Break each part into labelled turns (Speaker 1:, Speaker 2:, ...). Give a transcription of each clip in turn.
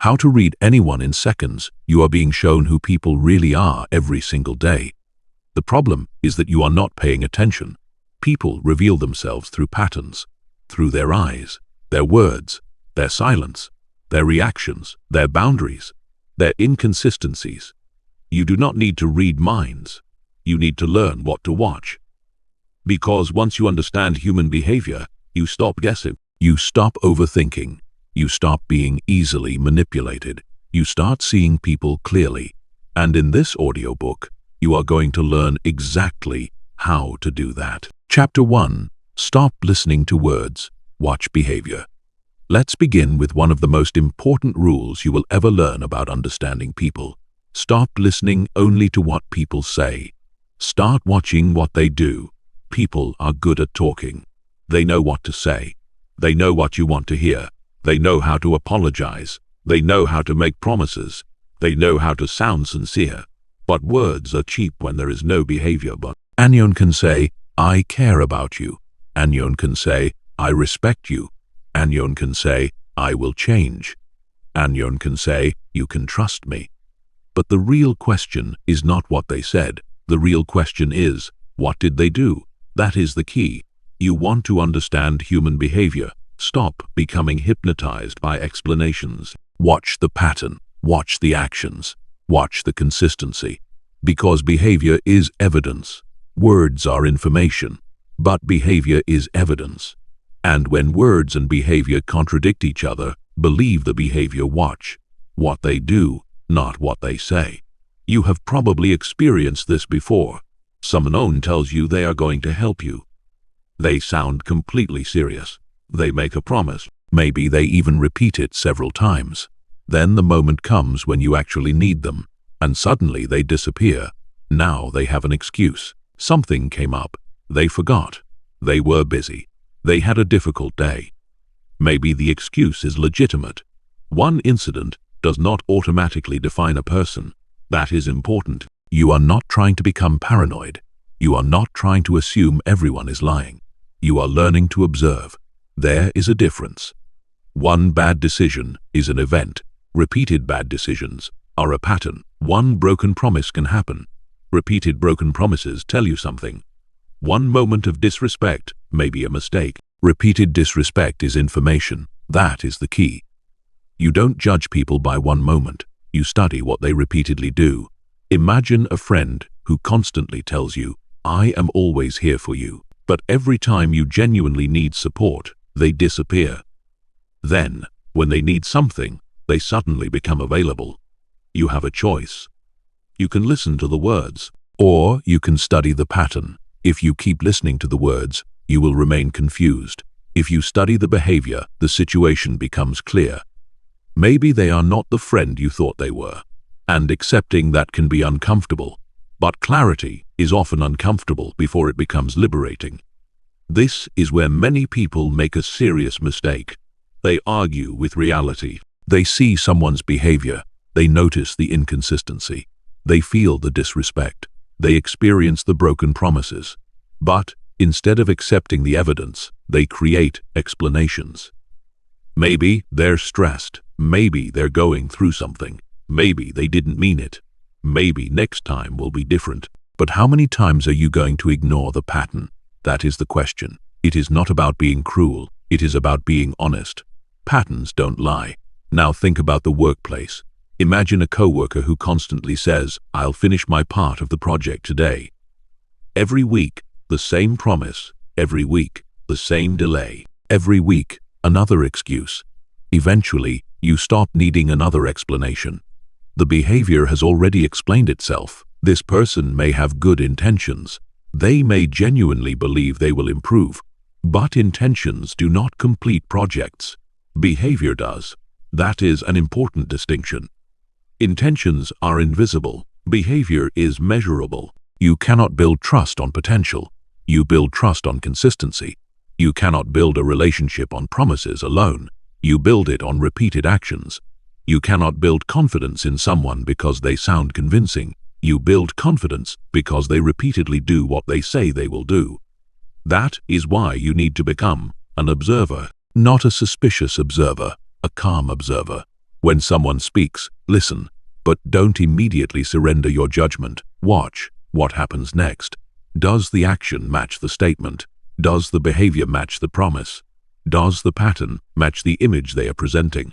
Speaker 1: How to read anyone in seconds. You are being shown who people really are every single day. The problem is that you are not paying attention. People reveal themselves through patterns, through their eyes, their words, their silence, their reactions, their boundaries, their inconsistencies. You do not need to read minds. You need to learn what to watch. Because once you understand human behavior, you stop guessing. You stop overthinking. You stop being easily manipulated. You start seeing people clearly. And in this audiobook, you are going to learn exactly how to do that. Chapter 1. Stop listening to words. Watch behavior. Let's begin with one of the most important rules you will ever learn about understanding people. Stop listening only to what people say. Start watching what they do. People are good at talking. They know what to say. They know what you want to hear. They know how to apologize. They know how to make promises. They know how to sound sincere. But words are cheap when there is no behavior. But Anyon can say, I care about you. Anyon can say, I respect you. Anyon can say, I will change. Anyon can say, you can trust me. But the real question is not what they said. The real question is, what did they do? That is the key. You want to understand human behavior. Stop becoming hypnotized by explanations. Watch the pattern. Watch the actions. Watch the consistency. Because behavior is evidence. Words are information, but behavior is evidence. And when words and behavior contradict each other, believe the behavior. Watch what they do, not what they say. You have probably experienced this before. Someone tells you they are going to help you. They sound completely serious. They make a promise. Maybe they even repeat it several times. Then the moment comes when you actually need them, and suddenly they disappear. Now they have an excuse. Something came up. They forgot. They were busy. They had a difficult day. Maybe the excuse is legitimate. One incident does not automatically define a person. That is important. You are not trying to become paranoid. You are not trying to assume everyone is lying. You are learning to observe. There is a difference. One bad decision is an event. Repeated bad decisions are a pattern. One broken promise can happen. Repeated broken promises tell you something. One moment of disrespect may be a mistake. Repeated disrespect is information. That is the key. You don't judge people by one moment. You study what they repeatedly do. Imagine a friend who constantly tells you, I am always here for you. But every time you genuinely need support, they disappear. Then, when they need something, they suddenly become available. You have a choice. You can listen to the words, or you can study the pattern. If you keep listening to the words, you will remain confused. If you study the behavior, the situation becomes clear. Maybe they are not the friend you thought they were, and accepting that can be uncomfortable. But clarity is often uncomfortable before it becomes liberating. This is where many people make a serious mistake. They argue with reality. They see someone's behavior. They notice the inconsistency. They feel the disrespect. They experience the broken promises. But instead of accepting the evidence, they create explanations. Maybe they're stressed. Maybe they're going through something. Maybe they didn't mean it. Maybe next time will be different. But how many times are you going to ignore the pattern? That is the question. It is not about being cruel. It is about being honest. Patterns don't lie. Now think about the workplace. Imagine a coworker who constantly says, I'll finish my part of the project today. Every week, the same promise. Every week, the same delay. Every week, another excuse. Eventually, you stop needing another explanation. The behavior has already explained itself. This person may have good intentions. They may genuinely believe they will improve. But intentions do not complete projects. Behavior does. That is an important distinction. Intentions are invisible. Behavior is measurable. You cannot build trust on potential. You build trust on consistency. You cannot build a relationship on promises alone. You build it on repeated actions. You cannot build confidence in someone because they sound convincing. You build confidence because they repeatedly do what they say they will do. That is why you need to become an observer, not a suspicious observer, a calm observer. When someone speaks, listen, but don't immediately surrender your judgment. Watch what happens next. Does the action match the statement? Does the behavior match the promise? Does the pattern match the image they are presenting?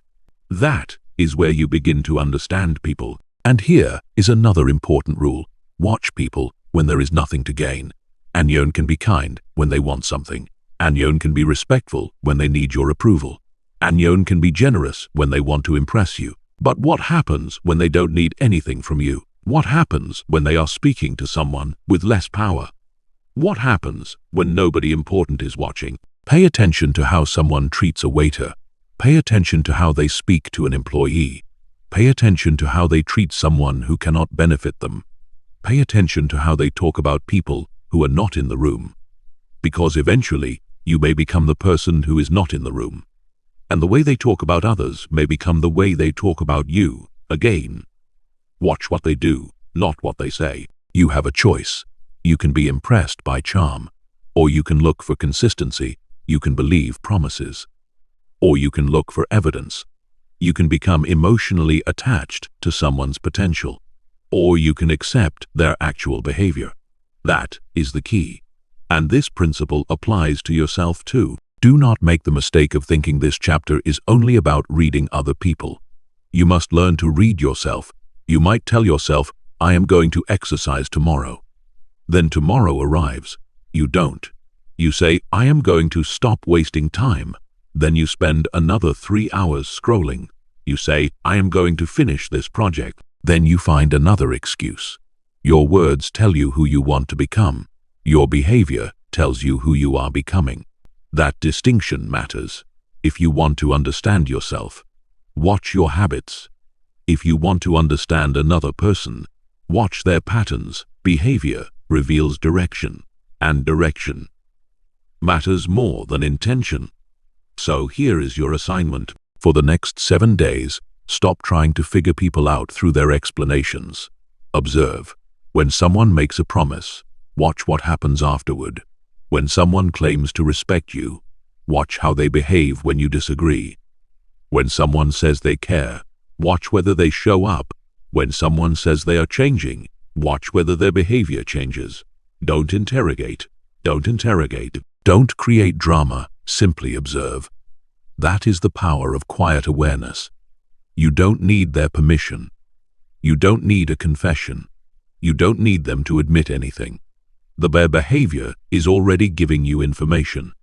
Speaker 1: That is where you begin to understand people. And here is another important rule. Watch people when there is nothing to gain. Anyone can be kind when they want something. Anyone can be respectful when they need your approval. Anyone can be generous when they want to impress you. But what happens when they don't need anything from you? What happens when they are speaking to someone with less power? What happens when nobody important is watching? Pay attention to how someone treats a waiter. Pay attention to how they speak to an employee. Pay attention to how they treat someone who cannot benefit them. Pay attention to how they talk about people who are not in the room. Because eventually, you may become the person who is not in the room. And the way they talk about others may become the way they talk about you. Again, watch what they do, not what they say. You have a choice. You can be impressed by charm, or you can look for consistency. You can believe promises, or you can look for evidence. You can become emotionally attached to someone's potential, or you can accept their actual behavior. That is the key. And this principle applies to yourself too. Do not make the mistake of thinking this chapter is only about reading other people. You must learn to read yourself. You might tell yourself, I am going to exercise tomorrow. Then tomorrow arrives. You don't. You say, I am going to stop wasting time. Then you spend another 3 hours scrolling. You say, I am going to finish this project. Then you find another excuse. Your words tell you who you want to become. Your behavior tells you who you are becoming. That distinction matters. If you want to understand yourself, watch your habits. If you want to understand another person, watch their patterns. Behavior reveals direction, and direction matters more than intention. So here is your assignment. For the next 7 days, stop trying to figure people out through their explanations. Observe. When someone makes a promise, watch what happens afterward. When someone claims to respect you, watch how they behave when you disagree. When someone says they care, watch whether they show up. When someone says they are changing, watch whether their behavior changes. Don't interrogate. Don't interrogate. Don't create drama. Simply observe. That is the power of quiet awareness. You don't need their permission. You don't need a confession. You don't need them to admit anything. Their behavior is already giving you information.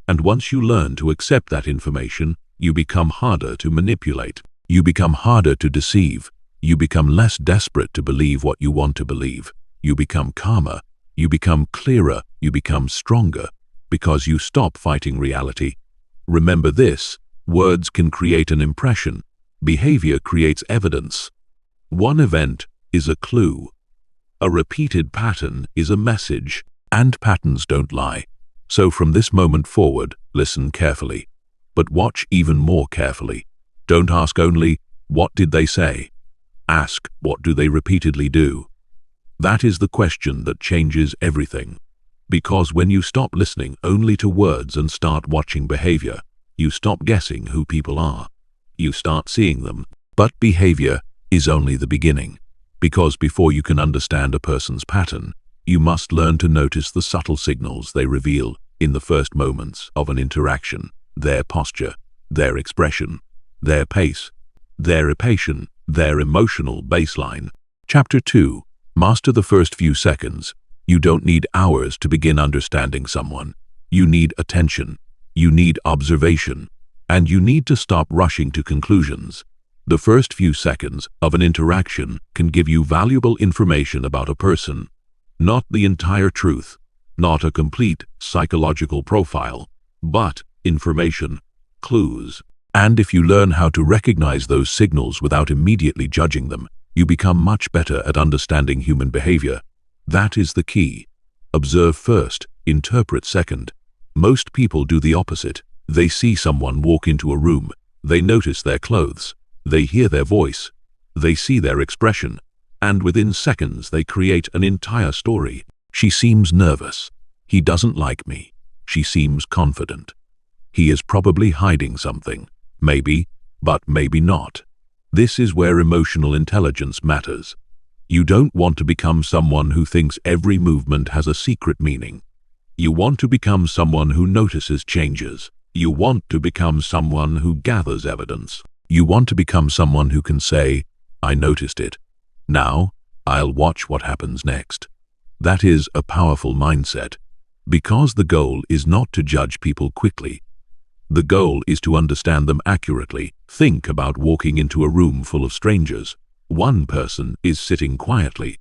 Speaker 1: And once you learn to accept that information, you become harder to manipulate. You become harder to deceive. You become less desperate to believe what you want to believe. You become calmer. You become clearer. You become stronger. Because you stop fighting reality. Remember this: words can create an impression. Behavior creates evidence. One event is a clue. A repeated pattern is a message, and patterns don't lie. So from this moment forward, listen carefully, but watch even more carefully. Don't ask only, what did they say? Ask, what do they repeatedly do? That is the question that changes everything. Because when you stop listening only to words and start watching behavior, you stop guessing who people are. You start seeing them. But behavior is only the beginning. Because before you can understand a person's pattern, you must learn to notice the subtle signals they reveal in the first moments of an interaction: their posture, their expression, their pace, their impatience, their emotional baseline. Chapter 2. Master the first few seconds. You don't need hours to begin understanding someone. You need attention. You need observation. And you need to stop rushing to conclusions. The first few seconds of an interaction can give you valuable information about a person. Not the entire truth, not a complete psychological profile, but information, clues. And if you learn how to recognize those signals without immediately judging them, you become much better at understanding human behavior. That is the key. Observe first, interpret second. Most people do the opposite. They see someone walk into a room. They notice their clothes. They hear their voice. They see their expression. And within seconds they create an entire story. She seems nervous. He doesn't like me. She seems confident. He is probably hiding something. Maybe, but maybe not. This is where emotional intelligence matters. You don't want to become someone who thinks every movement has a secret meaning. You want to become someone who notices changes. You want to become someone who gathers evidence. You want to become someone who can say, "I noticed it. Now, I'll watch what happens next." That is a powerful mindset, because the goal is not to judge people quickly. The goal is to understand them accurately. Think about walking into a room full of strangers. One person is sitting quietly.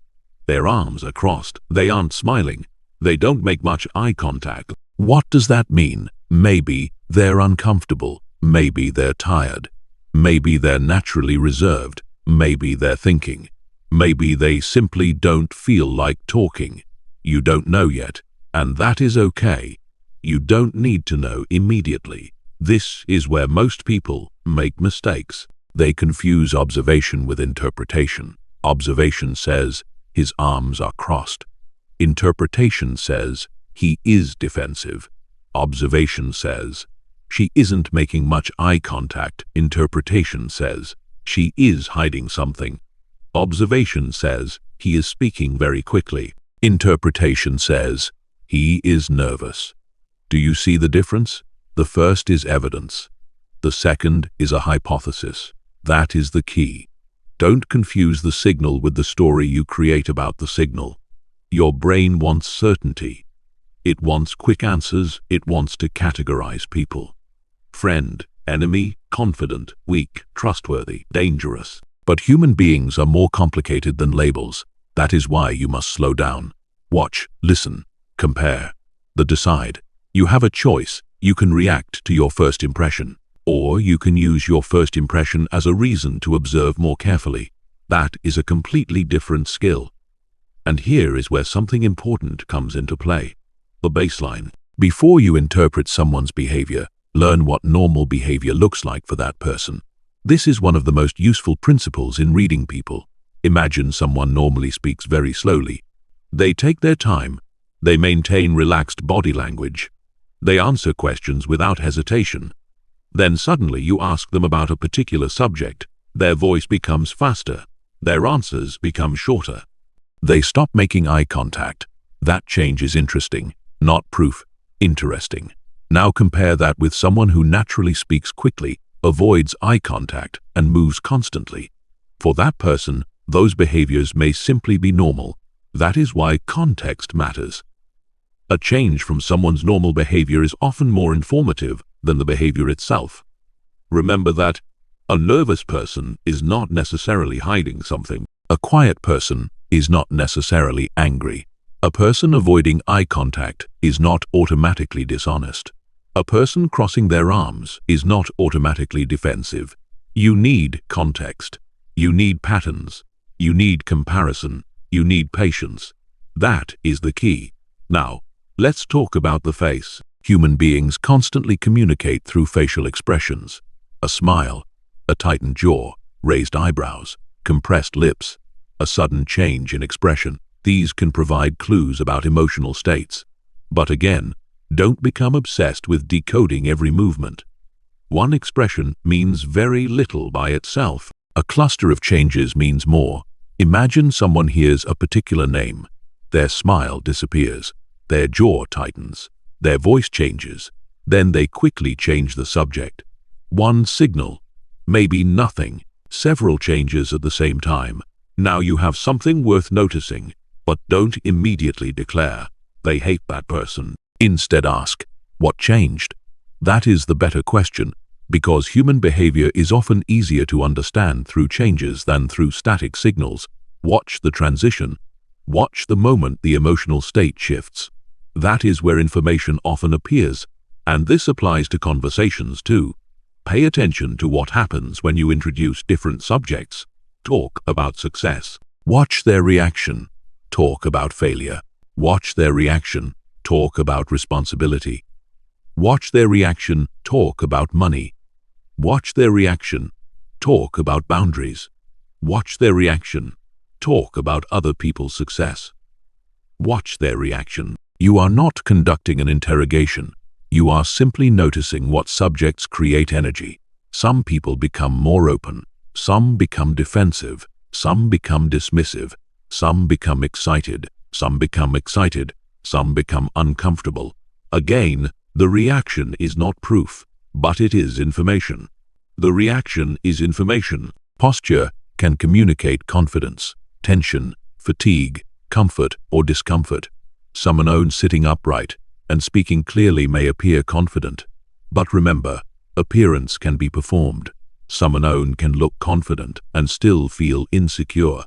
Speaker 1: Their arms are crossed. They aren't smiling. They don't make much eye contact. What does that mean? Maybe they're uncomfortable. Maybe they're tired. Maybe they're naturally reserved. Maybe they're thinking. Maybe they simply don't feel like talking. You don't know yet, and that is okay. You don't need to know immediately. This is where most people make mistakes. They confuse observation with interpretation. Observation says, his arms are crossed. Interpretation says, he is defensive. Observation says, she isn't making much eye contact. Interpretation says, she is hiding something. Observation says, he is speaking very quickly. Interpretation says, he is nervous. Do you see the difference? The first is evidence. The second is a hypothesis. That is the key. Don't confuse the signal with the story you create about the signal. Your brain wants certainty. It wants quick answers. It wants to categorize people. Friend, enemy, confident, weak, trustworthy, dangerous. But human beings are more complicated than labels. That is why you must slow down. Watch, listen, compare, then decide. You have a choice. You can react to your first impression, or you can use your first impression as a reason to observe more carefully. That is a completely different skill. And here is where something important comes into play. The baseline. Before you interpret someone's behavior, learn what normal behavior looks like for that person. This is one of the most useful principles in reading people. Imagine someone normally speaks very slowly. They take their time. They maintain relaxed body language. They answer questions without hesitation. Then suddenly you ask them about a particular subject. Their voice becomes faster. Their answers become shorter. They stop making eye contact. That change is interesting, not proof. Interesting. Now compare that with someone who naturally speaks quickly, avoids eye contact, and moves constantly. For that person, those behaviors may simply be normal. That is why context matters. A change from someone's normal behavior is often more informative than the behavior itself. Remember that a nervous person is not necessarily hiding something. A quiet person is not necessarily angry. A person avoiding eye contact is not automatically dishonest. A person crossing their arms is not automatically defensive. You need context. You need patterns. You need comparison. You need patience. That is the key. Now, let's talk about the face. Human beings constantly communicate through facial expressions. A smile, a tightened jaw, raised eyebrows, compressed lips, a sudden change in expression. These can provide clues about emotional states. But again, don't become obsessed with decoding every movement. One expression means very little by itself. A cluster of changes means more. Imagine someone hears a particular name. Their smile disappears. Their jaw tightens. Their voice changes. Then they quickly change the subject. One signal, maybe nothing. Several changes at the same time. Now you have something worth noticing, but don't immediately declare, "They hate that person." Instead ask, "What changed?" That is the better question, because human behavior is often easier to understand through changes than through static signals. Watch the transition. Watch the moment the emotional state shifts. That is where information often appears, and this applies to conversations too. Pay attention to what happens when you introduce different subjects. Talk about success. Watch their reaction. Talk about failure. Watch their reaction. Talk about responsibility. Watch their reaction. Talk about money. Watch their reaction. Talk about boundaries. Watch their reaction. Talk about other people's success. Watch their reaction. You are not conducting an interrogation. You are simply noticing what subjects create energy. Some people become more open. Some become defensive, some become dismissive, some become excited, some become excited, some become uncomfortable. Again, the reaction is not proof, but it is information. The reaction is information. Posture can communicate confidence, tension, fatigue, comfort, or discomfort. Someone own sitting upright and speaking clearly may appear confident. But remember, appearance can be performed. Someone own can look confident and still feel insecure.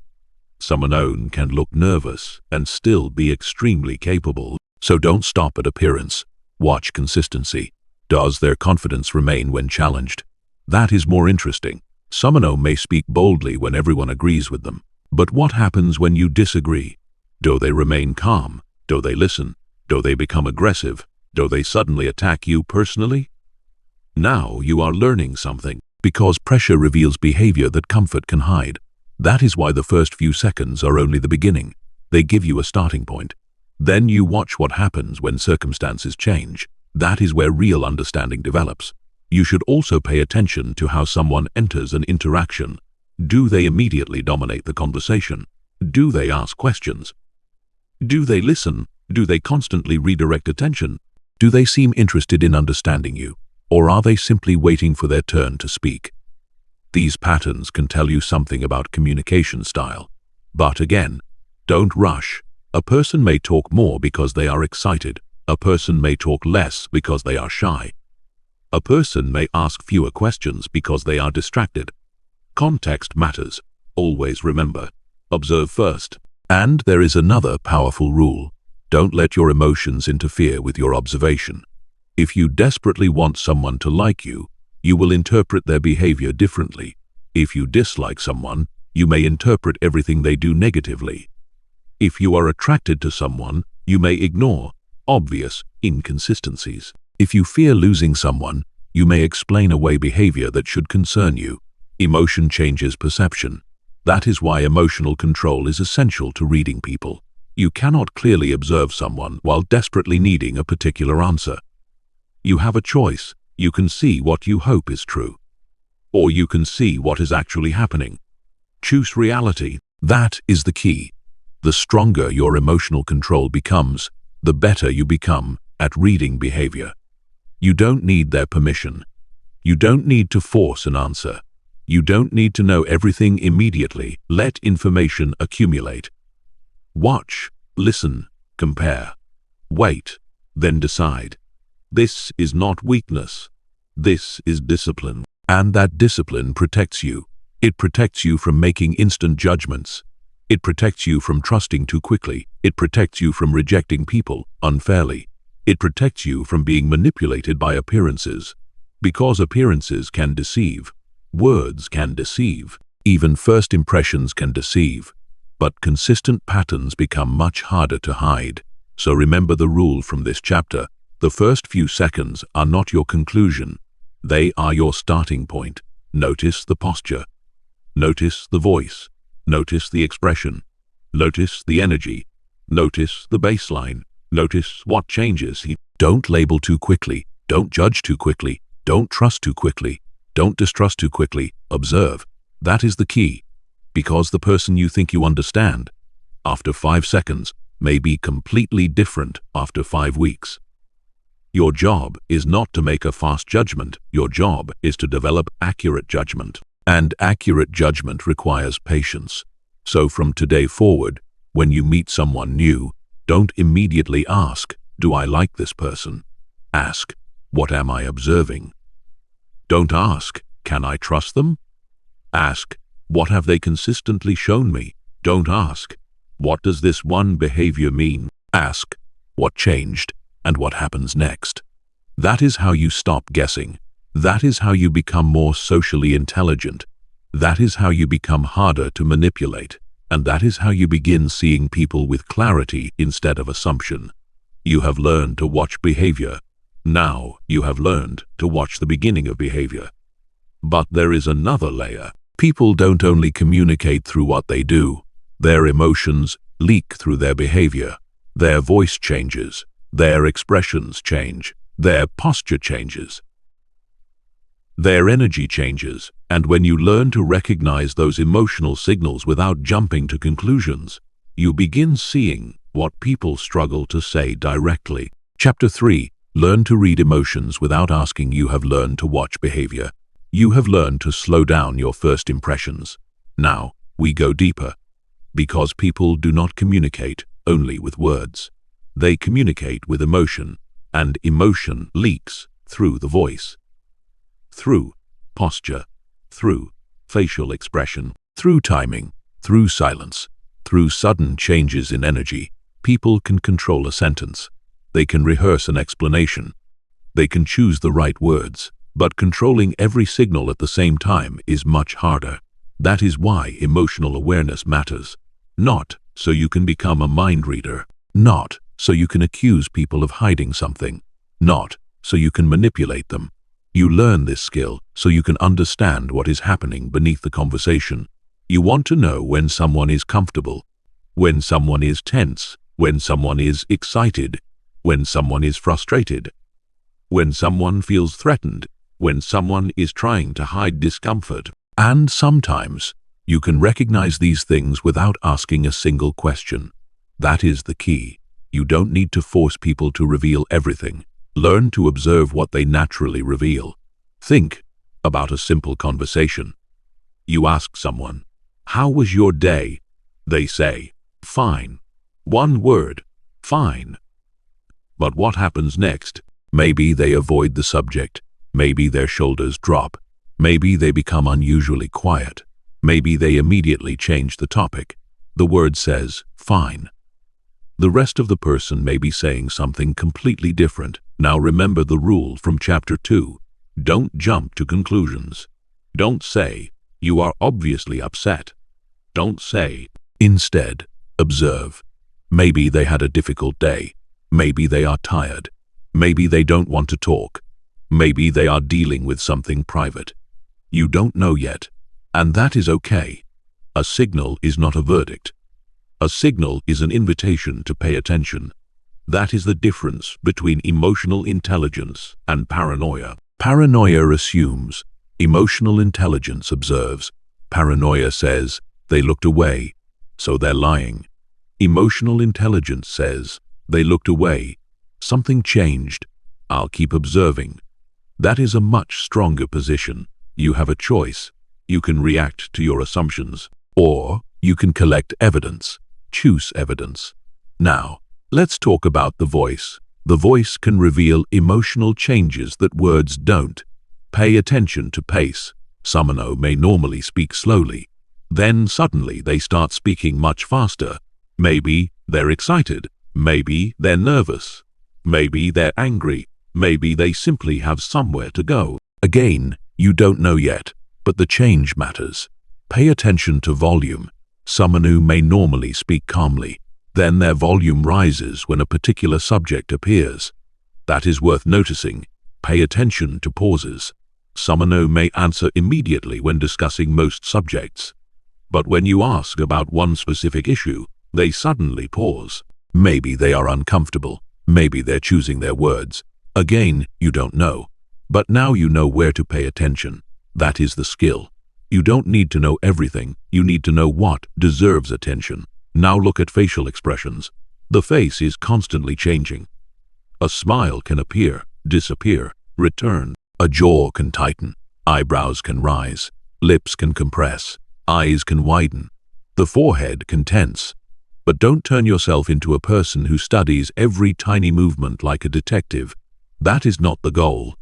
Speaker 1: Someone own can look nervous and still be extremely capable. So don't stop at appearance. Watch consistency. Does their confidence remain when challenged? That is more interesting. Someone own may speak boldly when everyone agrees with them. But what happens when you disagree? Do they remain calm? Do they listen? Do they become aggressive? Do they suddenly attack you personally? Now you are learning something, because pressure reveals behavior that comfort can hide. That is why the first few seconds are only the beginning. They give you a starting point. Then you watch what happens when circumstances change. That is where real understanding develops. You should also pay attention to how someone enters an interaction. Do they immediately dominate the conversation? Do they ask questions? Do they listen? Do they constantly redirect attention? Do they seem interested in understanding you? Or are they simply waiting for their turn to speak? These patterns can tell you something about communication style. But again, don't rush. A person may talk more because they are excited. A person may talk less because they are shy. A person may ask fewer questions because they are distracted. Context matters. Always remember. Observe first. And there is another powerful rule. Don't let your emotions interfere with your observation. If you desperately want someone to like you, you will interpret their behavior differently. If you dislike someone, you may interpret everything they do negatively. If you are attracted to someone, you may ignore obvious inconsistencies. If you fear losing someone, you may explain away behavior that should concern you. Emotion changes perception. That is why emotional control is essential to reading people. You cannot clearly observe someone while desperately needing a particular answer. You have a choice. You can see what you hope is true. Or you can see what is actually happening. Choose reality. That is the key. The stronger your emotional control becomes, the better you become at reading behavior. You don't need their permission. You don't need to force an answer. You don't need to know everything immediately. Let information accumulate. Watch, listen, compare. Wait, then decide. This is not weakness. This is discipline. And that discipline protects you. It protects you from making instant judgments. It protects you from trusting too quickly. It protects you from rejecting people unfairly. It protects you from being manipulated by appearances. Because appearances can deceive. Words can deceive. Even first impressions can deceive. But consistent patterns become much harder to hide. So remember the rule from this chapter. The first few seconds are not your conclusion. They are your starting point. Notice the posture. Notice the voice. Notice the expression. Notice the energy. Notice the baseline. Notice what changes. Don't label too quickly. Don't judge too quickly. Don't trust too quickly. Don't distrust too quickly. Observe. That is the key. Because the person you think you understand, after 5 seconds, may be completely different after 5 weeks. Your job is not to make a fast judgment. Your job is to develop accurate judgment. And accurate judgment requires patience. So from today forward, when you meet someone new, don't immediately ask, "Do I like this person?" Ask, "What am I observing?" Don't ask, "Can I trust them?" Ask, "What have they consistently shown me?" Don't ask, "What does this one behavior mean?" Ask, "What changed and what happens next?" That is how you stop guessing. That is how you become more socially intelligent. That is how you become harder to manipulate. And that is how you begin seeing people with clarity instead of assumption. You have learned to watch behavior. Now you have learned to watch the beginning of behavior. But there is another layer. People don't only communicate through what they do. Their emotions leak through their behavior. Their voice changes. Their expressions change. Their posture changes. Their energy changes. And when you learn to recognize those emotional signals without jumping to conclusions, you begin seeing what people struggle to say directly. Chapter 3. Learn to read emotions without asking. You have learned to watch behavior. You have learned to slow down your first impressions. Now, we go deeper. Because people do not communicate only with words. They communicate with emotion, and emotion leaks through the voice, through posture, through facial expression, through timing, through silence, through sudden changes in energy. People can control a sentence. They can rehearse an explanation. They can choose the right words, but controlling every signal at the same time is much harder. That is why emotional awareness matters. Not so you can become a mind reader. Not so you can accuse people of hiding something. Not so you can manipulate them. You learn this skill so you can understand what is happening beneath the conversation. You want to know when someone is comfortable, when someone is tense, when someone is excited, when someone is frustrated, when someone feels threatened, when someone is trying to hide discomfort. And sometimes you can recognize these things without asking a single question. That is the key. You don't need to force people to reveal everything. Learn to observe what they naturally reveal. Think about a simple conversation. You ask someone, "How was your day?" They say, "Fine." One word, fine. But what happens next? Maybe they avoid the subject. Maybe their shoulders drop. Maybe they become unusually quiet. Maybe they immediately change the topic. The word says, "Fine." The rest of the person may be saying something completely different. Now remember the rule from Chapter 2. Don't jump to conclusions. Don't say, "You are obviously upset." Don't say. Instead, observe. Maybe they had a difficult day. Maybe they are tired. Maybe they don't want to talk. Maybe they are dealing with something private. You don't know yet, and that is okay. A signal is not a verdict. A signal is an invitation to pay attention. That is the difference between emotional intelligence and paranoia. Paranoia assumes. Emotional intelligence observes. Paranoia says, "They looked away, so they're lying." Emotional intelligence says, "They looked away. Something changed. I'll keep observing." That is a much stronger position. You have a choice. You can react to your assumptions, or you can collect evidence. Choose evidence. Now, let's talk about the voice. The voice can reveal emotional changes that words don't. Pay attention to pace. Someone may normally speak slowly. Then suddenly they start speaking much faster. Maybe they're excited. Maybe they're nervous. Maybe they're angry. Maybe they simply have somewhere to go. Again, you don't know yet, but the change matters. Pay attention to volume. Someone who may normally speak calmly, then their volume rises when a particular subject appears. That is worth noticing. Pay attention to pauses. Someone who may answer immediately when discussing most subjects. But when you ask about one specific issue, they suddenly pause. Maybe they are uncomfortable. Maybe they're choosing their words. Again, you don't know. But now you know where to pay attention. That is the skill. You don't need to know everything. You need to know what deserves attention. Now look at facial expressions. The face is constantly changing. A smile can appear, disappear, return. A jaw can tighten. Eyebrows can rise. Lips can compress. Eyes can widen. The forehead can tense. But don't turn yourself into a person who studies every tiny movement like a detective. That is not the goal.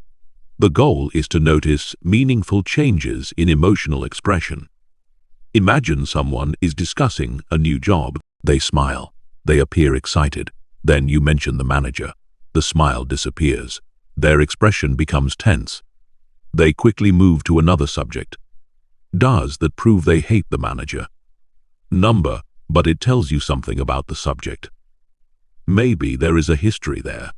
Speaker 1: The goal is to notice meaningful changes in emotional expression. Imagine someone is discussing a new job. They smile. They appear excited. Then you mention the manager. The smile disappears. Their expression becomes tense. They quickly move to another subject. Does that prove they hate the manager? Number, but it tells you something about the subject. Maybe there is a history there.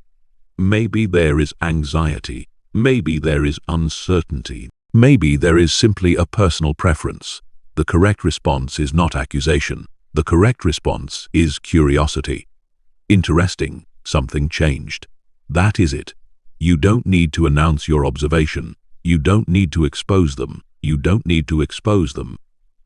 Speaker 1: Maybe there is anxiety. Maybe there is uncertainty. Maybe there is simply a personal preference. The correct response is not accusation. The correct response is curiosity. Interesting, something changed. That is it. You don't need to announce your observation. You don't need to expose them. You don't need to expose them.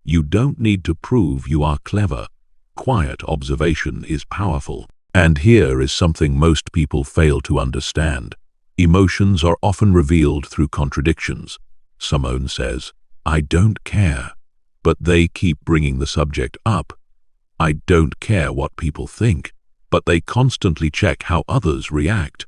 Speaker 1: You don't need to prove you are clever. Quiet observation is powerful. And here is something most people fail to understand. Emotions are often revealed through contradictions. Someone says, "I don't care," but they keep bringing the subject up. "I don't care what people think," but they constantly check how others react.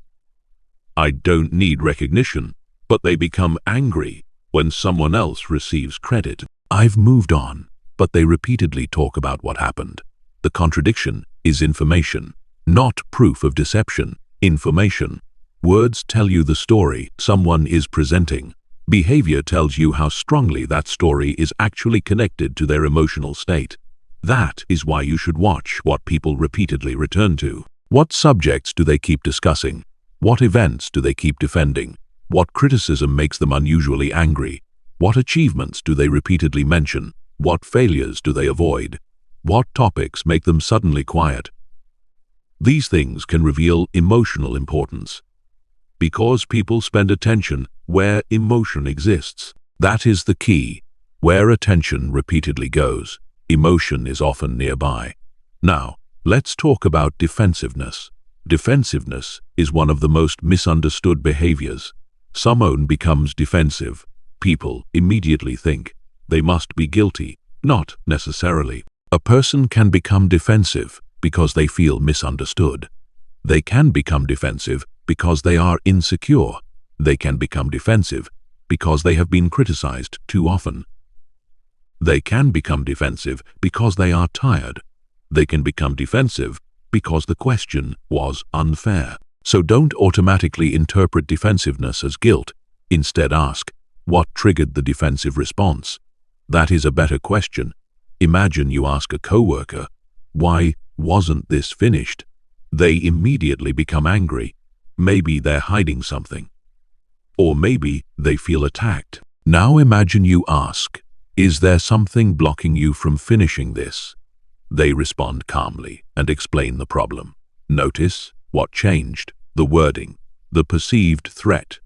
Speaker 1: "I don't need recognition," but they become angry when someone else receives credit. "I've moved on," but they repeatedly talk about what happened. The contradiction is information, not proof of deception. Information. Words tell you the story someone is presenting. Behavior tells you how strongly that story is actually connected to their emotional state. That is why you should watch what people repeatedly return to. What subjects do they keep discussing? What events do they keep defending? What criticism makes them unusually angry? What achievements do they repeatedly mention? What failures do they avoid? What topics make them suddenly quiet? These things can reveal emotional importance. Because people spend attention where emotion exists. That is the key. Where attention repeatedly goes, emotion is often nearby. Now, let's talk about defensiveness. Defensiveness is one of the most misunderstood behaviors. Someone becomes defensive. People immediately think they must be guilty. Not necessarily. A person can become defensive because they feel misunderstood. They can become defensive because they are insecure. They can become defensive because they have been criticized too often. They can become defensive because they are tired. They can become defensive because the question was unfair. So don't automatically interpret defensiveness as guilt. Instead ask, what triggered the defensive response? That is a better question. Imagine you ask a coworker, "Why wasn't this finished?" They immediately become angry. Maybe they're hiding something. Or maybe they feel attacked. Now imagine you ask, "Is there something blocking you from finishing this?" They respond calmly and explain the problem. Notice what changed: the wording, the perceived threat,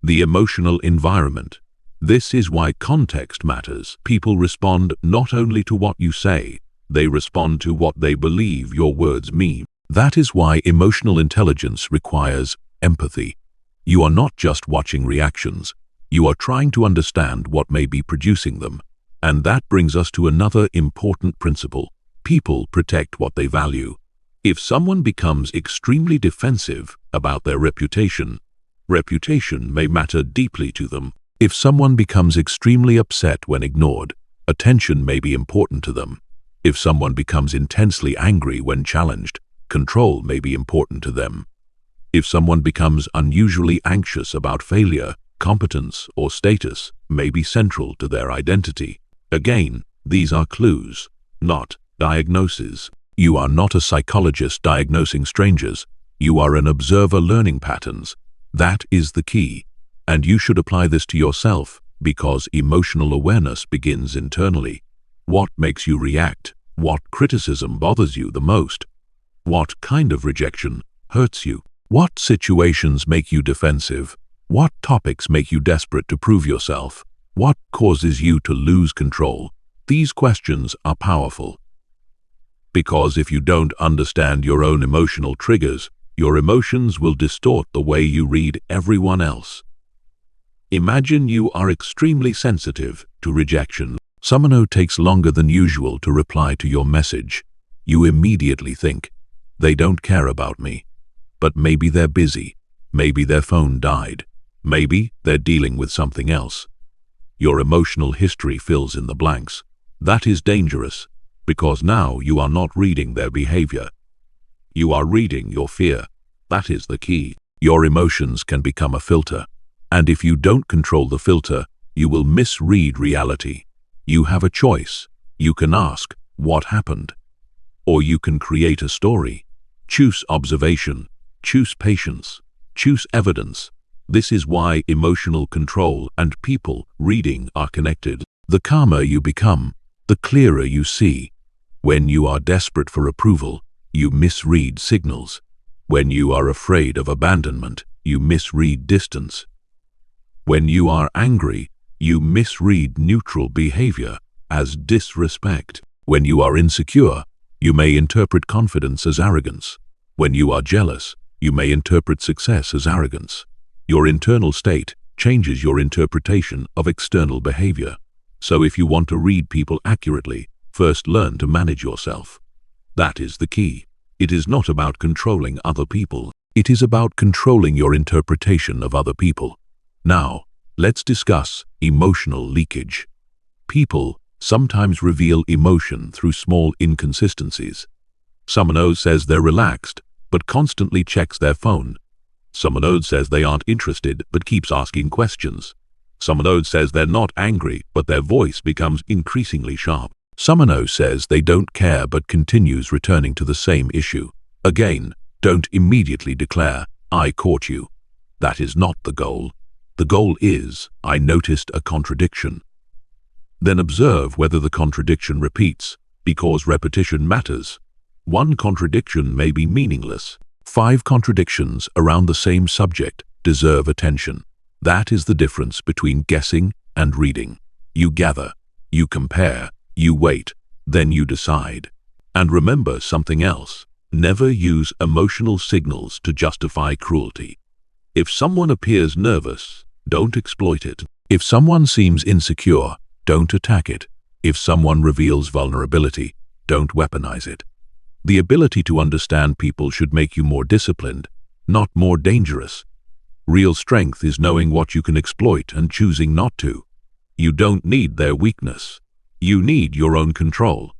Speaker 1: the emotional environment. This is why context matters. People respond not only to what you say, they respond to what they believe your words mean. That is why emotional intelligence requires empathy. You are not just watching reactions, you are trying to understand what may be producing them. And that brings us to another important principle. People protect what they value. If someone becomes extremely defensive about their reputation, reputation may matter deeply to them. If someone becomes extremely upset when ignored, attention may be important to them. If someone becomes intensely angry when challenged, control may be important to them. If someone becomes unusually anxious about failure, competence, or status may be central to their identity. Again, these are clues, not diagnoses. You are not a psychologist diagnosing strangers. You are an observer learning patterns. That is the key. And you should apply this to yourself, because emotional awareness begins internally. What makes you react? What criticism bothers you the most? What kind of rejection hurts you? What situations make you defensive? What topics make you desperate to prove yourself? What causes you to lose control? These questions are powerful. Because if you don't understand your own emotional triggers, your emotions will distort the way you read everyone else. Imagine you are extremely sensitive to rejection. Someone who takes longer than usual to reply to your message. You immediately think, they don't care about me. But maybe they're busy. Maybe their phone died. Maybe they're dealing with something else. Your emotional history fills in the blanks. That is dangerous, because now you are not reading their behavior. You are reading your fear. That is the key. Your emotions can become a filter. And if you don't control the filter, you will misread reality. You have a choice. You can ask, what happened? Or you can create a story. Choose observation. Choose patience. Choose evidence. This is why emotional control and people reading are connected. The calmer you become, the clearer you see. When you are desperate for approval, you misread signals. When you are afraid of abandonment, you misread distance. When you are angry, You misread neutral behavior as disrespect. When you are insecure, you may interpret confidence as arrogance. When you are jealous, you may interpret success as arrogance. Your internal state changes your interpretation of external behavior. So if you want to read people accurately, first learn to manage yourself. That is the key. It is not about controlling other people. It is about controlling your interpretation of other people. Now, let's discuss emotional leakage. People sometimes reveal emotion through small inconsistencies. Someone else says they're relaxed, but constantly checks their phone. Someone else says they aren't interested, but keeps asking questions. Someone else says they're not angry, but their voice becomes increasingly sharp. Someone else says they don't care, but continues returning to the same issue. Again, don't immediately declare, "I caught you." That is not the goal. The goal is, "I noticed a contradiction." Then observe whether the contradiction repeats, because repetition matters. One contradiction may be meaningless. 5 contradictions around the same subject deserve attention. That is the difference between guessing and reading. You gather, you compare, you wait, then you decide. And remember something else. Never use emotional signals to justify cruelty. If someone appears nervous, don't exploit it. If someone seems insecure, don't attack it. If someone reveals vulnerability, don't weaponize it. The ability to understand people should make you more disciplined, not more dangerous. Real strength is knowing what you can exploit and choosing not to. You don't need their weakness. You need your own control.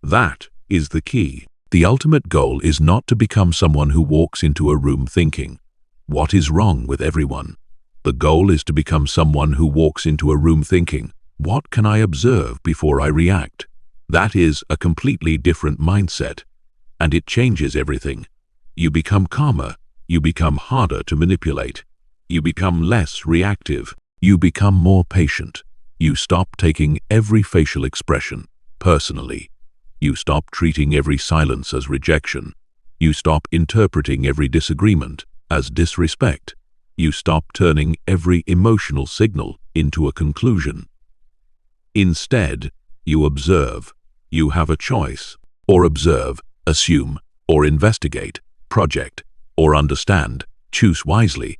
Speaker 1: That is the key. The ultimate goal is not to become someone who walks into a room thinking, "What is wrong with everyone?" The goal is to become someone who walks into a room thinking, "What can I observe before I react?" That is a completely different mindset, and it changes everything. You become calmer, you become harder to manipulate, you become less reactive, you become more patient. You stop taking every facial expression personally. You stop treating every silence as rejection. You stop interpreting every disagreement as disrespect. You stop turning every emotional signal into a conclusion. Instead, you observe. You have a choice. Or observe, assume, or investigate, project, or understand. Choose wisely.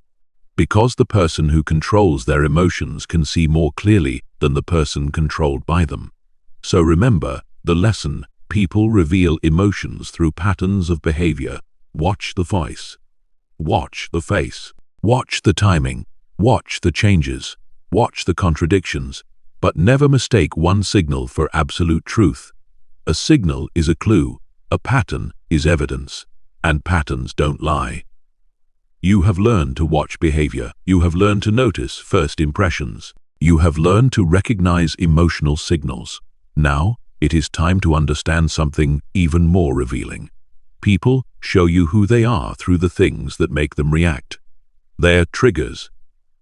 Speaker 1: Because the person who controls their emotions can see more clearly than the person controlled by them. So remember the lesson: people reveal emotions through patterns of behavior. Watch the voice. Watch the face. Watch the timing. Watch the changes. Watch the contradictions. But never mistake one signal for absolute truth. A signal is a clue. A pattern is evidence. And patterns don't lie. You have learned to watch behavior. You have learned to notice first impressions. You have learned to recognize emotional signals. Now, it is time to understand something even more revealing. People show you who they are through the things that make them react. Their triggers,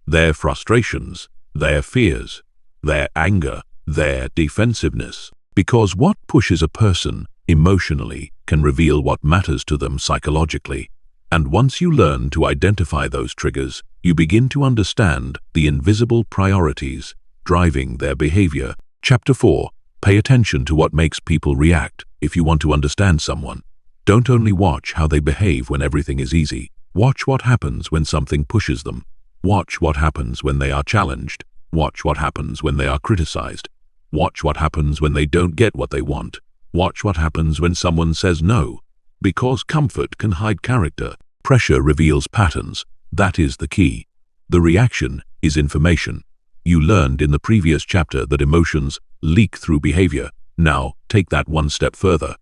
Speaker 1: their frustrations, their fears, their anger, their defensiveness. Because what pushes a person emotionally can reveal what matters to them psychologically. And once you learn to identify those triggers, you begin to understand the invisible priorities driving their behavior. Chapter 4. Pay attention to what makes people react. If you want to understand someone, don't only watch how they behave when everything is easy. Watch what happens when something pushes them. Watch what happens when they are challenged. Watch what happens when they are criticized. Watch what happens when they don't get what they want. Watch what happens when someone says no. Because comfort can hide character. Pressure reveals patterns. That is the key. The reaction is information. You learned in the previous chapter that emotions leak through behavior. Now, take that one step further.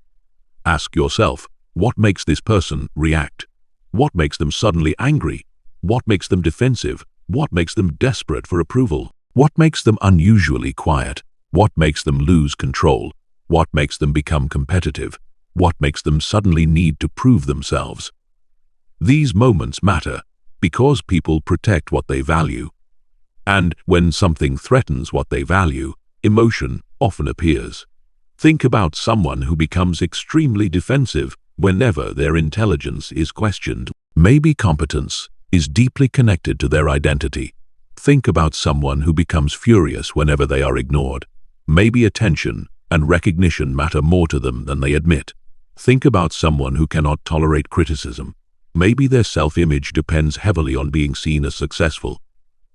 Speaker 1: Ask yourself, what makes this person react? What makes them suddenly angry? What makes them defensive? What makes them desperate for approval? What makes them unusually quiet? What makes them lose control? What makes them become competitive? What makes them suddenly need to prove themselves? These moments matter because people protect what they value. And when something threatens what they value, emotion often appears. Think about someone who becomes extremely defensive whenever their intelligence is questioned. Maybe competence is deeply connected to their identity. Think about someone who becomes furious whenever they are ignored. Maybe attention and recognition matter more to them than they admit. Think about someone who cannot tolerate criticism. Maybe their self-image depends heavily on being seen as successful.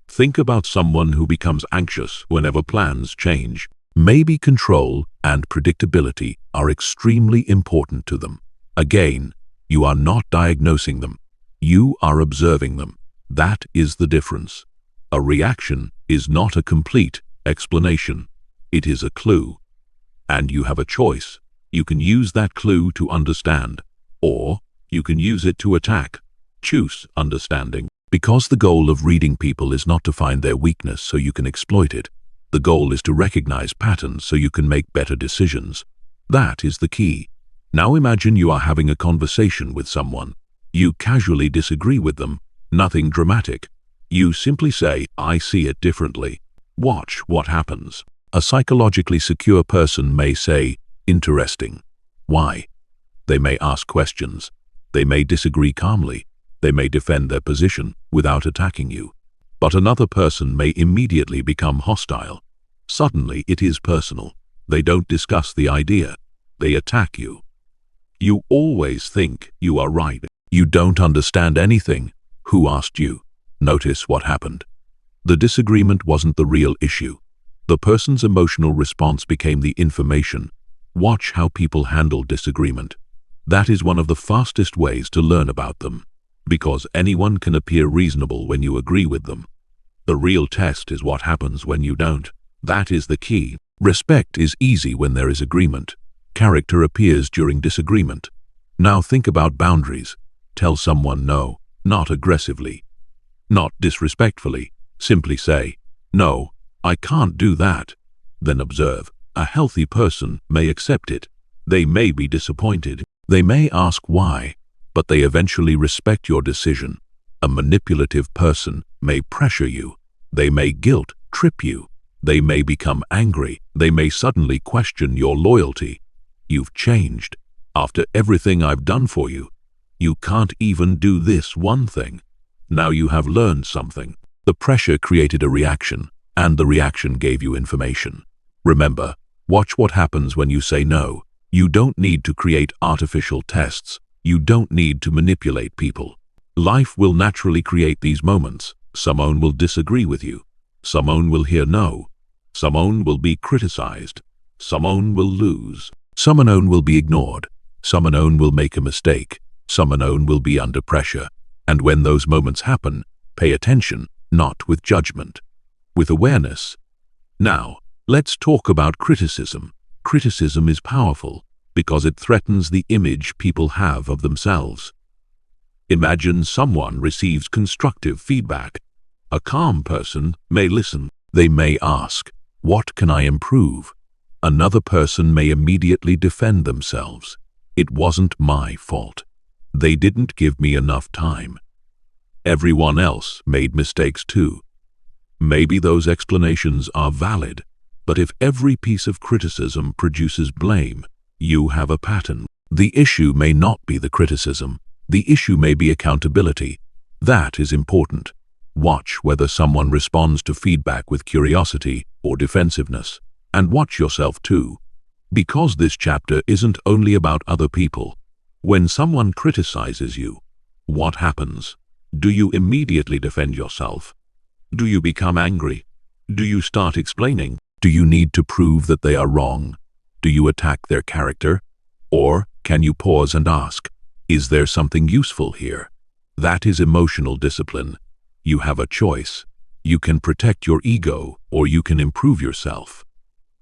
Speaker 1: Think about someone who becomes anxious whenever plans change. Maybe control and predictability are extremely important to them. Again, you are not diagnosing them. You are observing them. That is the difference. A reaction is not a complete explanation. It is a clue. And you have a choice. You can use that clue to understand, or you can use it to attack. Choose understanding. Because the goal of reading people is not to find their weakness so you can exploit it. The goal is to recognize patterns so you can make better decisions. That is the key. Now imagine you are having a conversation with someone. You casually disagree with them. Nothing dramatic. You simply say, "I see it differently." Watch what happens. A psychologically secure person may say, "Interesting." Why? They may ask questions. They may disagree calmly. They may defend their position without attacking you. But another person may immediately become hostile. Suddenly it is personal. They don't discuss the idea. They attack you. You always think you are right. You don't understand anything. Who asked you? Notice what happened. The disagreement wasn't the real issue. The person's emotional response became the information. Watch how people handle disagreement. That is one of the fastest ways to learn about them. Because anyone can appear reasonable when you agree with them. The real test is what happens when you don't. That is the key. Respect is easy when there is agreement. Character appears during disagreement. Now think about boundaries. Tell someone no, not aggressively, not disrespectfully. Simply say, "No, I can't do that." Then observe. A healthy person may accept it. They may be disappointed. They may ask why, but they eventually respect your decision. A manipulative person may pressure you. They may guilt trip you. They may become angry. They may suddenly question your loyalty. You've changed. After everything I've done for you, you can't even do this one thing. Now you have learned something. The pressure created a reaction, and the reaction gave you information. Remember, watch what happens when you say no. You don't need to create artificial tests. You don't need to manipulate people. Life will naturally create these moments. Someone will disagree with you. Someone will hear no. Someone will be criticized. Someone will lose. Someone will be ignored. Someone will make a mistake. Someone will be under pressure. And when those moments happen, pay attention, not with judgment, with awareness. Now, let's talk about criticism. Criticism is powerful because it threatens the image people have of themselves. Imagine someone receives constructive feedback. A calm person may listen. They may ask, "What can I improve?" Another person may immediately defend themselves. "It wasn't my fault. They didn't give me enough time. Everyone else made mistakes too." Maybe those explanations are valid, but if every piece of criticism produces blame, you have a pattern. The issue may not be the criticism. The issue may be accountability. That is important. Watch whether someone responds to feedback with curiosity or defensiveness. And watch yourself too. Because this chapter isn't only about other people. When someone criticizes you, what happens? Do you immediately defend yourself? Do you become angry? Do you start explaining? Do you need to prove that they are wrong? Do you attack their character? Or can you pause and ask, is there something useful here? That is emotional discipline. You have a choice. You can protect your ego or you can improve yourself.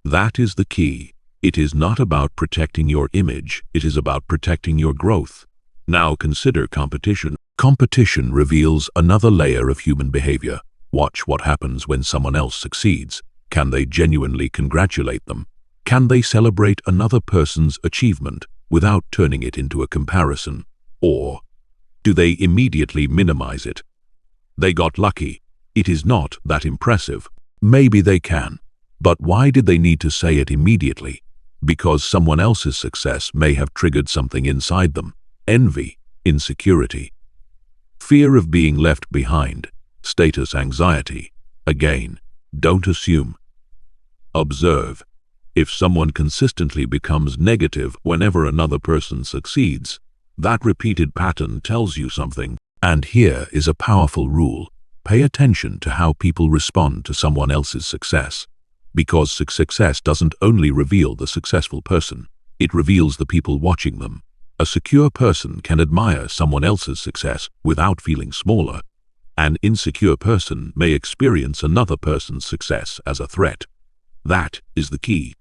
Speaker 1: That is the key. It is not about protecting your image. It is about protecting your growth. Now consider competition. Competition reveals another layer of human behavior. Watch what happens when someone else succeeds. Can they genuinely congratulate them? Can they celebrate another person's achievement without turning it into a comparison? Or do they immediately minimize it? They got lucky. It is not that impressive. Maybe they can. But why did they need to say it immediately? Because someone else's success may have triggered something inside them. Envy, insecurity, fear of being left behind, status anxiety. Again, don't assume. Observe. If someone consistently becomes negative whenever another person succeeds, that repeated pattern tells you something. And here is a powerful rule. Pay attention to how people respond to someone else's success. Because success doesn't only reveal the successful person, it reveals the people watching them. A secure person can admire someone else's success without feeling smaller. An insecure person may experience another person's success as a threat. That is the key.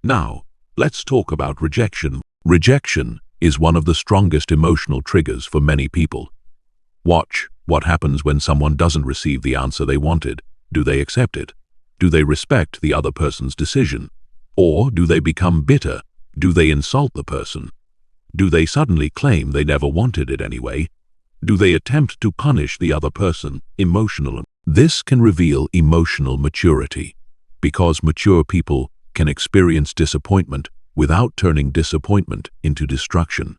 Speaker 1: Now, let's talk about rejection. Rejection is one of the strongest emotional triggers for many people. Watch what happens when someone doesn't receive the answer they wanted. Do they accept it? Do they respect the other person's decision? Or do they become bitter? Do they insult the person? Do they suddenly claim they never wanted it anyway? Do they attempt to punish the other person emotionally? This can reveal emotional maturity, because mature people can experience disappointment without turning disappointment into destruction.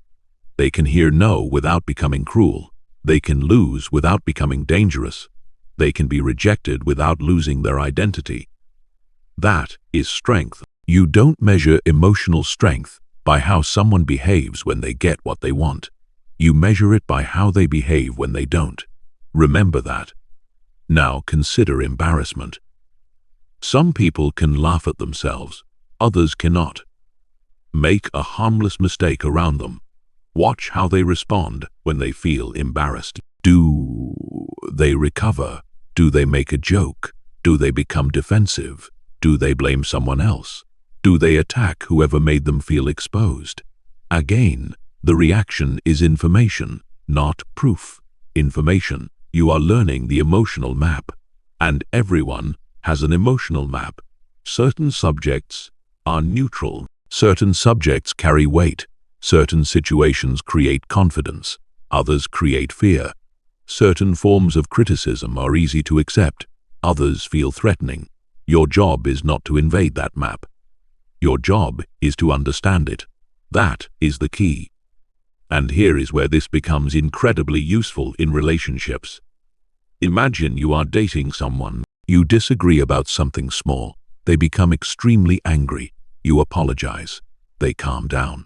Speaker 1: They can hear no without becoming cruel. They can lose without becoming dangerous. They can be rejected without losing their identity. That is strength. You don't measure emotional strength by how someone behaves when they get what they want. You measure it by how they behave when they don't. Remember that. Now consider embarrassment. Some people can laugh at themselves, others cannot. Make a harmless mistake around them. Watch how they respond when they feel embarrassed. Do they recover? Do they make a joke? Do they become defensive? Do they blame someone else? Do they attack whoever made them feel exposed? Again, the reaction is information, not proof. Information. You are learning the emotional map. And everyone has an emotional map. Certain subjects are neutral. Certain subjects carry weight. Certain situations create confidence. Others create fear. Certain forms of criticism are easy to accept. Others feel threatening. Your job is not to invade that map. Your job is to understand it. That is the key. And here is where this becomes incredibly useful in relationships. Imagine you are dating someone. You disagree about something small. They become extremely angry. You apologize. They calm down.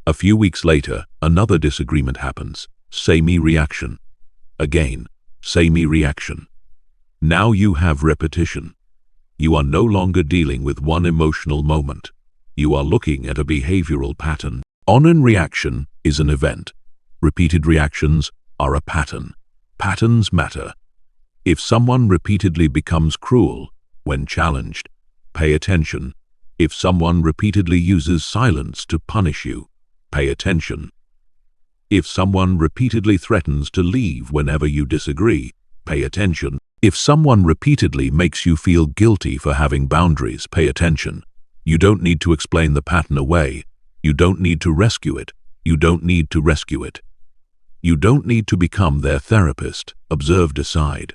Speaker 1: A few weeks later, another disagreement happens. Same reaction. Again, same reaction. Now you have repetition. You are no longer dealing with one emotional moment. You are looking at a behavioral pattern. On-and reaction is an event. Repeated reactions are a pattern. Patterns matter. If someone repeatedly becomes cruel when challenged, pay attention. If someone repeatedly uses silence to punish you, pay attention. If someone repeatedly threatens to leave whenever you disagree, pay attention. If someone repeatedly makes you feel guilty for having boundaries, pay attention. You don't need to explain the pattern away. You don't need to rescue it. You don't need to rescue it. You don't need to become their therapist. Observe, decide.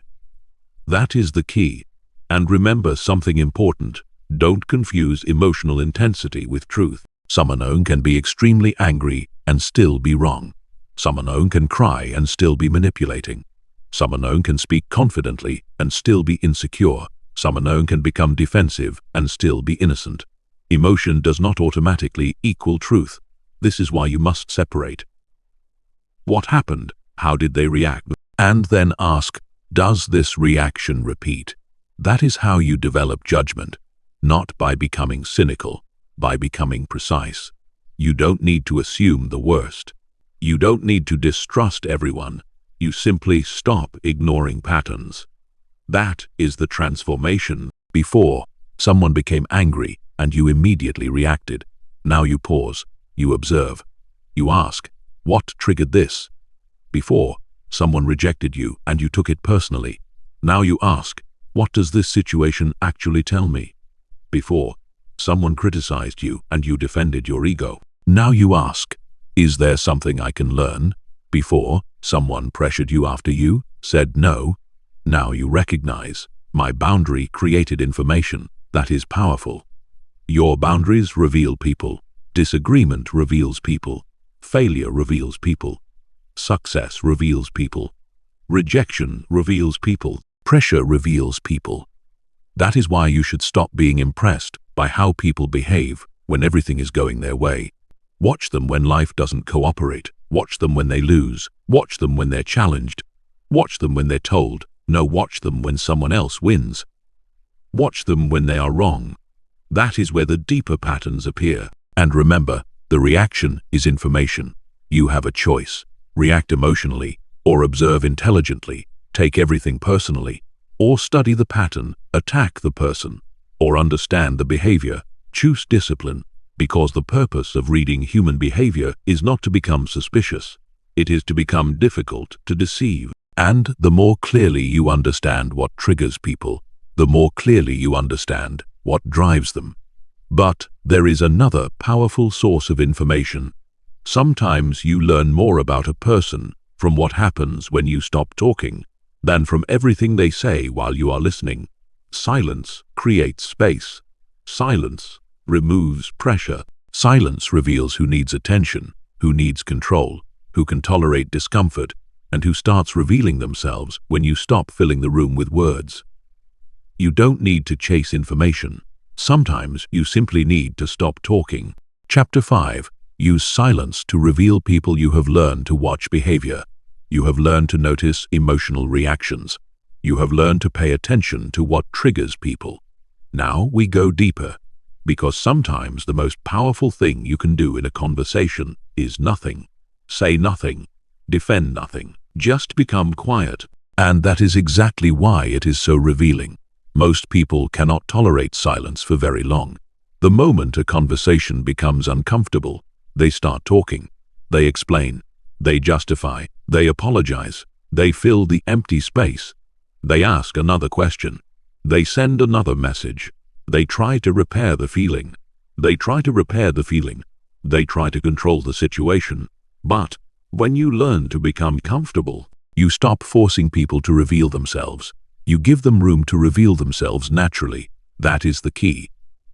Speaker 1: That is the key. And remember something important. Don't confuse emotional intensity with truth. Someone can be extremely angry and still be wrong. Someone can cry and still be manipulating. Someone can speak confidently and still be insecure. Someone can become defensive and still be innocent. Emotion does not automatically equal truth. This is why you must separate. What happened? How did they react? And then ask, does this reaction repeat? That is how you develop judgment, not by becoming cynical, by becoming precise. You don't need to assume the worst. You don't need to distrust everyone. You simply stop ignoring patterns. That is the transformation. Before, someone became angry and you immediately reacted. Now you pause, you observe. You ask, what triggered this? Before, someone rejected you and you took it personally. Now you ask, what does this situation actually tell me? Before, someone criticized you and you defended your ego. Now you ask, is there something I can learn? Before, someone pressured you after you said no. Now you recognize, my boundary created information that is powerful. Your boundaries reveal people. Disagreement reveals people. Failure reveals people. Success reveals people. Rejection reveals people. Pressure reveals people. That is why you should stop being impressed by how people behave when everything is going their way. Watch them when life doesn't cooperate. Watch them when they lose. Watch them when they're challenged. Watch them when they're told no. Watch them when someone else wins. Watch them when they are wrong. That is where the deeper patterns appear. And remember, the reaction is information. You have a choice. React emotionally, or observe intelligently, take everything personally, or study the pattern, attack the person, or understand the behavior. Choose discipline, because the purpose of reading human behavior is not to become suspicious. It is to become difficult to deceive. And the more clearly you understand what triggers people, the more clearly you understand what drives them. But there is another powerful source of information. Sometimes you learn more about a person from what happens when you stop talking than from everything they say while you are listening. Silence creates space. Silence removes pressure. Silence reveals who needs attention, who needs control, who can tolerate discomfort, and who starts revealing themselves when you stop filling the room with words. You don't need to chase information. Sometimes you simply need to stop talking. Chapter 5. Use silence to reveal people. You have learned to watch behavior. You have learned to notice emotional reactions. You have learned to pay attention to what triggers people. Now we go deeper, because sometimes the most powerful thing you can do in a conversation is nothing. Say nothing. Defend nothing. Just become quiet. And that is exactly why it is so revealing. Most people cannot tolerate silence for very long. The moment a conversation becomes uncomfortable, they start talking. They explain. They justify. They apologize. They fill the empty space. They ask another question. They send another message. They try to repair the feeling. They try to repair the feeling. They try to control the situation. But when you learn to become comfortable, you stop forcing people to reveal themselves. You give them room to reveal themselves naturally. That is the key.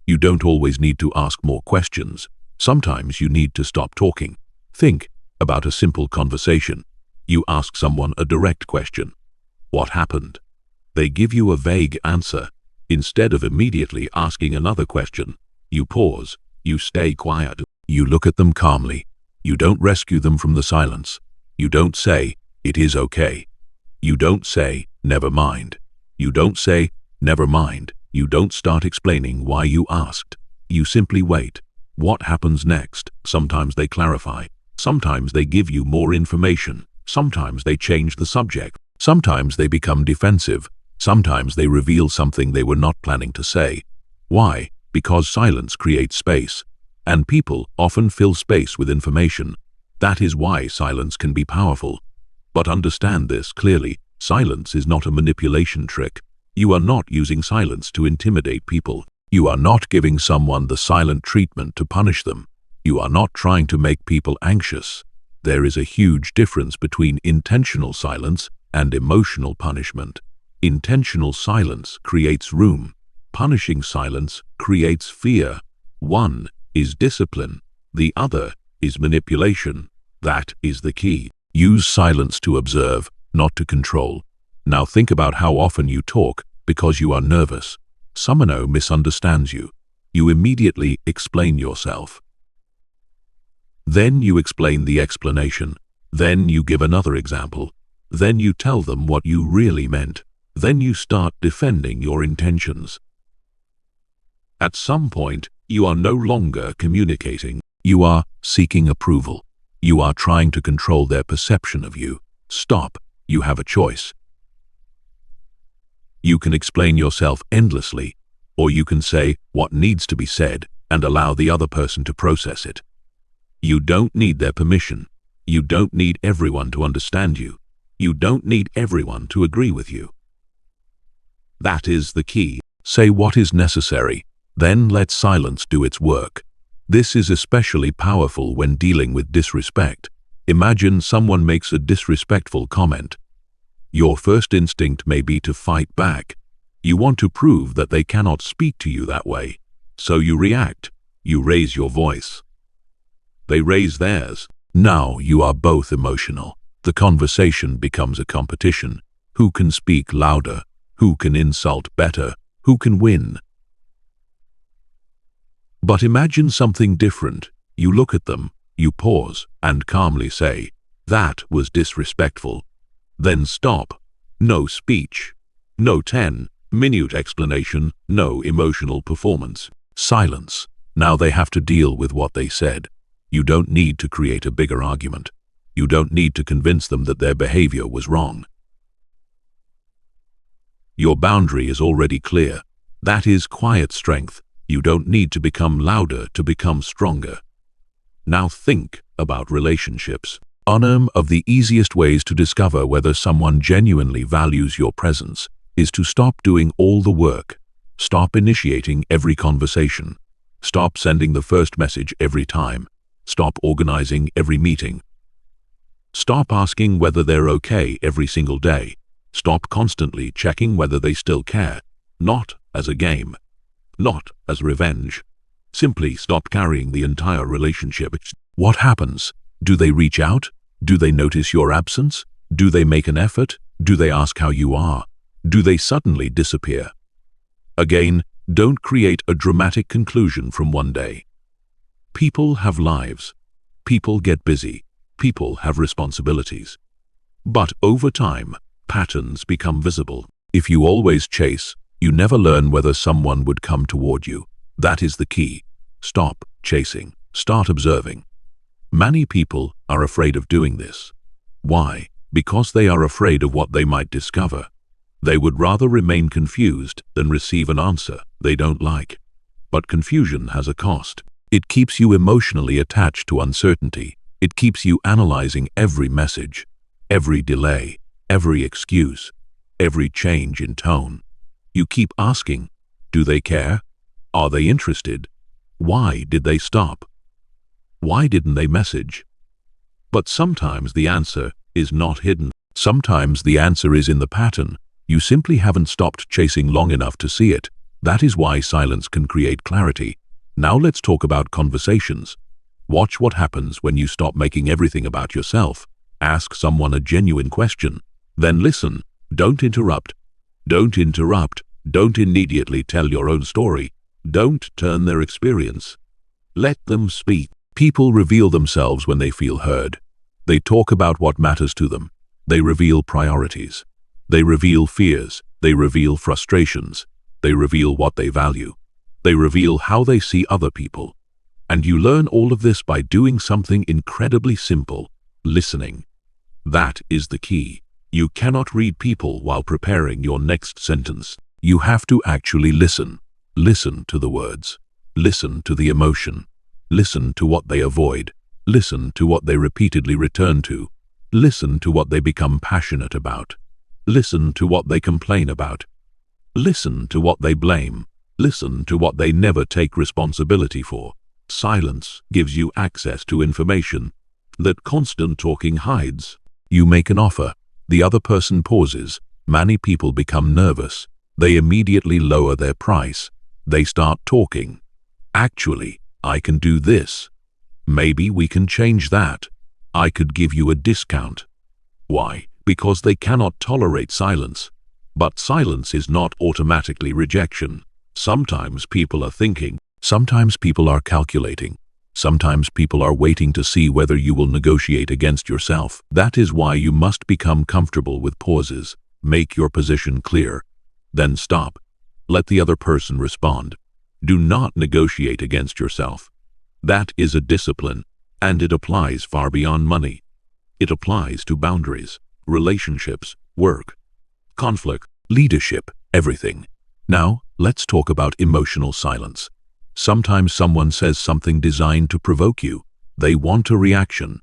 Speaker 1: You don't always need to ask more questions. Sometimes you need to stop talking. Think about a simple conversation. You ask someone a direct question. What happened? They give you a vague answer. Instead of immediately asking another question, you pause. You stay quiet. You look at them calmly. You don't rescue them from the silence. You don't say, "It is okay." You don't say, "Never mind." You don't say, "Never mind." You don't start explaining why you asked. You simply wait. What happens next? Sometimes they clarify. Sometimes they give you more information. Sometimes they change the subject. Sometimes they become defensive. Sometimes they reveal something they were not planning to say. Why? Because silence creates space. And people often fill space with information. That is why silence can be powerful. But understand this clearly. Silence is not a manipulation trick. You are not using silence to intimidate people. You are not giving someone the silent treatment to punish them. You are not trying to make people anxious. There is a huge difference between intentional silence and emotional punishment. Intentional silence creates room. Punishing silence creates fear. One is discipline. The other is manipulation. That is the key. Use silence to observe, not to control. Now think about how often you talk because you are nervous. Someone misunderstands you. You immediately explain yourself. Then you explain the explanation. Then you give another example. Then you tell them what you really meant. Then you start defending your intentions. At some point, you are no longer communicating. You are seeking approval. You are trying to control their perception of you. Stop. You have a choice. You can explain yourself endlessly, or you can say what needs to be said and allow the other person to process it. You don't need their permission. You don't need everyone to understand you. You don't need everyone to agree with you. That is the key. Say what is necessary, then let silence do its work. This is especially powerful when dealing with disrespect. Imagine someone makes a disrespectful comment. Your first instinct may be to fight back. You want to prove that they cannot speak to you that way. So you react. You raise your voice. They raise theirs. Now you are both emotional. The conversation becomes a competition. Who can speak louder? who can insult better, who can win. But imagine something different. You look at them, you pause, and calmly say, "That was disrespectful." Then stop. No speech. No 10-minute explanation, no emotional performance. Silence. Now they have to deal with what they said. You don't need to create a bigger argument. You don't need to convince them that their behavior was wrong. Your boundary is already clear. That is quiet strength. You don't need to become louder to become stronger. Now think about relationships. One of the easiest ways to discover whether someone genuinely values your presence is to stop doing all the work. Stop initiating every conversation. Stop sending the first message every time. Stop organizing every meeting. Stop asking whether they're okay every single day. Stop constantly checking whether they still care. Not as a game. Not as revenge. Simply stop carrying the entire relationship. What happens? Do they reach out? Do they notice your absence? Do they make an effort? Do they ask how you are? Do they suddenly disappear? Again, don't create a dramatic conclusion from one day. People have lives. People get busy. People have responsibilities. But over time, patterns become visible. If you always chase, you never learn whether someone would come toward you. That is the key. Stop chasing. Start observing. Many people are afraid of doing this. Why? Because they are afraid of what they might discover. They would rather remain confused than receive an answer they don't like. But confusion has a cost. It keeps you emotionally attached to uncertainty. It keeps you analyzing every message, every delay, every excuse, every change in tone. You keep asking, do they care? Are they interested? Why did they stop? Why didn't they message? But sometimes the answer is not hidden. Sometimes the answer is in the pattern. You simply haven't stopped chasing long enough to see it. That is why silence can create clarity. Now let's talk about conversations. Watch what happens when you stop making everything about yourself. Ask someone a genuine question. Then listen. Don't interrupt. Don't interrupt. Don't immediately tell your own story. Don't turn their experience. Let them speak. People reveal themselves when they feel heard. They talk about what matters to them. They reveal priorities. They reveal fears. They reveal frustrations. They reveal what they value. They reveal how they see other people. And you learn all of this by doing something incredibly simple: listening. That is the key. You cannot read people while preparing your next sentence. You have to actually listen. Listen to the words. Listen to the emotion. Listen to what they avoid. Listen to what they repeatedly return to. Listen to what they become passionate about. Listen to what they complain about. Listen to what they blame. Listen to what they never take responsibility for. Silence gives you access to information that constant talking hides. You make an offer. The other person pauses. Many people become nervous. They immediately lower their price. They start talking. Actually, I can do this. Maybe we can change that. I could give you a discount. Why? Because they cannot tolerate silence. But silence is not automatically rejection. Sometimes people are thinking. Sometimes people are calculating. Sometimes people are waiting to see whether you will negotiate against yourself. That is why you must become comfortable with pauses. Make your position clear. Then stop. Let the other person respond. Do not negotiate against yourself. That is a discipline, and it applies far beyond money. It applies to boundaries, relationships, work, conflict, leadership, everything. Now, let's talk about emotional silence. Sometimes someone says something designed to provoke you. They want a reaction.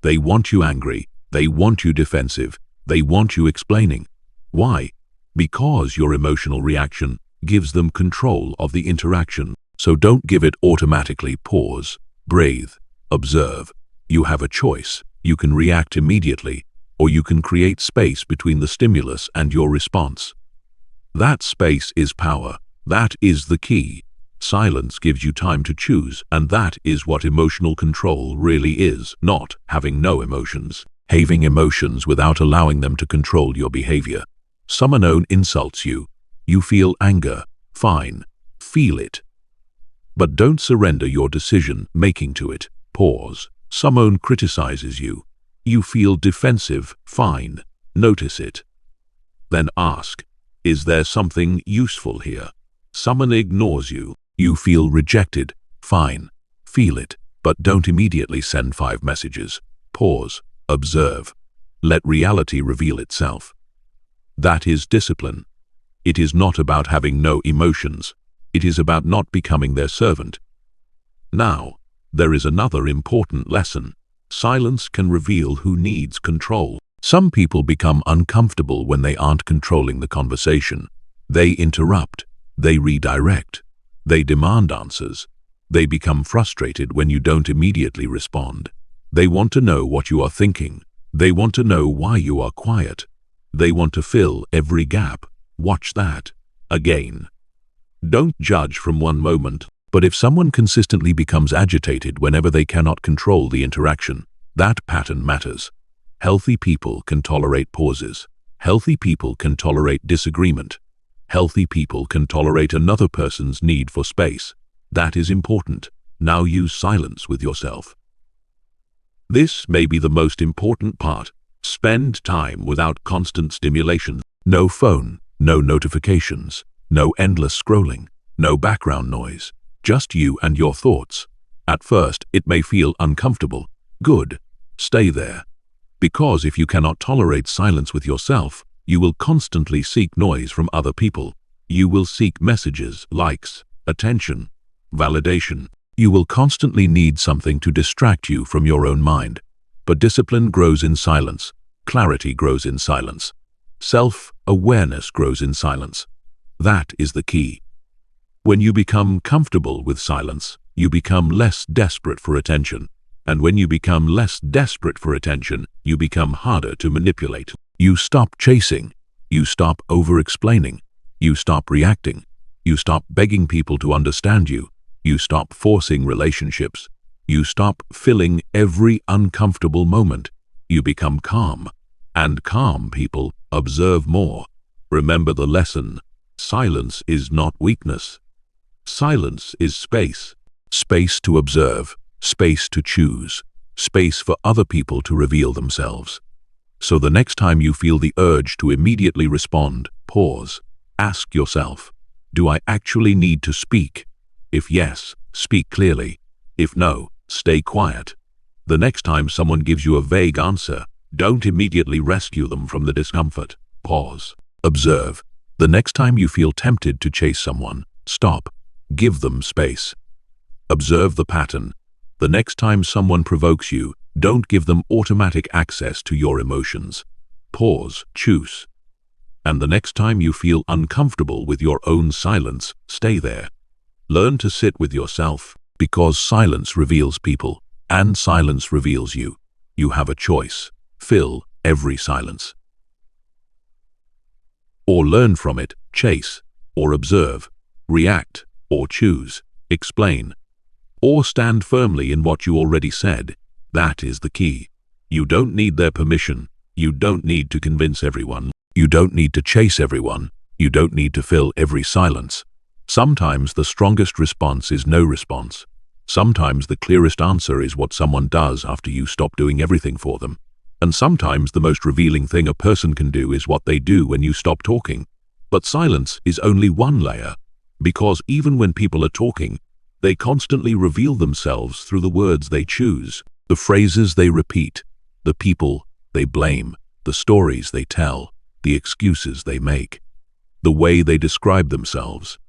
Speaker 1: They want you angry. They want you defensive. They want you explaining. Why? Because your emotional reaction gives them control of the interaction. So don't give it automatically. Pause, breathe, observe. You have a choice. You can react immediately, or you can create space between the stimulus and your response. That space is power. That is the key. Silence gives you time to choose, and that is what emotional control really is. Not having no emotions. Having emotions without allowing them to control your behavior. Someone insults you. You feel anger. Fine. Feel it. But don't surrender your decision-making to it. Pause. Someone criticizes you. You feel defensive. Fine. Notice it. Then ask, is there something useful here? Someone ignores you. You feel rejected. Fine. Feel it. But don't immediately send 5 messages. Pause. Observe. Let reality reveal itself. That is discipline. It is not about having no emotions. It is about not becoming their servant. Now, there is another important lesson. Silence can reveal who needs control. Some people become uncomfortable when they aren't controlling the conversation. They interrupt. They redirect. They demand answers. They become frustrated when you don't immediately respond. They want to know what you are thinking. They want to know why you are quiet. They want to fill every gap. Watch that. Again. Don't judge from one moment, but if someone consistently becomes agitated whenever they cannot control the interaction, that pattern matters. Healthy people can tolerate pauses. Healthy people can tolerate disagreement. Healthy people can tolerate another person's need for space. That is important. Now use silence with yourself. This may be the most important part. Spend time without constant stimulation. No phone, no notifications, no endless scrolling, no background noise. Just you and your thoughts. At first, it may feel uncomfortable. Good. Stay there. Because if you cannot tolerate silence with yourself, you will constantly seek noise from other people. You will seek messages, likes, attention, validation. You will constantly need something to distract you from your own mind. But discipline grows in silence. Clarity grows in silence. Self-awareness grows in silence. That is the key. When you become comfortable with silence, you become less desperate for attention. And when you become less desperate for attention, you become harder to manipulate. You stop chasing. You stop over-explaining. You stop reacting. You stop begging people to understand you. You stop forcing relationships. You stop filling every uncomfortable moment. You become calm. And calm people observe more. Remember the lesson. Silence is not weakness. Silence is space. Space to observe. Space to choose. Space for other people to reveal themselves. So the next time you feel the urge to immediately respond, pause. Ask yourself, do I actually need to speak? If yes, speak clearly. If no, stay quiet. The next time someone gives you a vague answer, don't immediately rescue them from the discomfort. Pause. Observe. The next time you feel tempted to chase someone, stop. Give them space. Observe the pattern. The next time someone provokes you, don't give them automatic access to your emotions. Pause. Choose. And the next time you feel uncomfortable with your own silence, stay there. Learn to sit with yourself, because silence reveals people, and silence reveals you. You have a choice. Fill every silence. Or learn from it, chase, or observe, react, or choose, explain, or stand firmly in what you already said. That is the key. You don't need their permission. You don't need to convince everyone. You don't need to chase everyone. You don't need to fill every silence. Sometimes the strongest response is no response. Sometimes the clearest answer is what someone does after you stop doing everything for them. And sometimes the most revealing thing a person can do is what they do when you stop talking. But silence is only one layer, because even when people are talking, they constantly reveal themselves through the words they choose, the phrases they repeat, the people they blame, the stories they tell, the excuses they make, the way they describe themselves.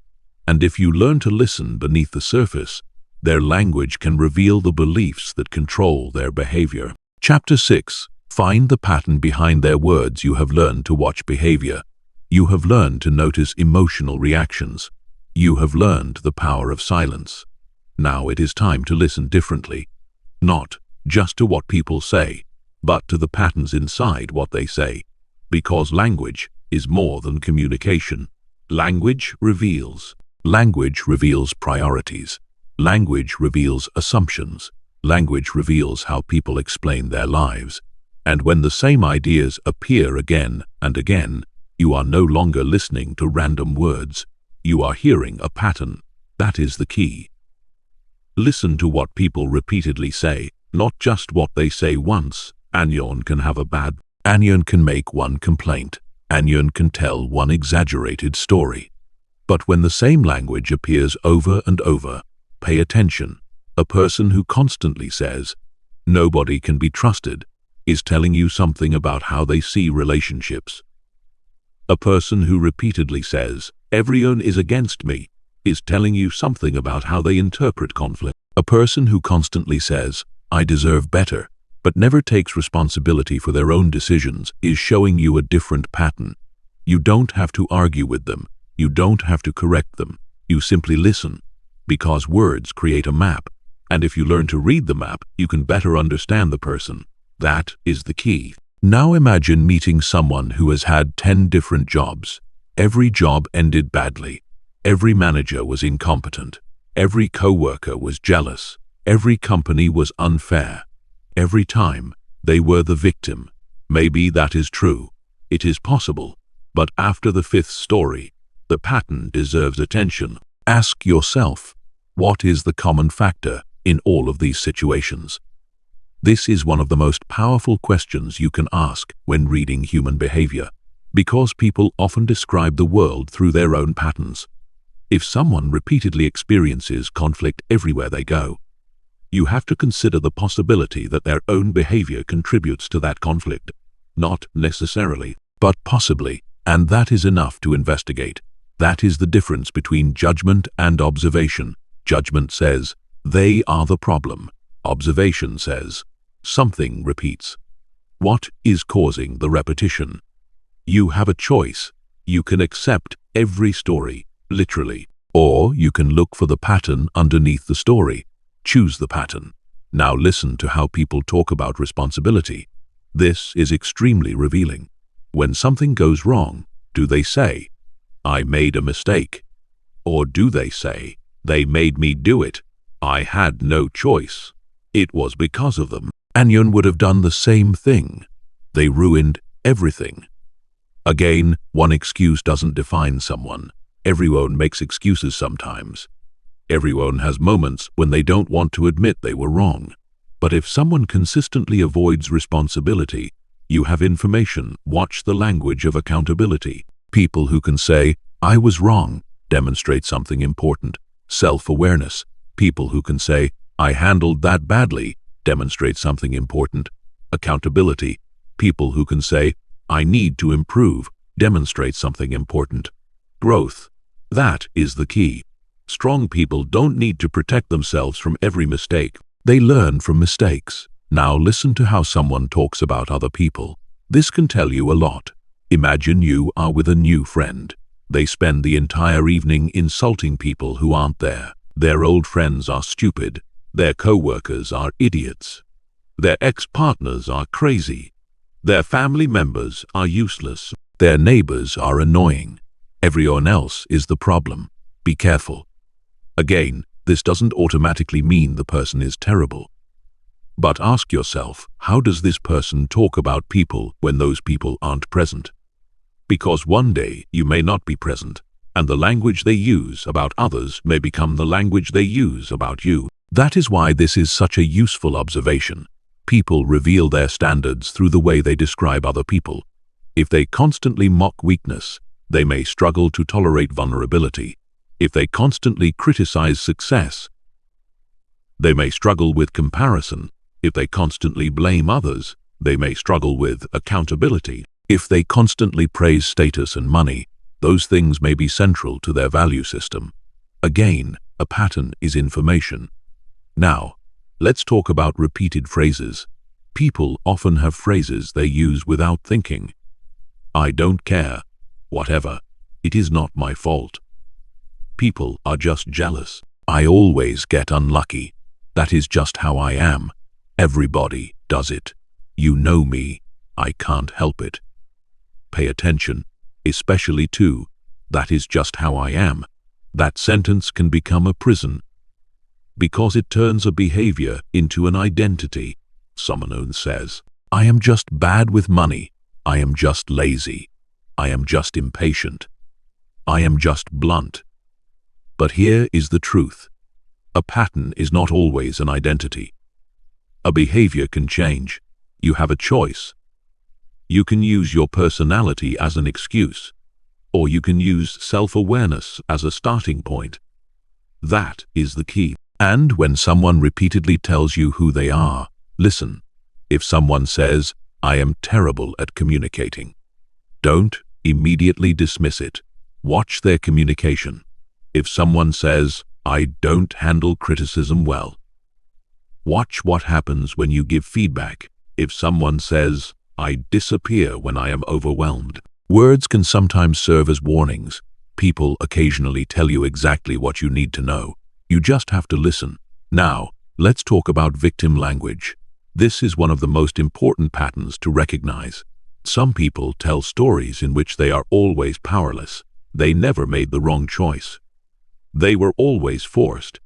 Speaker 1: And if you learn to listen beneath the surface, their language can reveal the beliefs that control their behavior. Chapter 6. Find the pattern behind their words. You have learned to watch behavior. You have learned to notice emotional reactions. You have learned the power of silence. Now it is time to listen differently. Not just to what people say, but to the patterns inside what they say. Because language is more than communication. Language reveals. Language reveals priorities. Language reveals assumptions. Language reveals how people explain their lives. And when the same ideas appear again and again, You are no longer listening to random words. You are hearing a pattern. That is the key. Listen to what people repeatedly say, not just what they say once. Anion can have a bad. Anion can make one complaint. Anion can tell one exaggerated story. But when the same language appears over and over, pay attention. A person who constantly says, "Nobody can be trusted," is telling you something about how they see relationships. A person who repeatedly says, "Everyone is against me," is telling you something about how they interpret conflict. A person who constantly says, "I deserve better," but never takes responsibility for their own decisions is showing you a different pattern. You don't have to argue with them. You don't have to correct them. You simply listen, because words create a map, and if you learn to read the map, you can better understand the person. That is the key. Now imagine meeting someone who has had 10 different jobs. Every job ended badly. Every manager was incompetent. Every coworker was jealous. Every company was unfair. Every time, they were the victim. Maybe that is true. It is possible. But after the 5th story, the pattern deserves attention. Ask yourself, what is the common factor in all of these situations? This is one of the most powerful questions you can ask when reading human behavior, because people often describe the world through their own patterns. If someone repeatedly experiences conflict everywhere they go, you have to consider the possibility that their own behavior contributes to that conflict. Not necessarily, but possibly, and that is enough to investigate. That is the difference between judgment and observation. Judgment says, "They are the problem." Observation says, "Something repeats." What is causing the repetition? You have a choice. You can accept every story, literally, or you can look for the pattern underneath the story. Choose the pattern. Now listen to how people talk about responsibility. This is extremely revealing. When something goes wrong, do they say, "I made a mistake"? Or do they say, "They made me do it. I had no choice. It was because of them"? Anion would have done the same thing. They ruined everything. Again, one excuse doesn't define someone. Everyone makes excuses sometimes. Everyone has moments when they don't want to admit they were wrong. But if someone consistently avoids responsibility, you have information. Watch the language of accountability. People who can say, "I was wrong," demonstrate something important. Self-awareness. People who can say, "I handled that badly," demonstrate something important. Accountability. People who can say, "I need to improve," demonstrate something important. Growth. That is the key. Strong people don't need to protect themselves from every mistake. They learn from mistakes. Now listen to how someone talks about other people. This can tell you a lot. Imagine you are with a new friend. They spend the entire evening insulting people who aren't there. Their old friends are stupid. Their co-workers are idiots. Their ex-partners are crazy. Their family members are useless. Their neighbors are annoying. Everyone else is the problem. Be careful. Again, this doesn't automatically mean the person is terrible. But ask yourself, how does this person talk about people when those people aren't present? Because one day you may not be present, and the language they use about others may become the language they use about you. That is why this is such a useful observation. People reveal their standards through the way they describe other people. If they constantly mock weakness, they may struggle to tolerate vulnerability. If they constantly criticize success, they may struggle with comparison. If they constantly blame others, they may struggle with accountability. If they constantly praise status and money, those things may be central to their value system. Again, a pattern is information. Now, let's talk about repeated phrases. People often have phrases they use without thinking. "I don't care. Whatever. It is not my fault. People are just jealous. I always get unlucky. That is just how I am. Everybody does it. You know me. I can't help it." Pay attention, especially to "that is just how I am." That sentence can become a prison because it turns a behavior into an identity. Someone says, "I am just bad with money. I am just lazy. I am just impatient. I am just blunt. But here is the truth. A pattern is not always an identity. A behavior can change. You have a choice. You can use your personality as an excuse, or you can use self-awareness as a starting point. That is the key. And when someone repeatedly tells you who they are, listen. If someone says, "I am terrible at communicating," don't immediately dismiss it. Watch their communication. If someone says, "I don't handle criticism well," watch what happens when you give feedback. If someone says, "I disappear when I am overwhelmed," words can sometimes serve as warnings. People occasionally tell you exactly what you need to know. You just have to listen. Now, let's talk about victim language. This is one of the most important patterns to recognize. Some people tell stories in which they are always powerless. They never made the wrong choice. They were always forced.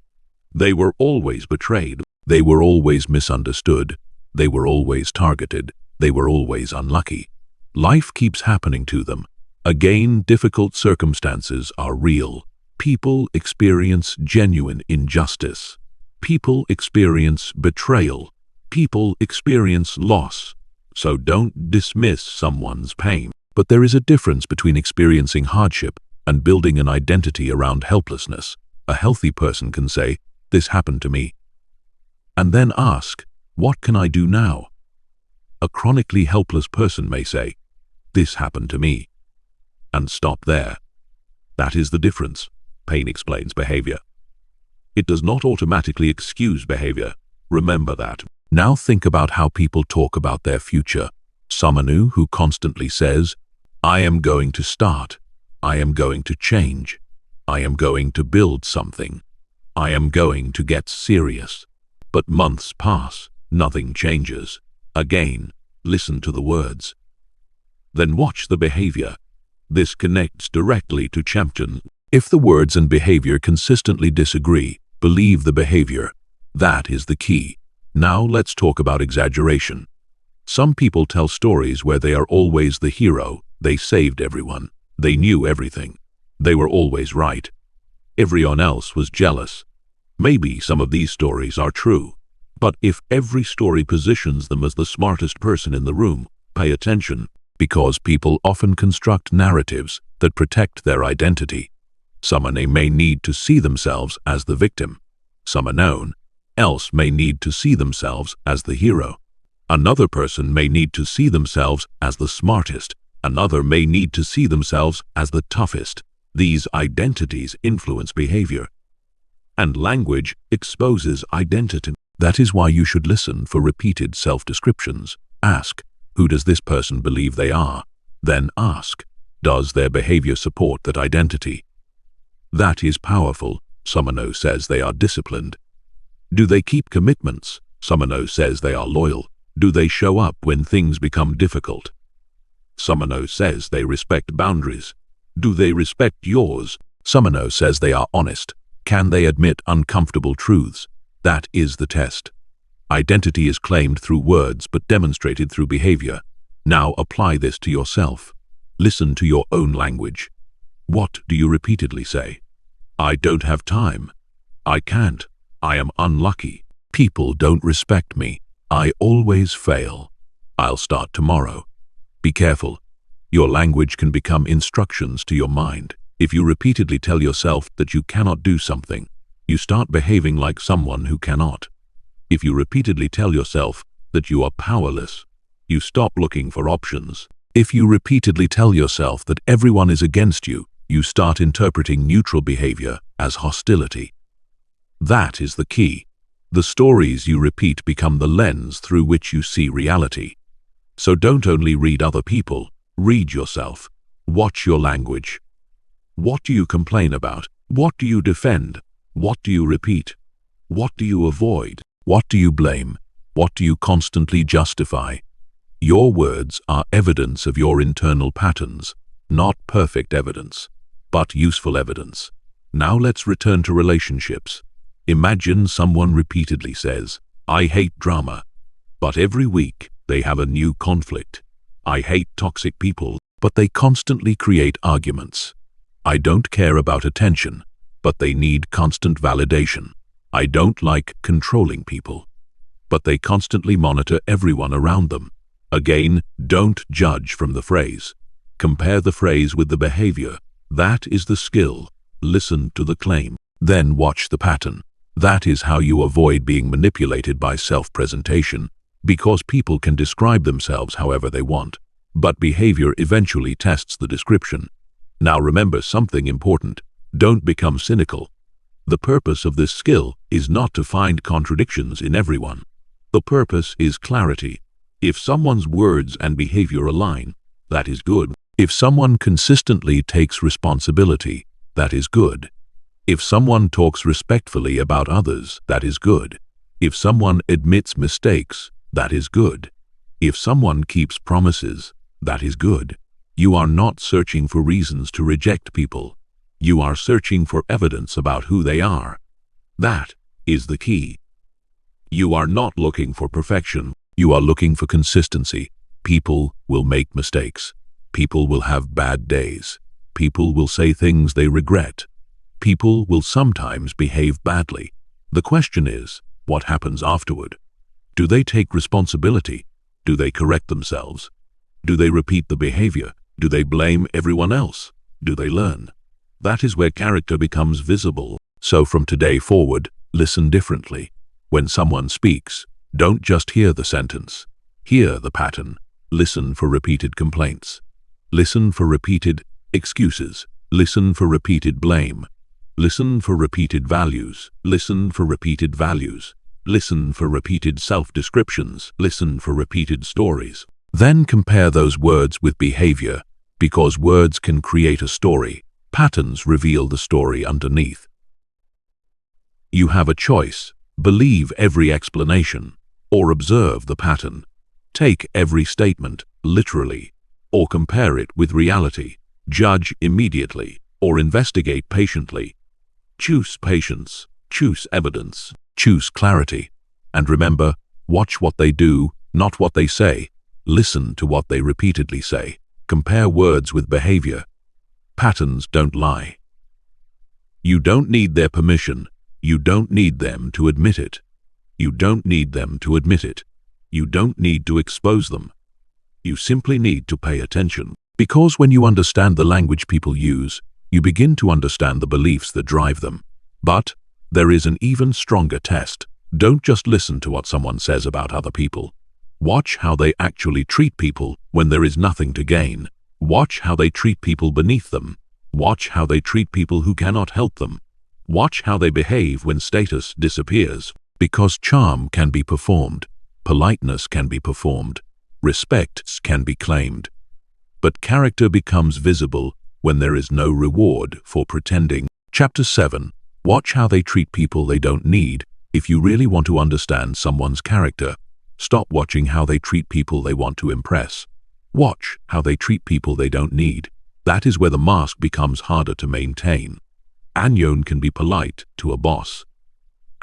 Speaker 1: They were always betrayed. They were always misunderstood. They were always targeted. They were always unlucky. Life keeps happening to them. Again, difficult circumstances are real. People experience genuine injustice. People experience betrayal. People experience loss. So don't dismiss someone's pain. But there is a difference between experiencing hardship and building an identity around helplessness. A healthy person can say, "This happened to me," and then ask, "What can I do now?" A chronically helpless person may say, "This happened to me," and stop there. That is the difference. Pain explains behavior. It does not automatically excuse behavior. Remember that. Now think about how people talk about their future. Someone who constantly says, "I am going to start. I am going to change. I am going to build something. I am going to get serious." But months pass, nothing changes. Again, listen to the words. Then watch the behavior. This connects directly to champion. If the words and behavior consistently disagree, believe the behavior. That is the key. Now let's talk about exaggeration. Some people tell stories where they are always the hero. They saved everyone. They knew everything. They were always right. Everyone else was jealous. Maybe some of these stories are true. But if every story positions them as the smartest person in the room, pay attention, because people often construct narratives that protect their identity. Someone may need to see themselves as the victim. Someone else may need to see themselves as the hero. Another person may need to see themselves as the smartest. Another may need to see themselves as the toughest. These identities influence behavior. And language exposes identity. That is why you should listen for repeated self-descriptions. Ask, who does this person believe they are? Then ask, does their behavior support that identity? That is powerful. Someone says they are disciplined. Do they keep commitments? Someone says they are loyal. Do they show up when things become difficult? Someone says they respect boundaries. Do they respect yours? Someone says they are honest. Can they admit uncomfortable truths? That is the test. Identity is claimed through words but demonstrated through behavior. Now apply this to yourself. Listen to your own language. What do you repeatedly say? I don't have time. I can't. I am unlucky. People don't respect me. I always fail. I'll start tomorrow. Be careful. Your language can become instructions to your mind. If you repeatedly tell yourself that you cannot do something, you start behaving like someone who cannot. If you repeatedly tell yourself that you are powerless, you stop looking for options. If you repeatedly tell yourself that everyone is against you, you start interpreting neutral behavior as hostility. That is the key. The stories you repeat become the lens through which you see reality. So don't only read other people, read yourself. Watch your language. What do you complain about? What do you defend? What do you repeat? What do you avoid? What do you blame? What do you constantly justify? Your words are evidence of your internal patterns, not perfect evidence, but useful evidence. Now let's return to relationships. Imagine someone repeatedly says, I hate drama, but every week they have a new conflict. I hate toxic people, but they constantly create arguments. I don't care about attention, but they need constant validation. I don't like controlling people, but they constantly monitor everyone around them. Again, don't judge from the phrase. Compare the phrase with the behavior. That is the skill. Listen to the claim. Then watch the pattern. That is how you avoid being manipulated by self-presentation, because people can describe themselves however they want, but behavior eventually tests the description. Now remember something important. Don't become cynical. The purpose of this skill is not to find contradictions in everyone. The purpose is clarity. If someone's words and behavior align, that is good. If someone consistently takes responsibility, that is good. If someone talks respectfully about others, that is good. If someone admits mistakes, that is good. If someone keeps promises, that is good. You are not searching for reasons to reject people. You are searching for evidence about who they are. That is the key. You are not looking for perfection. You are looking for consistency. People will make mistakes. People will have bad days. People will say things they regret. People will sometimes behave badly. The question is, what happens afterward? Do they take responsibility? Do they correct themselves? Do they repeat the behavior? Do they blame everyone else? Do they learn? That is where character becomes visible. So from today forward, listen differently. When someone speaks, don't just hear the sentence. Hear the pattern. Listen for repeated complaints. Listen for repeated excuses. Listen for repeated blame. Listen for repeated values. Listen for repeated values. Listen for repeated self-descriptions. Listen for repeated stories. Then compare those words with behavior, because words can create a story. Patterns reveal the story underneath. You have a choice. Believe every explanation, or observe the pattern. Take every statement literally, or compare it with reality. Judge immediately, or investigate patiently. Choose patience, choose evidence, choose clarity. And remember, watch what they do, not what they say. Listen to what they repeatedly say. Compare words with behavior. Patterns don't lie. You don't need their permission. You don't need them to admit it. You don't need them to admit it. You don't need to expose them. You simply need to pay attention. Because when you understand the language people use, you begin to understand the beliefs that drive them. But there is an even stronger test. Don't just listen to what someone says about other people. Watch how they actually treat people when there is nothing to gain. Watch how they treat people beneath them. Watch how they treat people who cannot help them. Watch how they behave when status disappears. Because charm can be performed, politeness can be performed, respect can be claimed. But character becomes visible when there is no reward for pretending. Chapter 7. Watch how they treat people they don't need. If you really want to understand someone's character, stop watching how they treat people they want to impress. Watch how they treat people they don't need. That is where the mask becomes harder to maintain. Anyon can be polite to a boss.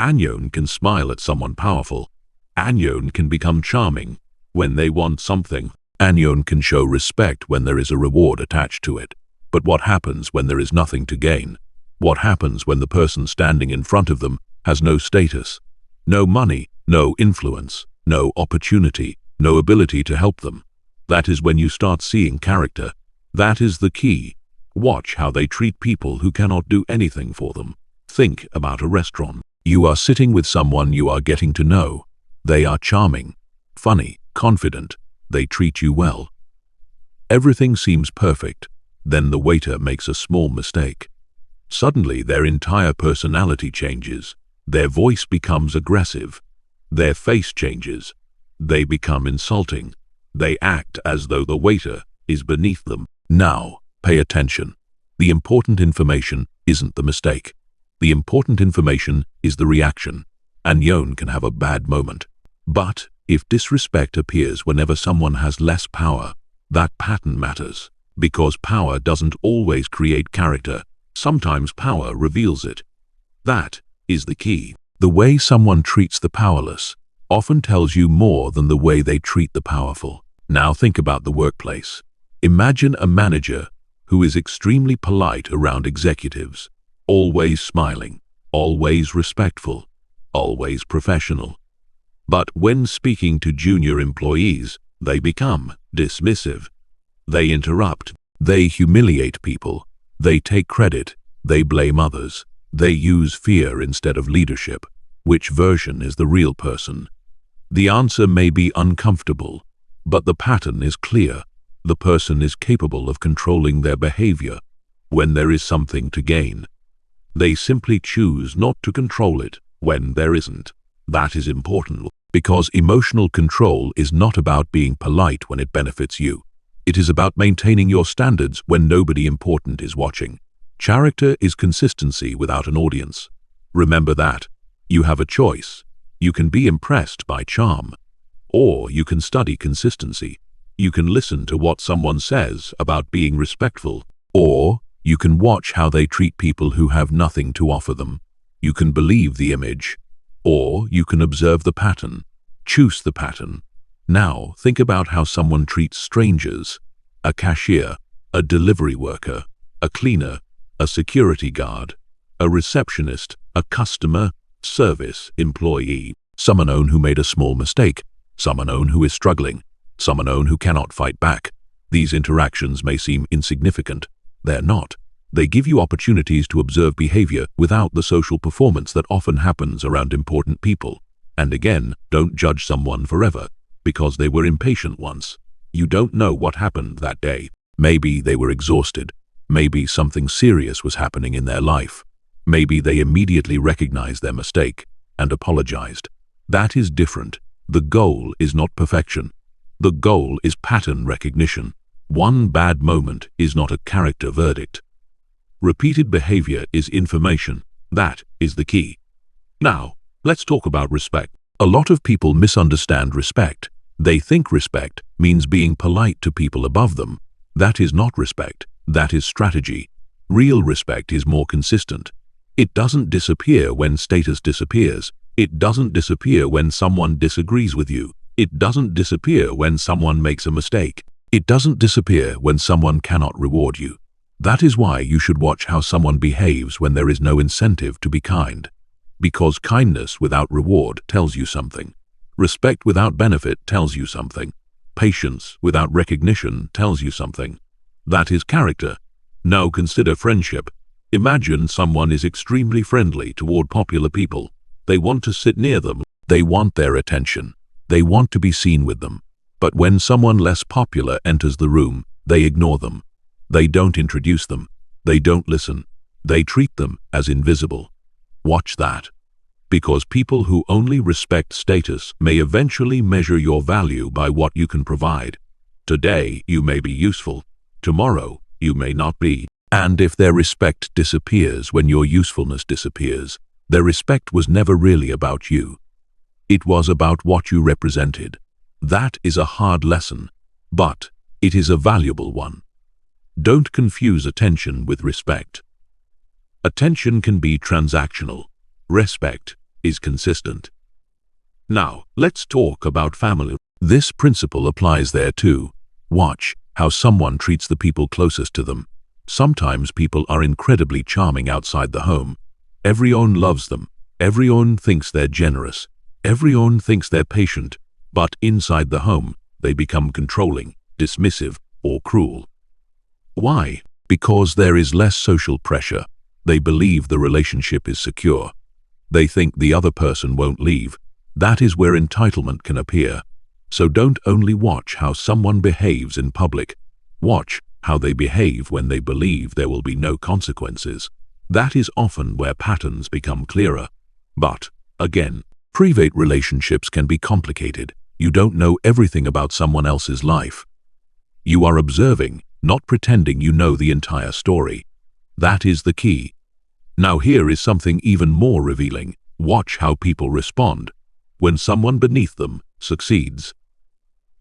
Speaker 1: Anyon can smile at someone powerful. Anyon can become charming when they want something. Anyon can show respect when there is a reward attached to it. But what happens when there is nothing to gain? What happens when the person standing in front of them has no status, no money, no influence, no opportunity, no ability to help them? That is when you start seeing character. That is the key. Watch how they treat people who cannot do anything for them. Think about a restaurant. You are sitting with someone you are getting to know. They are charming, funny, confident. They treat you well. Everything seems perfect. Then the waiter makes a small mistake. Suddenly their entire personality changes. Their voice becomes aggressive. Their face changes. They become insulting. They act as though the waiter is beneath them. Now, pay attention. The important information isn't the mistake. The important information is the reaction. Anyon can have a bad moment. But if disrespect appears whenever someone has less power, that pattern matters. Because power doesn't always create character. Sometimes power reveals it. That is the key. The way someone treats the powerless often tells you more than the way they treat the powerful. Now think about the workplace. Imagine a manager who is extremely polite around executives, always smiling, always respectful, always professional. But when speaking to junior employees, they become dismissive. They interrupt, they humiliate people, they take credit, they blame others, they use fear instead of leadership. Which version is the real person? The answer may be uncomfortable, but the pattern is clear. The person is capable of controlling their behavior when there is something to gain. They simply choose not to control it when there isn't. That is important, because emotional control is not about being polite when it benefits you. It is about maintaining your standards when nobody important is watching. Character is consistency without an audience. Remember that. You have a choice. You can be impressed by charm, or you can study consistency. You can listen to what someone says about being respectful, or you can watch how they treat people who have nothing to offer them. You can believe the image, or you can observe the pattern. Choose the pattern. Now, think about how someone treats strangers: a cashier, a delivery worker, a cleaner, a security guard, a receptionist, a customer service employee, someone who made a small mistake, someone who is struggling, someone who cannot fight back. These interactions may seem insignificant. They're not. They give you opportunities to observe behavior without the social performance that often happens around important people. And again, don't judge someone forever because they were impatient once. You don't know what happened that day. Maybe they were exhausted. Maybe something serious was happening in their life. Maybe they immediately recognized their mistake and apologized. That is different. The goal is not perfection. The goal is pattern recognition. One bad moment is not a character verdict. Repeated behavior is information. That is the key. Now, let's talk about respect. A lot of people misunderstand respect. They think respect means being polite to people above them. That is not respect. That is strategy. Real respect is more consistent. It doesn't disappear when status disappears. It doesn't disappear when someone disagrees with you. It doesn't disappear when someone makes a mistake. It doesn't disappear when someone cannot reward you. That is why you should watch how someone behaves when there is no incentive to be kind. Because kindness without reward tells you something. Respect without benefit tells you something. Patience without recognition tells you something. That is character. Now consider friendship. Imagine someone is extremely friendly toward popular people. They want to sit near them. They want their attention. They want to be seen with them. But when someone less popular enters the room, they ignore them. They don't introduce them. They don't listen. They treat them as invisible. Watch that. Because people who only respect status may eventually measure your value by what you can provide. Today, you may be useful. Tomorrow, you may not be. And if their respect disappears when your usefulness disappears, their respect was never really about you. It was about what you represented. That is a hard lesson, but it is a valuable one. Don't confuse attention with respect. Attention can be transactional. Respect is consistent. Now, let's talk about family. This principle applies there too. Watch how someone treats the people closest to them. Sometimes people are incredibly charming outside the home. Everyone loves them. Everyone thinks they're generous. Everyone thinks they're patient. But inside the home, they become controlling, dismissive, or cruel. Why? Because there is less social pressure. They believe the relationship is secure. They think the other person won't leave. That is where entitlement can appear. So don't only watch how someone behaves in public. Watch how they behave when they believe there will be no consequences. That is often where patterns become clearer. But, again, private relationships can be complicated. You don't know everything about someone else's life. You are observing, not pretending you know the entire story. That is the key. Now here is something even more revealing. Watch how people respond when someone beneath them succeeds.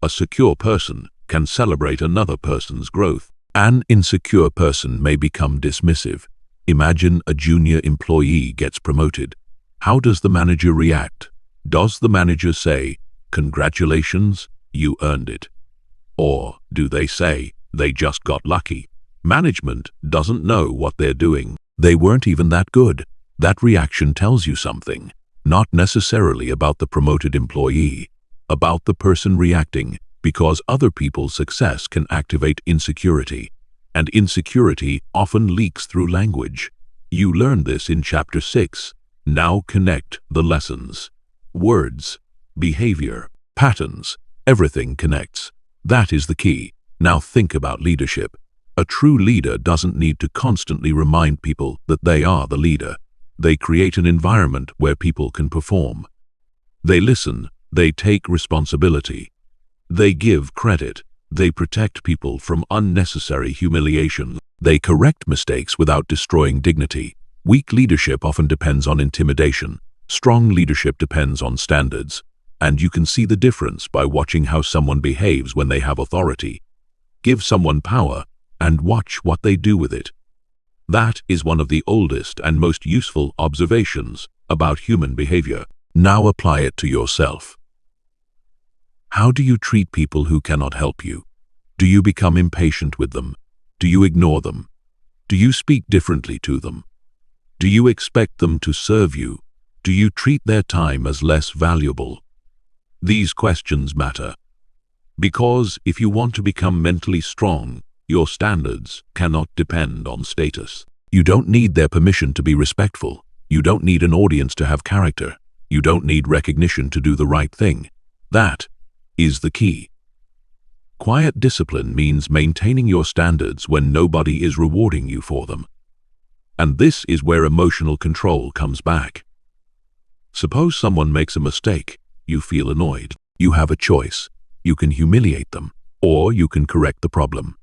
Speaker 1: A secure person can celebrate another person's growth. An insecure person may become dismissive. Imagine a junior employee gets promoted. How does the manager react? Does the manager say, "Congratulations, you earned it"? Or do they say, They just got lucky. Management doesn't know what they're doing. They weren't even that good. That reaction tells you something, not necessarily about the promoted employee, about the person reacting, because other people's success can activate insecurity, and insecurity often leaks through language. You learned this in Chapter 6. Now connect the lessons. Words, behavior, patterns, everything connects. That is the key. Now think about leadership. A true leader doesn't need to constantly remind people that they are the leader. They create an environment where people can perform. They listen. They take responsibility. They give credit. They protect people from unnecessary humiliation. They correct mistakes without destroying dignity. Weak leadership often depends on intimidation. Strong leadership depends on standards. And you can see the difference by watching how someone behaves when they have authority. Give someone power and watch what they do with it. That is one of the oldest and most useful observations about human behavior. Now apply it to yourself. How do you treat people who cannot help you? Do you become impatient with them? Do you ignore them? Do you speak differently to them? Do you expect them to serve you? Do you treat their time as less valuable? These questions matter. Because if you want to become mentally strong, your standards cannot depend on status. You don't need their permission to be respectful. You don't need an audience to have character. You don't need recognition to do the right thing. That is the key. Quiet discipline means maintaining your standards when nobody is rewarding you for them. And this is where emotional control comes back. Suppose someone makes a mistake. You feel annoyed. You have a choice. You can humiliate them, or you can correct the problem.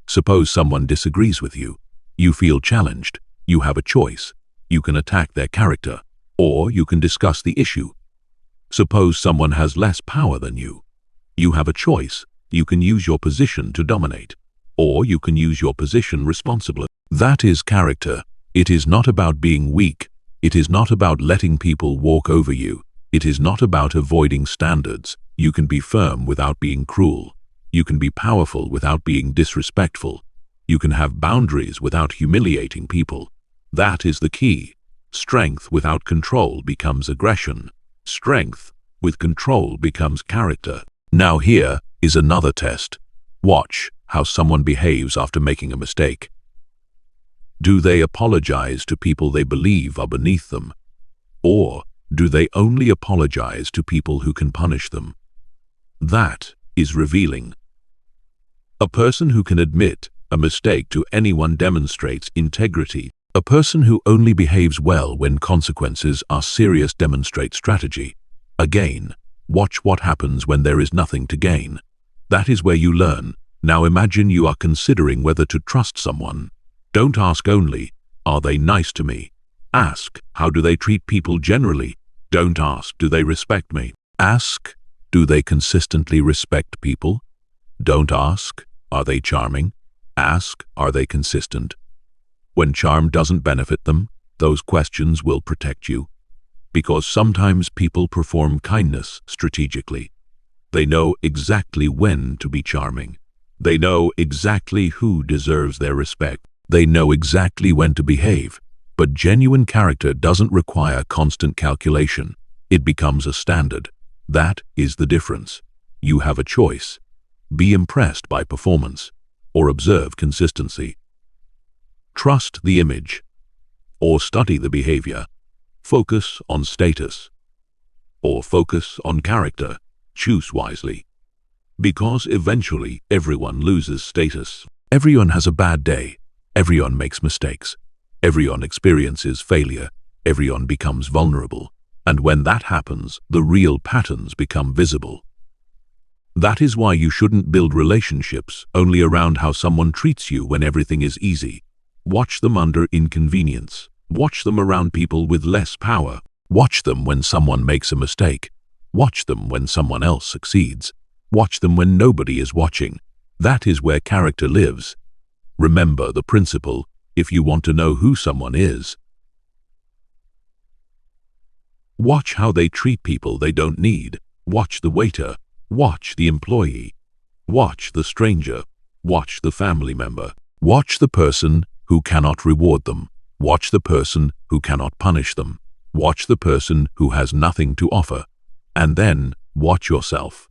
Speaker 1: Suppose someone disagrees with you. You feel challenged. You have a choice. You can attack their character, or you can discuss the issue. Suppose someone has less power than you. You have a choice. You can use your position to dominate, or you can use your position responsibly. That is character. It is not about being weak. It is not about letting people walk over you. It is not about avoiding standards. You can be firm without being cruel. You can be powerful without being disrespectful. You can have boundaries without humiliating people. That is the key. Strength without control becomes aggression. Strength with control becomes character. Now here is another test. Watch how someone behaves after making a mistake. Do they apologize to people they believe are beneath them? Or do they only apologize to people who can punish them? That is revealing. A person who can admit a mistake to anyone demonstrates integrity. A person who only behaves well when consequences are serious demonstrates strategy. Again, watch what happens when there is nothing to gain. That is where you learn. Now imagine you are considering whether to trust someone. Don't ask only, are they nice to me? Ask, how do they treat people generally? Don't ask, do they respect me? Ask, do they consistently respect people? Don't ask, are they charming? Ask, are they consistent? When charm doesn't benefit them, those questions will protect you. Because sometimes people perform kindness strategically. They know exactly when to be charming. They know exactly who deserves their respect. They know exactly when to behave. But genuine character doesn't require constant calculation. It becomes a standard. That is the difference. You have a choice. Be impressed by performance, or observe consistency. Trust the image, or study the behavior. Focus on status, or focus on character. Choose wisely. Because eventually everyone loses status. Everyone has a bad day. Everyone makes mistakes. Everyone experiences failure. Everyone becomes vulnerable. And when that happens, the real patterns become visible. That is why you shouldn't build relationships only around how someone treats you when everything is easy. Watch them under inconvenience. Watch them around people with less power. Watch them when someone makes a mistake. Watch them when someone else succeeds. Watch them when nobody is watching. That is where character lives. Remember the principle if you want to know who someone is. Watch how they treat people they don't need. Watch the waiter. Watch the employee. Watch the stranger. Watch the family member. Watch the person who cannot reward them. Watch the person who cannot punish them. Watch the person who has nothing to offer. And then watch yourself.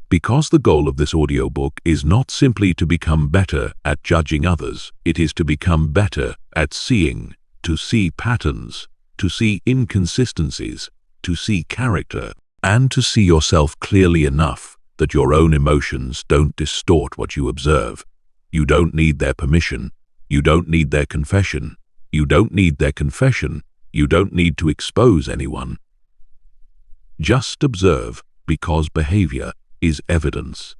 Speaker 1: Because the goal of this audiobook is not simply to become better at judging others, it is to become better at seeing, to see patterns, to see inconsistencies, to see character, and to see yourself clearly enough that your own emotions don't distort what you observe. You don't need their permission. You don't need their confession. You don't need their confession. You don't need to expose anyone. Just observe, because behavior is evidence.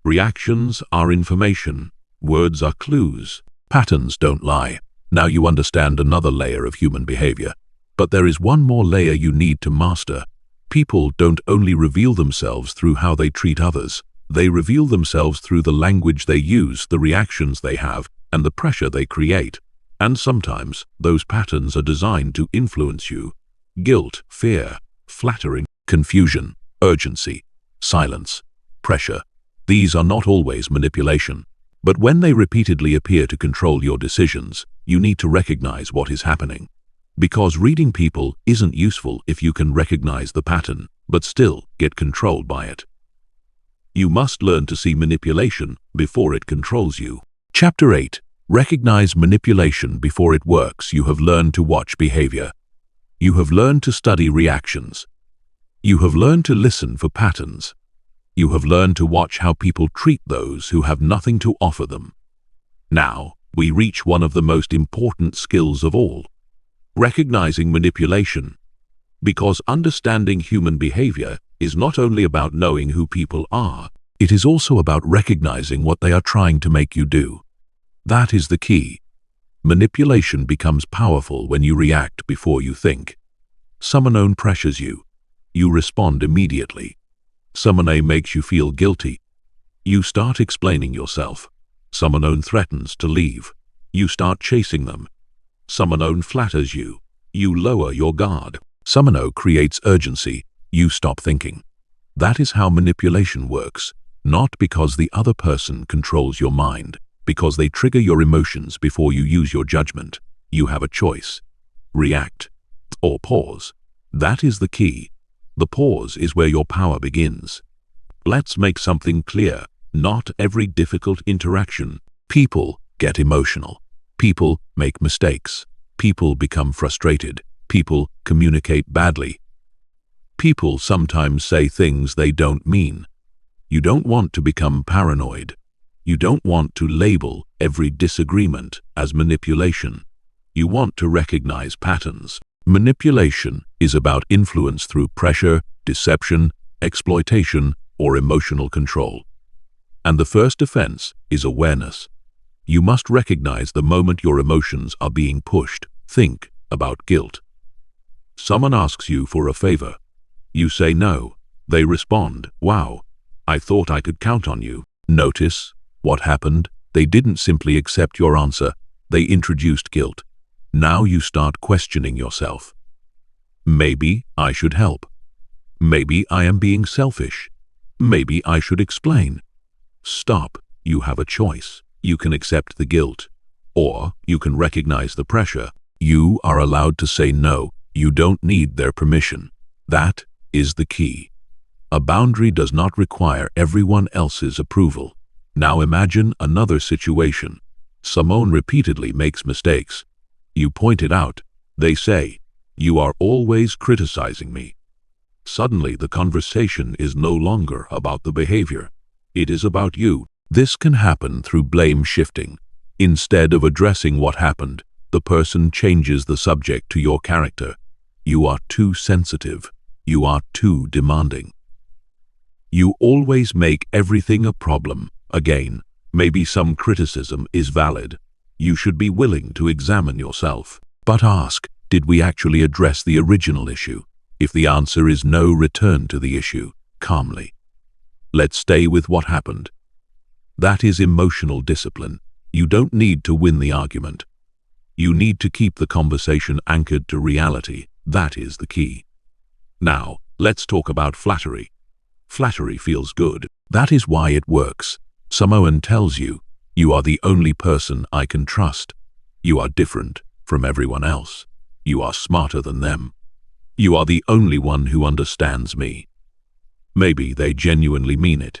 Speaker 1: Reactions are information. Words are clues. Patterns don't lie. Now you understand another layer of human behavior. But there is one more layer you need to master. People don't only reveal themselves through how they treat others. They reveal themselves through the language they use, the reactions they have, and the pressure they create. And sometimes those patterns are designed to influence you. Guilt, fear, flattering, confusion, urgency, silence, pressure. These are not always manipulation. But when they repeatedly appear to control your decisions, you need to recognize what is happening. Because reading people isn't useful if you can recognize the pattern, but still get controlled by it. You must learn to see manipulation before it controls you. Chapter 8. Recognize manipulation before it works. You have learned to watch behavior. You have learned to study reactions. You have learned to listen for patterns. You have learned to watch how people treat those who have nothing to offer them. Now, we reach one of the most important skills of all. Recognizing manipulation. Because understanding human behavior is not only about knowing who people are, it is also about recognizing what they are trying to make you do. That is the key. Manipulation becomes powerful when you react before you think. Someone pressures you. You respond immediately. Someone makes you feel guilty. You start explaining yourself. Someone threatens to leave. You start chasing them. Someone flatters you. You lower your guard. Someone creates urgency. You stop thinking. That is how manipulation works, not because the other person controls your mind, because they trigger your emotions before you use your judgment. You have a choice. React or pause. That is the key. The pause is where your power begins. Let's make something clear. Not every difficult interaction. People get emotional. People make mistakes. People become frustrated. People communicate badly. People sometimes say things they don't mean. You don't want to become paranoid. You don't want to label every disagreement as manipulation. You want to recognize patterns. Manipulation is about influence through pressure, deception, exploitation, or emotional control. And the first defense is awareness. You must recognize the moment your emotions are being pushed. Think about guilt. Someone asks you for a favor. You say no. They respond, "Wow, I thought I could count on you." Notice what happened. They didn't simply accept your answer. They introduced guilt. Now you start questioning yourself. Maybe I should help. Maybe I am being selfish. Maybe I should explain. Stop. You have a choice. You can accept the guilt, or you can recognize the pressure. You are allowed to say no. You don't need their permission. That is the key. A boundary does not require everyone else's approval. Now imagine another situation. Someone repeatedly makes mistakes. You point it out. They say, "You are always criticizing me." Suddenly the conversation is no longer about the behavior. It is about you. This can happen through blame shifting. Instead of addressing what happened, the person changes the subject to your character. You are too sensitive. You are too demanding. You always make everything a problem. Again, maybe some criticism is valid. You should be willing to examine yourself. But ask, did we actually address the original issue? If the answer is no, return to the issue calmly. Let's stay with what happened. That is emotional discipline. You don't need to win the argument. You need to keep the conversation anchored to reality. That is the key. Now, let's talk about flattery. Flattery feels good. That is why it works. Someone tells you, you are the only person I can trust. You are different from everyone else. You are smarter than them. You are the only one who understands me. Maybe they genuinely mean it.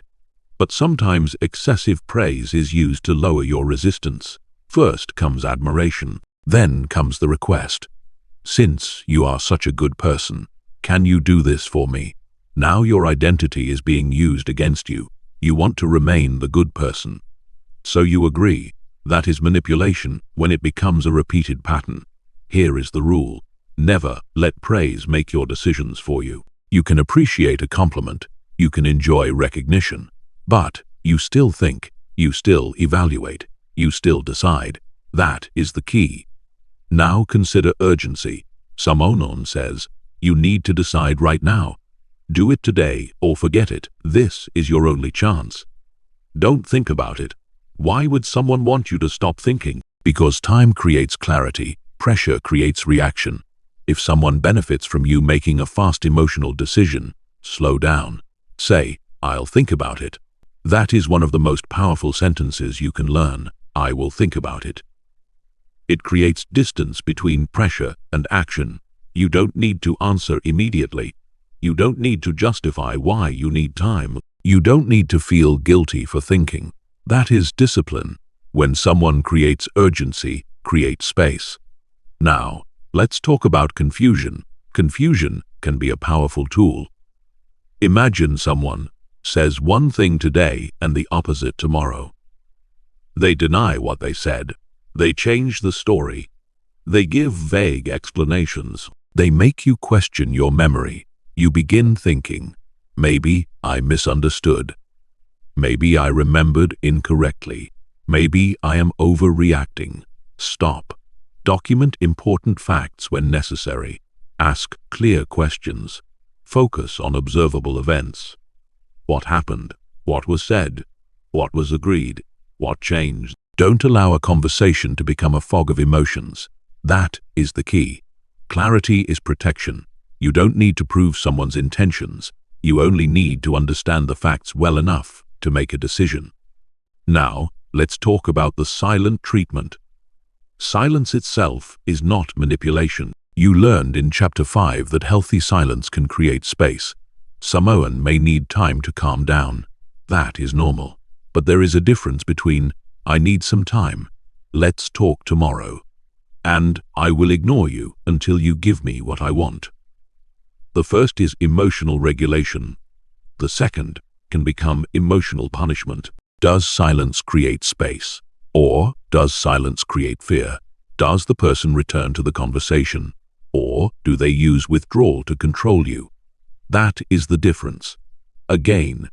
Speaker 1: But sometimes excessive praise is used to lower your resistance. First comes admiration, then comes the request. Since you are such a good person, can you do this for me? Now your identity is being used against you. You want to remain the good person. So you agree. That is manipulation when it becomes a repeated pattern. Here is the rule. Never let praise make your decisions for you. You can appreciate a compliment. You can enjoy recognition. But you still think. You still evaluate. You still decide. That is the key. Now consider urgency. Someone says, you need to decide right now. Do it today or forget it. This is your only chance. Don't think about it. Why would someone want you to stop thinking? Because time creates clarity, pressure creates reaction. If someone benefits from you making a fast emotional decision, slow down. Say, I'll think about it. That is one of the most powerful sentences you can learn. I will think about it. It creates distance between pressure and action. You don't need to answer immediately. You don't need to justify why you need time. You don't need to feel guilty for thinking. That is discipline. When someone creates urgency, create space. Now, let's talk about confusion. Confusion can be a powerful tool. Imagine someone says one thing today and the opposite tomorrow. They deny what they said. They change the story. They give vague explanations. They make you question your memory. You begin thinking, maybe I misunderstood. Maybe I remembered incorrectly. Maybe I am overreacting. Stop. Document important facts when necessary. Ask clear questions. Focus on observable events. What happened? What was said? What was agreed? What changed? Don't allow a conversation to become a fog of emotions. That is the key. Clarity is protection. You don't need to prove someone's intentions. You only need to understand the facts well enough to make a decision. Now, let's talk about the silent treatment. Silence itself is not manipulation. You learned in Chapter 5 that healthy silence can create space. Someone may need time to calm down. That is normal. But there is a difference between, I need some time, let's talk tomorrow, and I will ignore you until you give me what I want. The first is emotional regulation. The second can become emotional punishment. Does silence create space? Or does silence create fear? Does the person return to the conversation? Or do they use withdrawal to control you? That is the difference. Again,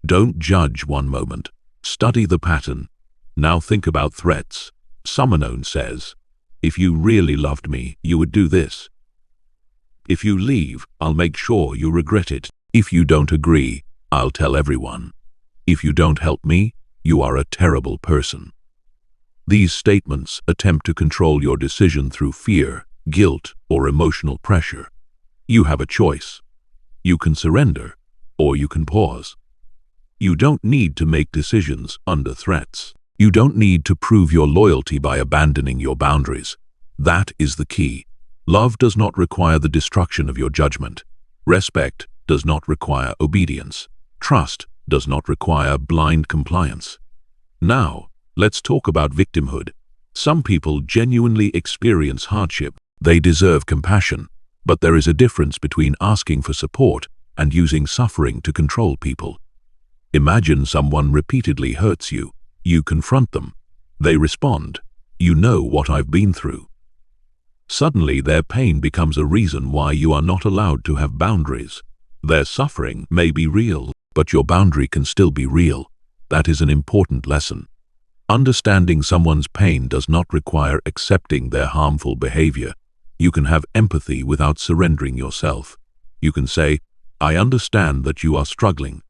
Speaker 1: don't judge one moment. Study the pattern. Now think about threats. Someone says, if you really loved me, you would do this. If you leave, I'll make sure you regret it. If you don't agree, I'll tell everyone. If you don't help me, you are a terrible person. These statements attempt to control your decision through fear, guilt, or emotional pressure. You have a choice. You can surrender, or you can pause. You don't need to make decisions under threats. You don't need to prove your loyalty by abandoning your boundaries. That is the key. Love does not require the destruction of your judgment. Respect does not require obedience. Trust does not require blind compliance. Now, let's talk about victimhood. Some people genuinely experience hardship. They deserve compassion. But there is a difference between asking for support and using suffering to control people. Imagine someone repeatedly hurts you. You confront them. They respond, you know what I've been through. Suddenly their pain becomes a reason why you are not allowed to have boundaries. Their suffering may be real, but your boundary can still be real. That is an important lesson. Understanding someone's pain does not require accepting their harmful behavior. You can have empathy without surrendering yourself. You can say, I understand that you are struggling,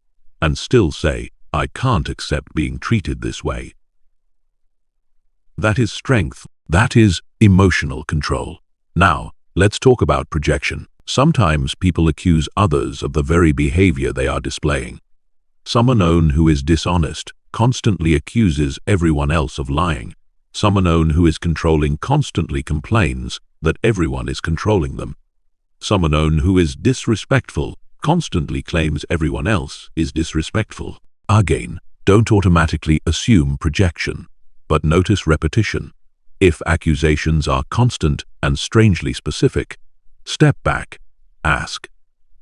Speaker 1: and still say, I can't accept being treated this way. That is strength. That is emotional control. Now, let's talk about projection. Sometimes people accuse others of the very behavior they are displaying. Someone who is dishonest constantly accuses everyone else of lying. Someone who is controlling constantly complains that everyone is controlling them. Someone who is disrespectful constantly claims everyone else is disrespectful. Again, don't automatically assume projection, but notice repetition. If accusations are constant and strangely specific, step back. Ask,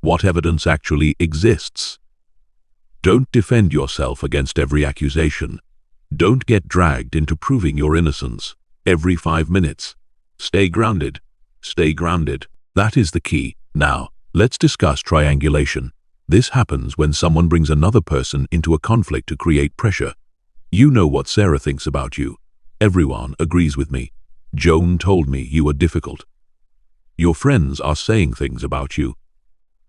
Speaker 1: what evidence actually exists? Don't defend yourself against every accusation. Don't get dragged into proving your innocence every 5 minutes. Stay grounded. Stay grounded. That is the key. Now, let's discuss triangulation. This happens when someone brings another person into a conflict to create pressure. You know what Sarah thinks about you. Everyone agrees with me. Joan told me you are difficult. Your friends are saying things about you.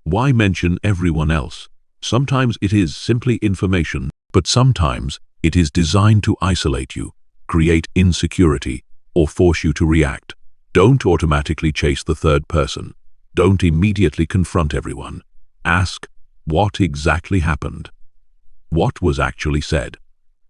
Speaker 1: Why mention everyone else? Sometimes it is simply information, but sometimes it is designed to isolate you, create insecurity, or force you to react. Don't automatically chase the third person. Don't immediately confront everyone. Ask, what exactly happened? What was actually said?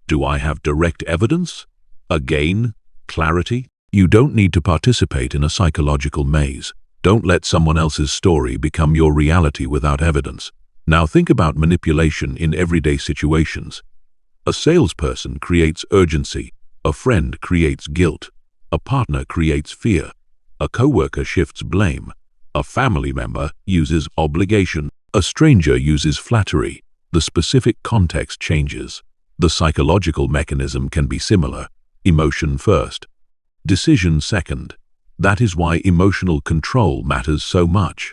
Speaker 1: Do I have direct evidence? Again, clarity. You don't need to participate in a psychological maze. Don't let someone else's story become your reality without evidence. Now think about manipulation in everyday situations. A salesperson creates urgency. A friend creates guilt. A partner creates fear. A coworker shifts blame. A family member uses obligation. A stranger uses flattery. The specific context changes. The psychological mechanism can be similar. Emotion first, decision second. That is why emotional control matters so much.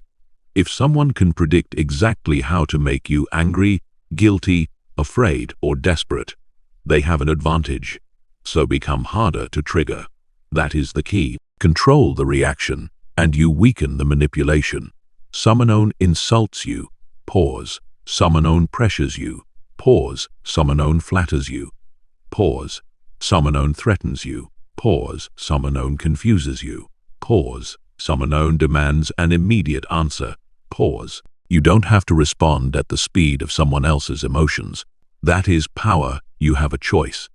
Speaker 1: If someone can predict exactly how to make you angry, guilty, afraid, or desperate, they have an advantage. So become harder to trigger. That is the key. Control the reaction, and you weaken the manipulation. Someone insults you. Pause. Someone pressures you. Pause. Someone flatters you. Pause. Someone threatens you. Pause. Someone confuses you. Pause. Someone demands an immediate answer. Pause. You don't have to respond at the speed of someone else's emotions. That is power. You have a choice.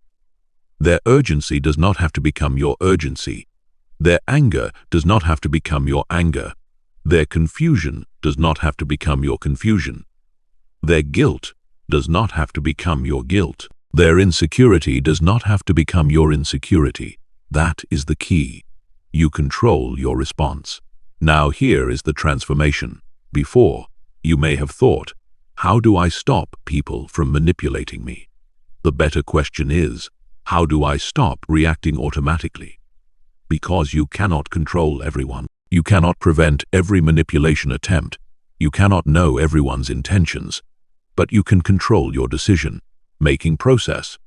Speaker 1: Their urgency does not have to become your urgency. Their anger does not have to become your anger. Their confusion does not have to become your confusion. Their guilt does not have to become your guilt. Their insecurity does not have to become your insecurity. That is the key. You control your response. Now here is the transformation. Before, you may have thought, how do I stop people from manipulating me? The better question is, how do I stop reacting automatically? Because you cannot control everyone. You cannot prevent every manipulation attempt. You cannot know everyone's intentions. But you can control your decision-making process.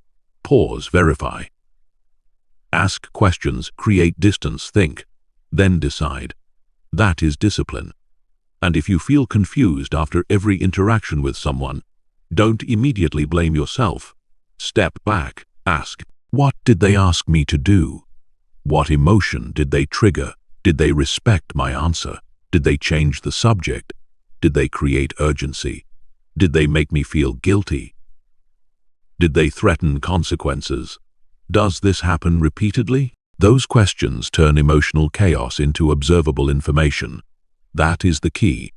Speaker 1: Pause, verify. Ask questions, create distance, think, then decide. That is discipline. And if you feel confused after every interaction with someone, don't immediately blame yourself. Step back, ask, what did they ask me to do? What emotion did they trigger? Did they respect my answer? Did they change the subject? Did they create urgency? Did they make me feel guilty? Did they threaten consequences? Does this happen repeatedly? Those questions turn emotional chaos into observable information. That is the key.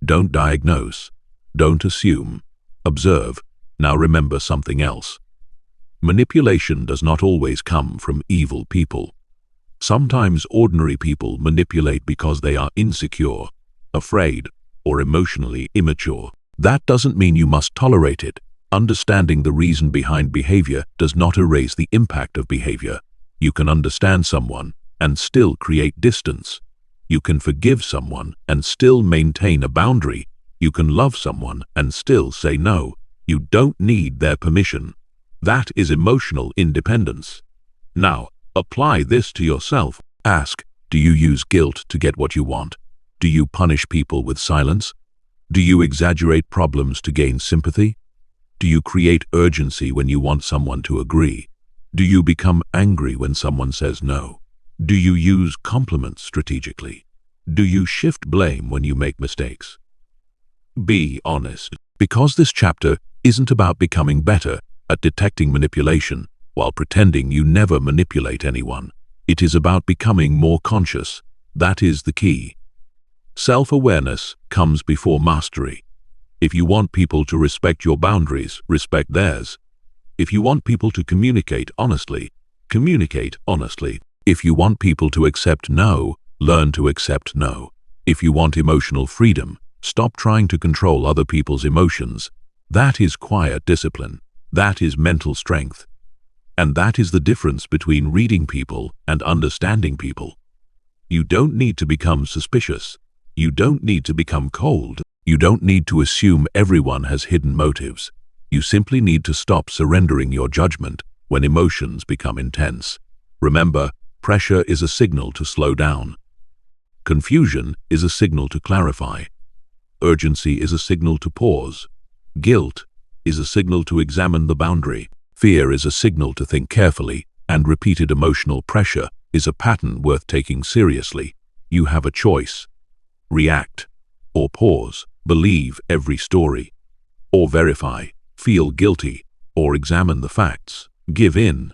Speaker 1: Don't diagnose. Don't assume. Observe. Now remember something else. Manipulation does not always come from evil people. Sometimes ordinary people manipulate because they are insecure, afraid, or emotionally immature. That doesn't mean you must tolerate it. Understanding the reason behind behavior does not erase the impact of behavior. You can understand someone and still create distance. You can forgive someone and still maintain a boundary. You can love someone and still say no. You don't need their permission. That is emotional independence. Now, apply this to yourself. Ask, do you use guilt to get what you want? Do you punish people with silence? Do you exaggerate problems to gain sympathy? Do you create urgency when you want someone to agree? Do you become angry when someone says no? Do you use compliments strategically? Do you shift blame when you make mistakes? Be honest. Because this chapter isn't about becoming better, at detecting manipulation while pretending you never manipulate anyone. It is about becoming more conscious. That is the key. Self-awareness comes before mastery. If you want people to respect your boundaries, respect theirs. If you want people to communicate honestly, communicate honestly. If you want people to accept no, learn to accept no. If you want emotional freedom, stop trying to control other people's emotions. That is quiet discipline. That is mental strength. And that is the difference between reading people and understanding people. You don't need to become suspicious. You don't need to become cold. You don't need to assume everyone has hidden motives. You simply need to stop surrendering your judgment when emotions become intense. Remember, pressure is a signal to slow down. Confusion is a signal to clarify. Urgency is a signal to pause. Guilt is a signal to examine the boundary. Fear is a signal to think carefully, and repeated emotional pressure is a pattern worth taking seriously. You have a choice. React, or pause, believe every story, or verify, feel guilty, or examine the facts, give in,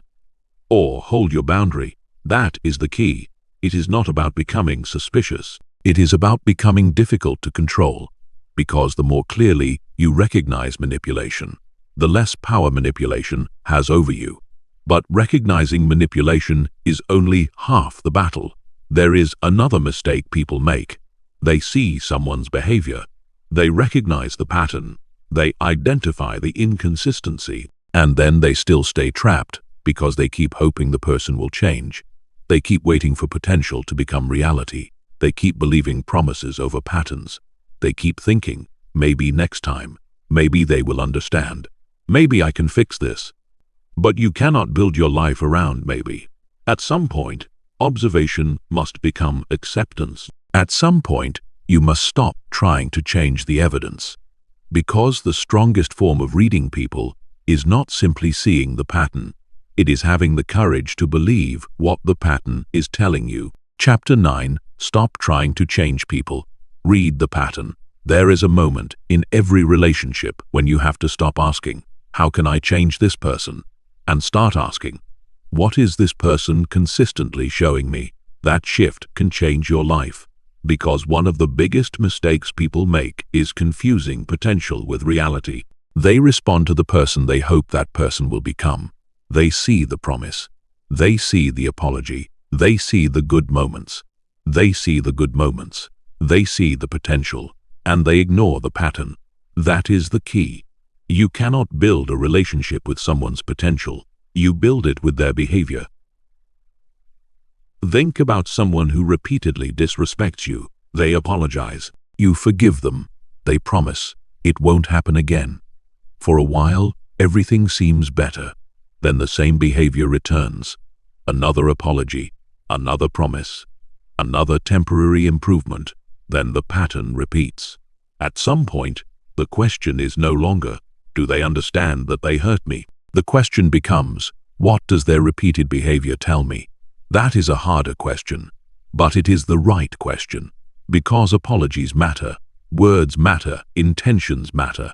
Speaker 1: or hold your boundary. That is the key. It is not about becoming suspicious. It is about becoming difficult to control, because the more clearly you recognize manipulation, the less power manipulation has over you. But recognizing manipulation is only half the battle. There is another mistake people make. They see someone's behavior. They recognize the pattern. They identify the inconsistency. And then they still stay trapped because they keep hoping the person will change. They keep waiting for potential to become reality. They keep believing promises over patterns. They keep thinking, maybe next time, maybe they will understand. Maybe I can fix this. But you cannot build your life around maybe. At some point, observation must become acceptance. At some point, you must stop trying to change the evidence. Because the strongest form of reading people is not simply seeing the pattern. It is having the courage to believe what the pattern is telling you. Chapter 9, Stop Trying to Change People. Read the pattern. There is a moment in every relationship when you have to stop asking, how can I change this person? And start asking, what is this person consistently showing me? That shift can change your life. Because one of the biggest mistakes people make is confusing potential with reality. They respond to the person they hope that person will become. They see the promise. They see the apology. They see the good moments. They see the good moments. They see the potential. And they ignore the pattern. That is the key. You cannot build a relationship with someone's potential. You build it with their behavior. Think about someone who repeatedly disrespects you. They apologize. You forgive them. They promise it won't happen again. For a while, everything seems better. Then the same behavior returns. Another apology, another promise, another temporary improvement. Then the pattern repeats. At some point, the question is no longer, do they understand that they hurt me? The question becomes, what does their repeated behavior tell me? That is a harder question, but it is the right question. Because apologies matter, words matter, intentions matter,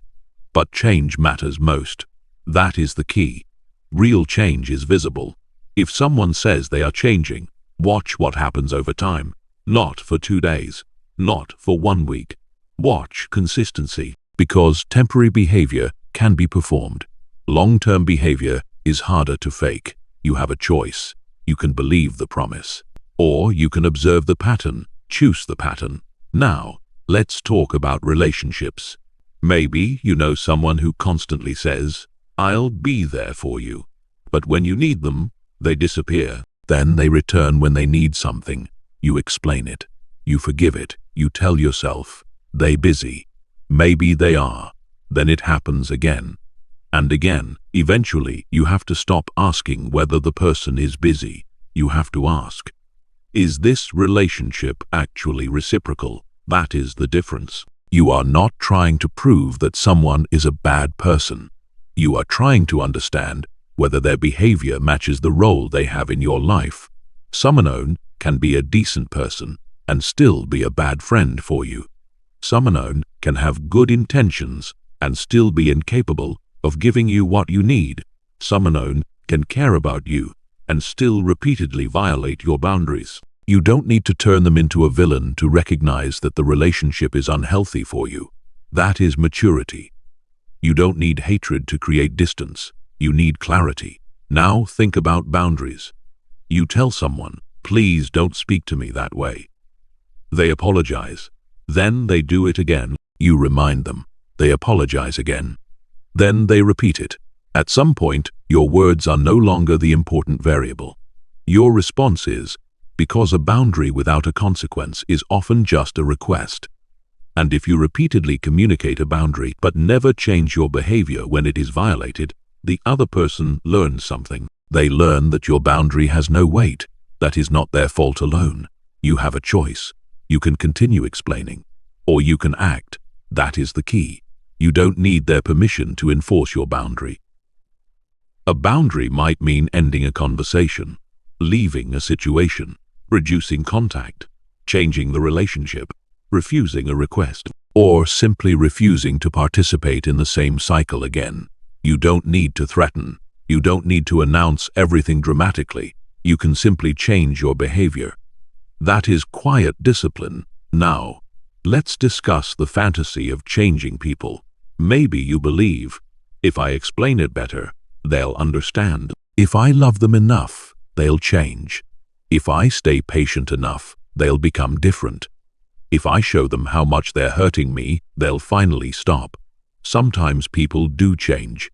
Speaker 1: but change matters most. That is the key. Real change is visible. If someone says they are changing, watch what happens over time. Not for 2 days, not for 1 week. Watch consistency, because temporary behavior can be performed. Long-term behavior is harder to fake. You have a choice. You can believe the promise, or you can observe the pattern, choose the pattern. Now, let's talk about relationships. Maybe you know someone who constantly says, I'll be there for you. But when you need them, they disappear. Then they return when they need something. You explain it. You forgive it. You tell yourself, they busy. Maybe they are. Then it happens again and again. Eventually, you have to stop asking whether the person is busy. You have to ask, is this relationship actually reciprocal? That is the difference. You are not trying to prove that someone is a bad person. You are trying to understand whether their behavior matches the role they have in your life. Someone can be a decent person and still be a bad friend for you. Someone can have good intentions and still be incapable of giving you what you need. Someone unknown can care about you and still repeatedly violate your boundaries. You don't need to turn them into a villain to recognize that the relationship is unhealthy for you. That is maturity. You don't need hatred to create distance. You need clarity. Now think about boundaries. You tell someone, "Please don't speak to me that way." They apologize. Then they do it again. You remind them. They apologize again. Then they repeat it. At some point, your words are no longer the important variable. Your response is, because a boundary without a consequence is often just a request. And if you repeatedly communicate a boundary but never change your behavior when it is violated, the other person learns something. They learn that your boundary has no weight. That is not their fault alone. You have a choice. You can continue explaining, or you can act. That is the key. You don't need their permission to enforce your boundary. A boundary might mean ending a conversation, leaving a situation, reducing contact, changing the relationship, refusing a request, or simply refusing to participate in the same cycle again. You don't need to threaten. You don't need to announce everything dramatically. You can simply change your behavior. That is quiet discipline. Now, let's discuss the fantasy of changing people. Maybe you believe, if I explain it better, they'll understand. If I love them enough, they'll change. If I stay patient enough, they'll become different. If I show them how much they're hurting me, they'll finally stop. Sometimes people do change.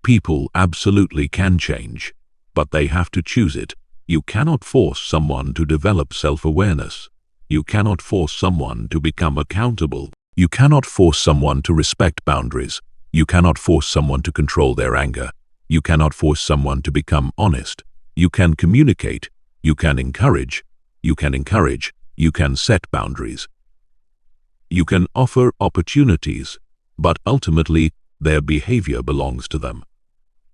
Speaker 1: People absolutely can change, but they have to choose it. You cannot force someone to develop self-awareness. You cannot force someone to become accountable. You cannot force someone to respect boundaries. You cannot force someone to control their anger. You cannot force someone to become honest. You can communicate. You can encourage. You can set boundaries. You can offer opportunities, but ultimately their behavior belongs to them.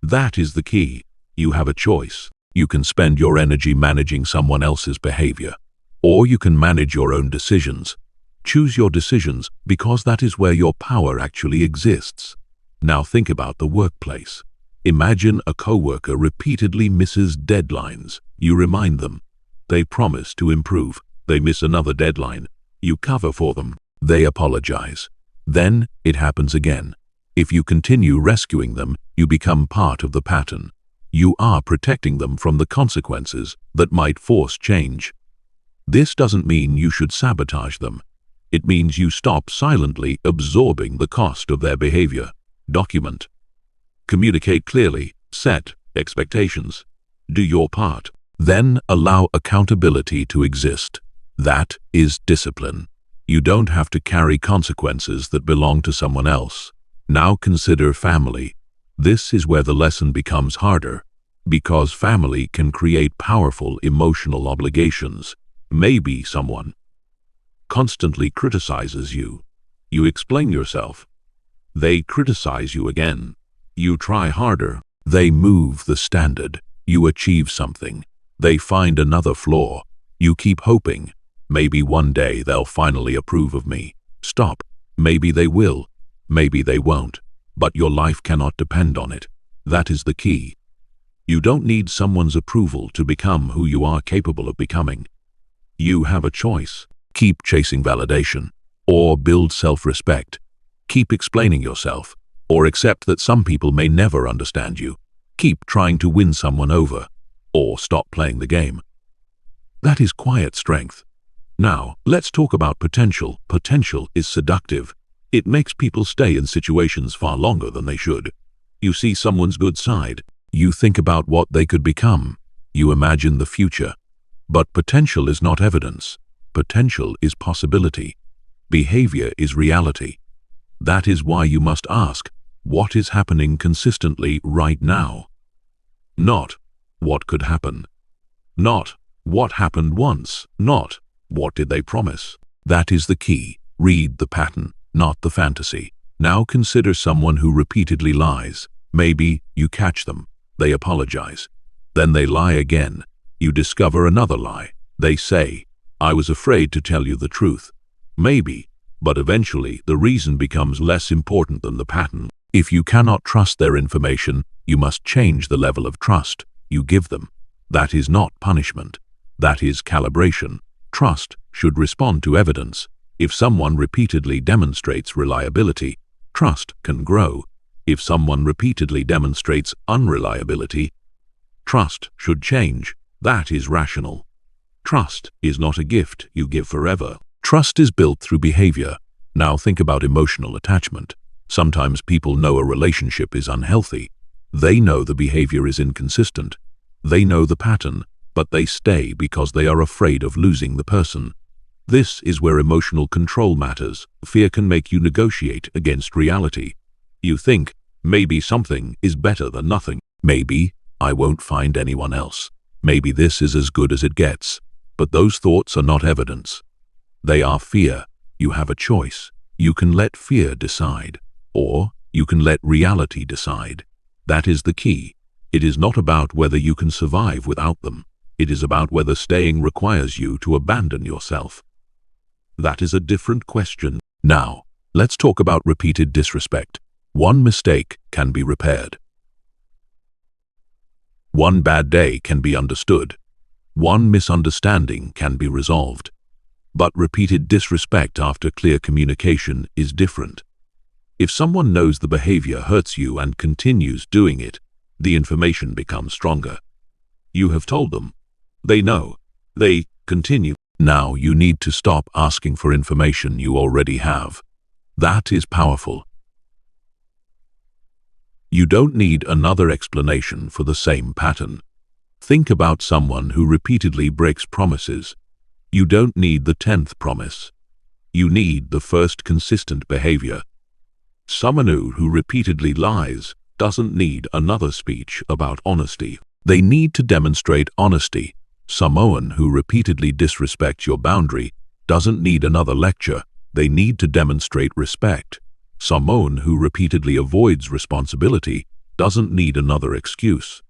Speaker 1: That is the key. You have a choice. You can spend your energy managing someone else's behavior, or you can manage your own decisions. Choose your decisions because that is where your power actually exists. Now think about the workplace. Imagine a coworker repeatedly misses deadlines. You remind them. They promise to improve. They miss another deadline. You cover for them. They apologize. Then it happens again. If you continue rescuing them, you become part of the pattern. You are protecting them from the consequences that might force change. This doesn't mean you should sabotage them. It means you stop silently absorbing the cost of their behavior. Document. Communicate clearly. Set expectations. Do your part. Then allow accountability to exist. That is discipline. You don't have to carry consequences that belong to someone else. Now consider family. This is where the lesson becomes harder, because family can create powerful emotional obligations. Maybe someone constantly criticizes you. You explain yourself. They criticize you again. You try harder. They move the standard. You achieve something. They find another flaw. You keep hoping. Maybe one day they'll finally approve of me. Stop. Maybe they will. Maybe they won't. But your life cannot depend on it. That is the key. You don't need someone's approval to become who you are capable of becoming. You have a choice. Keep chasing validation, or build self-respect. Keep explaining yourself, or accept that some people may never understand you. Keep trying to win someone over, or stop playing the game. That is quiet strength. Now, let's talk about potential. Potential is seductive. It makes people stay in situations far longer than they should. You see someone's good side. You think about what they could become. You imagine the future. But potential is not evidence. Potential is possibility. Behavior is reality. That is why you must ask, what is happening consistently right now? Not, what could happen? Not, what happened once? Not, what did they promise? That is the key. Read the pattern, not the fantasy. Now consider someone who repeatedly lies. Maybe you catch them. They apologize. Then they lie again. You discover another lie. They say, I was afraid to tell you the truth. Maybe, but eventually the reason becomes less important than the pattern. If you cannot trust their information, you must change the level of trust you give them. That is not punishment. That is calibration. Trust should respond to evidence. If someone repeatedly demonstrates reliability, trust can grow. If someone repeatedly demonstrates unreliability, trust should change. That is rational. Trust is not a gift you give forever. Trust is built through behavior. Now think about emotional attachment. Sometimes people know a relationship is unhealthy. They know the behavior is inconsistent. They know the pattern, but they stay because they are afraid of losing the person. This is where emotional control matters. Fear can make you negotiate against reality. You think, maybe something is better than nothing. Maybe I won't find anyone else. Maybe this is as good as it gets. But those thoughts are not evidence. They are fear. You have a choice. You can let fear decide, or you can let reality decide. That is the key. It is not about whether you can survive without them. It is about whether staying requires you to abandon yourself. That is a different question. Now, let's talk about repeated disrespect. One mistake can be repaired. One bad day can be understood. One misunderstanding can be resolved. But repeated disrespect after clear communication is different. If someone knows the behavior hurts you and continues doing it, the information becomes stronger. You have told them. They know. They continue. Now you need to stop asking for information you already have. That is powerful. You don't need another explanation for the same pattern. Think about someone who repeatedly breaks promises. You don't need the 10th promise. You need the first consistent behavior. Someone who repeatedly lies doesn't need another speech about honesty. They need to demonstrate honesty. Someone who repeatedly disrespects your boundary doesn't need another lecture. They need to demonstrate respect. Someone who repeatedly avoids responsibility doesn't need another excuse.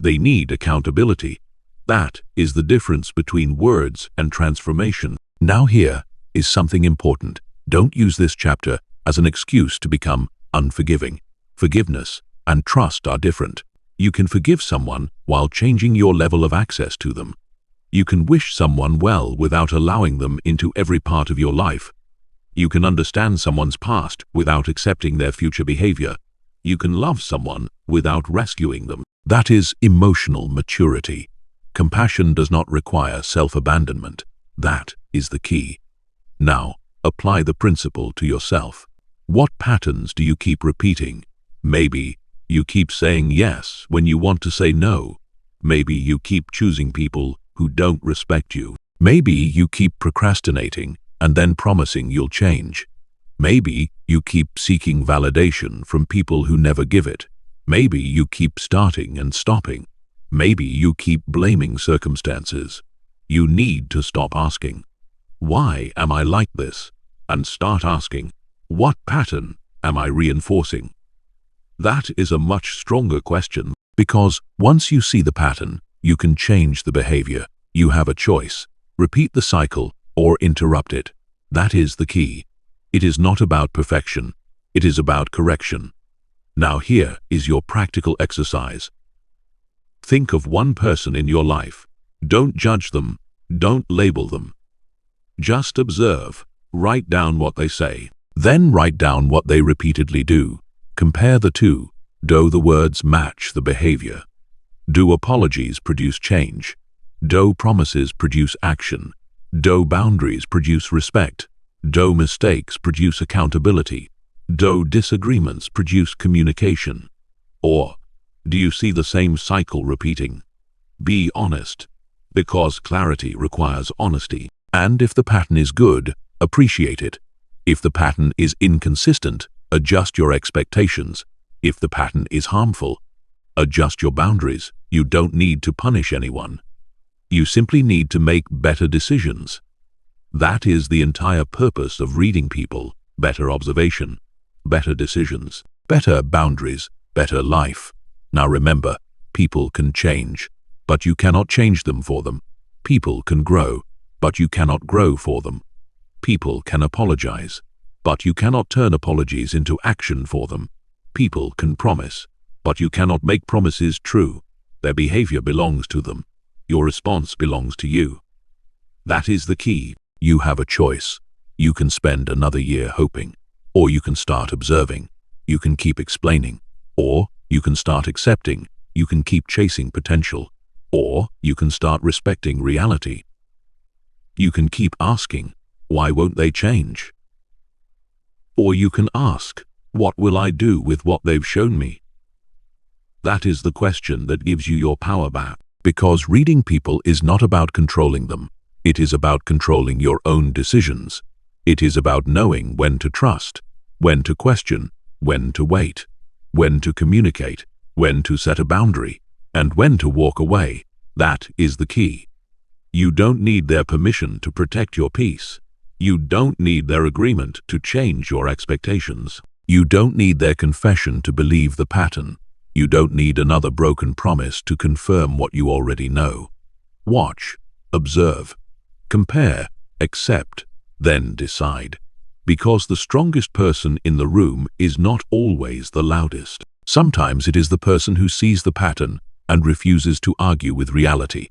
Speaker 1: They need accountability. That is the difference between words and transformation. Now here is something important. Don't use this chapter as an excuse to become unforgiving. Forgiveness and trust are different. You can forgive someone while changing your level of access to them. You can wish someone well without allowing them into every part of your life. You can understand someone's past without accepting their future behavior. You can love someone without rescuing them. That is emotional maturity. Compassion does not require self-abandonment. That is the key. Now, apply the principle to yourself. What patterns do you keep repeating? Maybe you keep saying yes when you want to say no. Maybe you keep choosing people who don't respect you. Maybe you keep procrastinating and then promising you'll change. Maybe you keep seeking validation from people who never give it. Maybe you keep starting and stopping. Maybe you keep blaming circumstances. You need to stop asking, "Why am I like this?" and start asking, "What pattern am I reinforcing?" That is a much stronger question, because once you see the pattern, you can change the behavior. You have a choice. Repeat the cycle or interrupt it. That is the key. It is not about perfection. It is about correction. Now here is your practical exercise. Think of one person in your life. Don't judge them. Don't label them. Just observe. Write down what they say. Then write down what they repeatedly do. Compare the two. Do the words match the behavior? Do apologies produce change? Do promises produce action? Do boundaries produce respect? Do mistakes produce accountability? Do disagreements produce communication? Or do you see the same cycle repeating? Be honest, because clarity requires honesty. And if the pattern is good, appreciate it. If the pattern is inconsistent, adjust your expectations. If the pattern is harmful, adjust your boundaries. You don't need to punish anyone. You simply need to make better decisions. That is the entire purpose of reading people. Better observation, better decisions, better boundaries, better life. Now remember, people can change, but you cannot change them for them. People can grow, but you cannot grow for them. People can apologize, but you cannot turn apologies into action for them. people can promise, but you cannot make promises true. Their behavior belongs to them. Your response belongs to you. That is the key. You have a choice. You can spend another year hoping, or you can start observing. You can keep explaining, or you can start accepting. You can keep chasing potential, or you can start respecting reality. You can keep asking, why won't they change? Or you can ask, what will I do with what they've shown me? That is the question that gives you your power back. Because reading people is not about controlling them. It is about controlling your own decisions. It is about knowing when to trust, when to question, when to wait, when to communicate, when to set a boundary, and when to walk away. That is the key. You don't need their permission to protect your peace. You don't need their agreement to change your expectations. You don't need their confession to believe the pattern. You don't need another broken promise to confirm what you already know. Watch, observe, compare, accept, then decide. Because the strongest person in the room is not always the loudest. Sometimes it is the person who sees the pattern and refuses to argue with reality.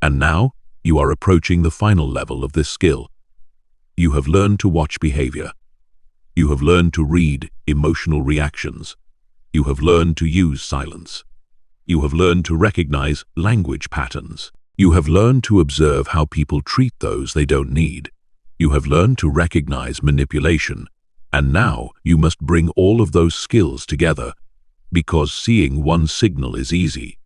Speaker 1: And now, you are approaching the final level of this skill. You have learned to watch behavior. You have learned to read emotional reactions. You have learned to use silence. You have learned to recognize language patterns. You have learned to observe how people treat those they don't need. You have learned to recognize manipulation. And now you must bring all of those skills together, because seeing one signal is easy.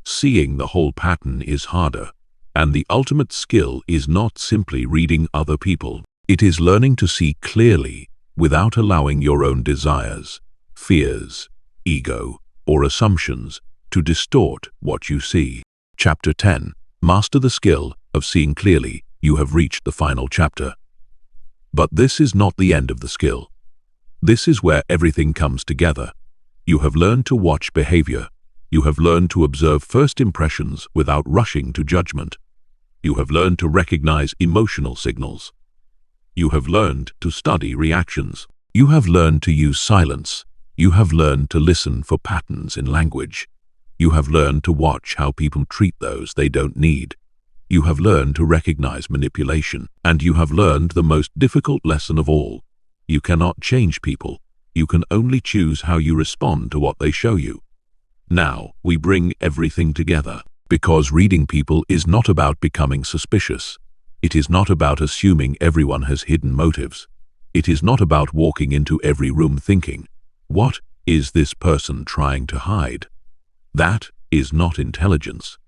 Speaker 1: Seeing the whole pattern is harder. And the ultimate skill is not simply reading other people. It is learning to see clearly without allowing your own desires, fears, ego, or assumptions to distort what you see. Chapter 10. Master the skill of seeing clearly. You have reached the final chapter. But this is not the end of the skill. This is where everything comes together. You have learned to watch behavior. You have learned to observe first impressions without rushing to judgment. You have learned to recognize emotional signals. You have learned to study reactions. You have learned to use silence. You have learned to listen for patterns in language. You have learned to watch how people treat those they don't need. You have learned to recognize manipulation. And you have learned the most difficult lesson of all. You cannot change people. You can only choose how you respond to what they show you. Now, we bring everything together. Because reading people is not about becoming suspicious. It is not about assuming everyone has hidden motives. It is not about walking into every room thinking, what is this person trying to hide? That is not intelligence.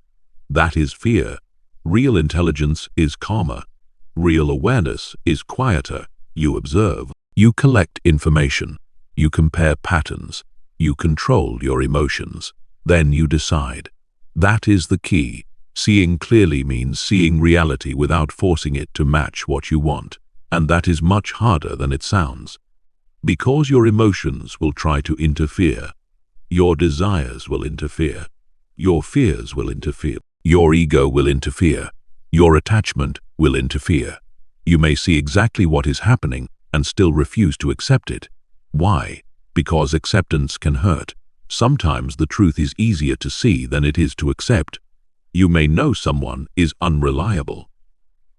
Speaker 1: That is fear. Real intelligence is calmer. Real awareness is quieter. You observe. You collect information. You compare patterns. You control your emotions. Then you decide. That is the key. Seeing clearly means seeing reality without forcing it to match what you want. And that is much harder than it sounds. Because your emotions will try to interfere. Your desires will interfere. Your fears will interfere. Your ego will interfere. Your attachment will interfere. You may see exactly what is happening and still refuse to accept it. Why? Because acceptance can hurt. Sometimes the truth is easier to see than it is to accept. You may know someone is unreliable,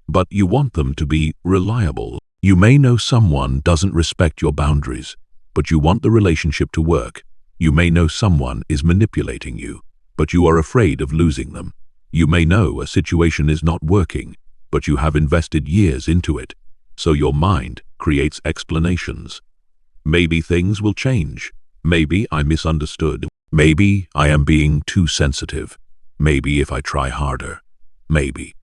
Speaker 1: but you want them to be reliable. You may know someone doesn't respect your boundaries, but you want the relationship to work. You may know someone is manipulating you, but you are afraid of losing them. You may know a situation is not working, but you have invested years into it, so your mind creates explanations. Maybe things will change. Maybe I misunderstood. Maybe I am being too sensitive. Maybe if I try harder. Maybe.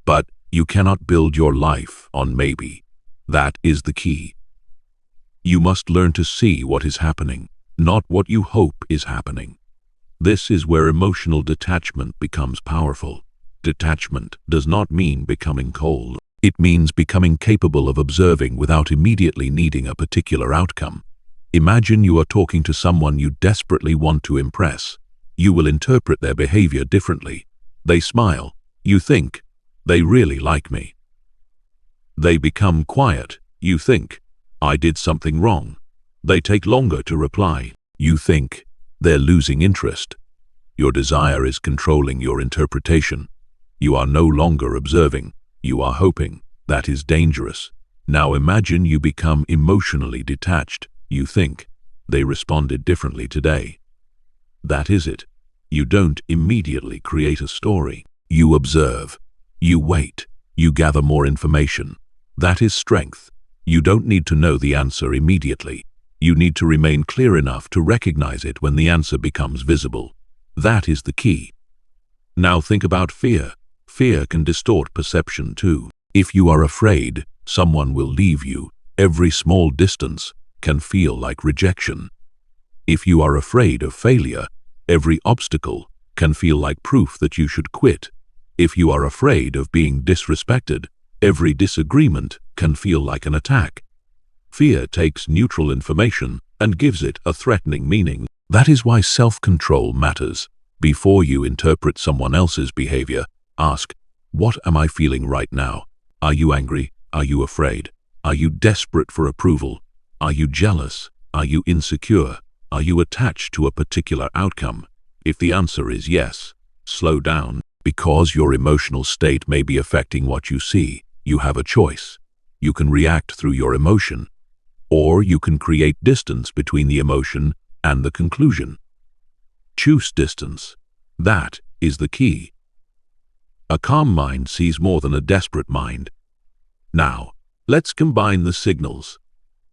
Speaker 1: But you cannot build your life on maybe. That is the key. You must learn to see what is happening, not what you hope is happening. This is where emotional detachment becomes powerful. Detachment does not mean becoming cold. It means becoming capable of observing without immediately needing a particular outcome. Imagine you are talking to someone you desperately want to impress. You will interpret their behavior differently. They smile. You think, they really like me. They become quiet. You think, I did something wrong. They take longer to reply. You think they're losing interest. Your desire is controlling your interpretation. You are no longer observing. You are hoping. That is dangerous. Now imagine you become emotionally detached. You think they responded differently today. That is it. You don't immediately create a story. You observe. You wait. You gather more information. That is strength. You don't need to know the answer immediately. You need to remain clear enough to recognize it when the answer becomes visible. That is the key. Now think about fear. Fear can distort perception too. If you are afraid someone will leave you, every small distance can feel like rejection. If you are afraid of failure, every obstacle can feel like proof that you should quit. If you are afraid of being disrespected, every disagreement can feel like an attack. Fear takes neutral information and gives it a threatening meaning. That is why self-control matters. Before you interpret someone else's behavior, ask, what am I feeling right now? Are you angry? Are you afraid? Are you desperate for approval? Are you jealous? Are you insecure? Are you attached to a particular outcome? If the answer is yes, slow down. Because your emotional state may be affecting what you see, you have a choice. You can react through your emotion, or you can create distance between the emotion and the conclusion. Choose distance. That is the key. A calm mind sees more than a desperate mind. Now, let's combine the signals.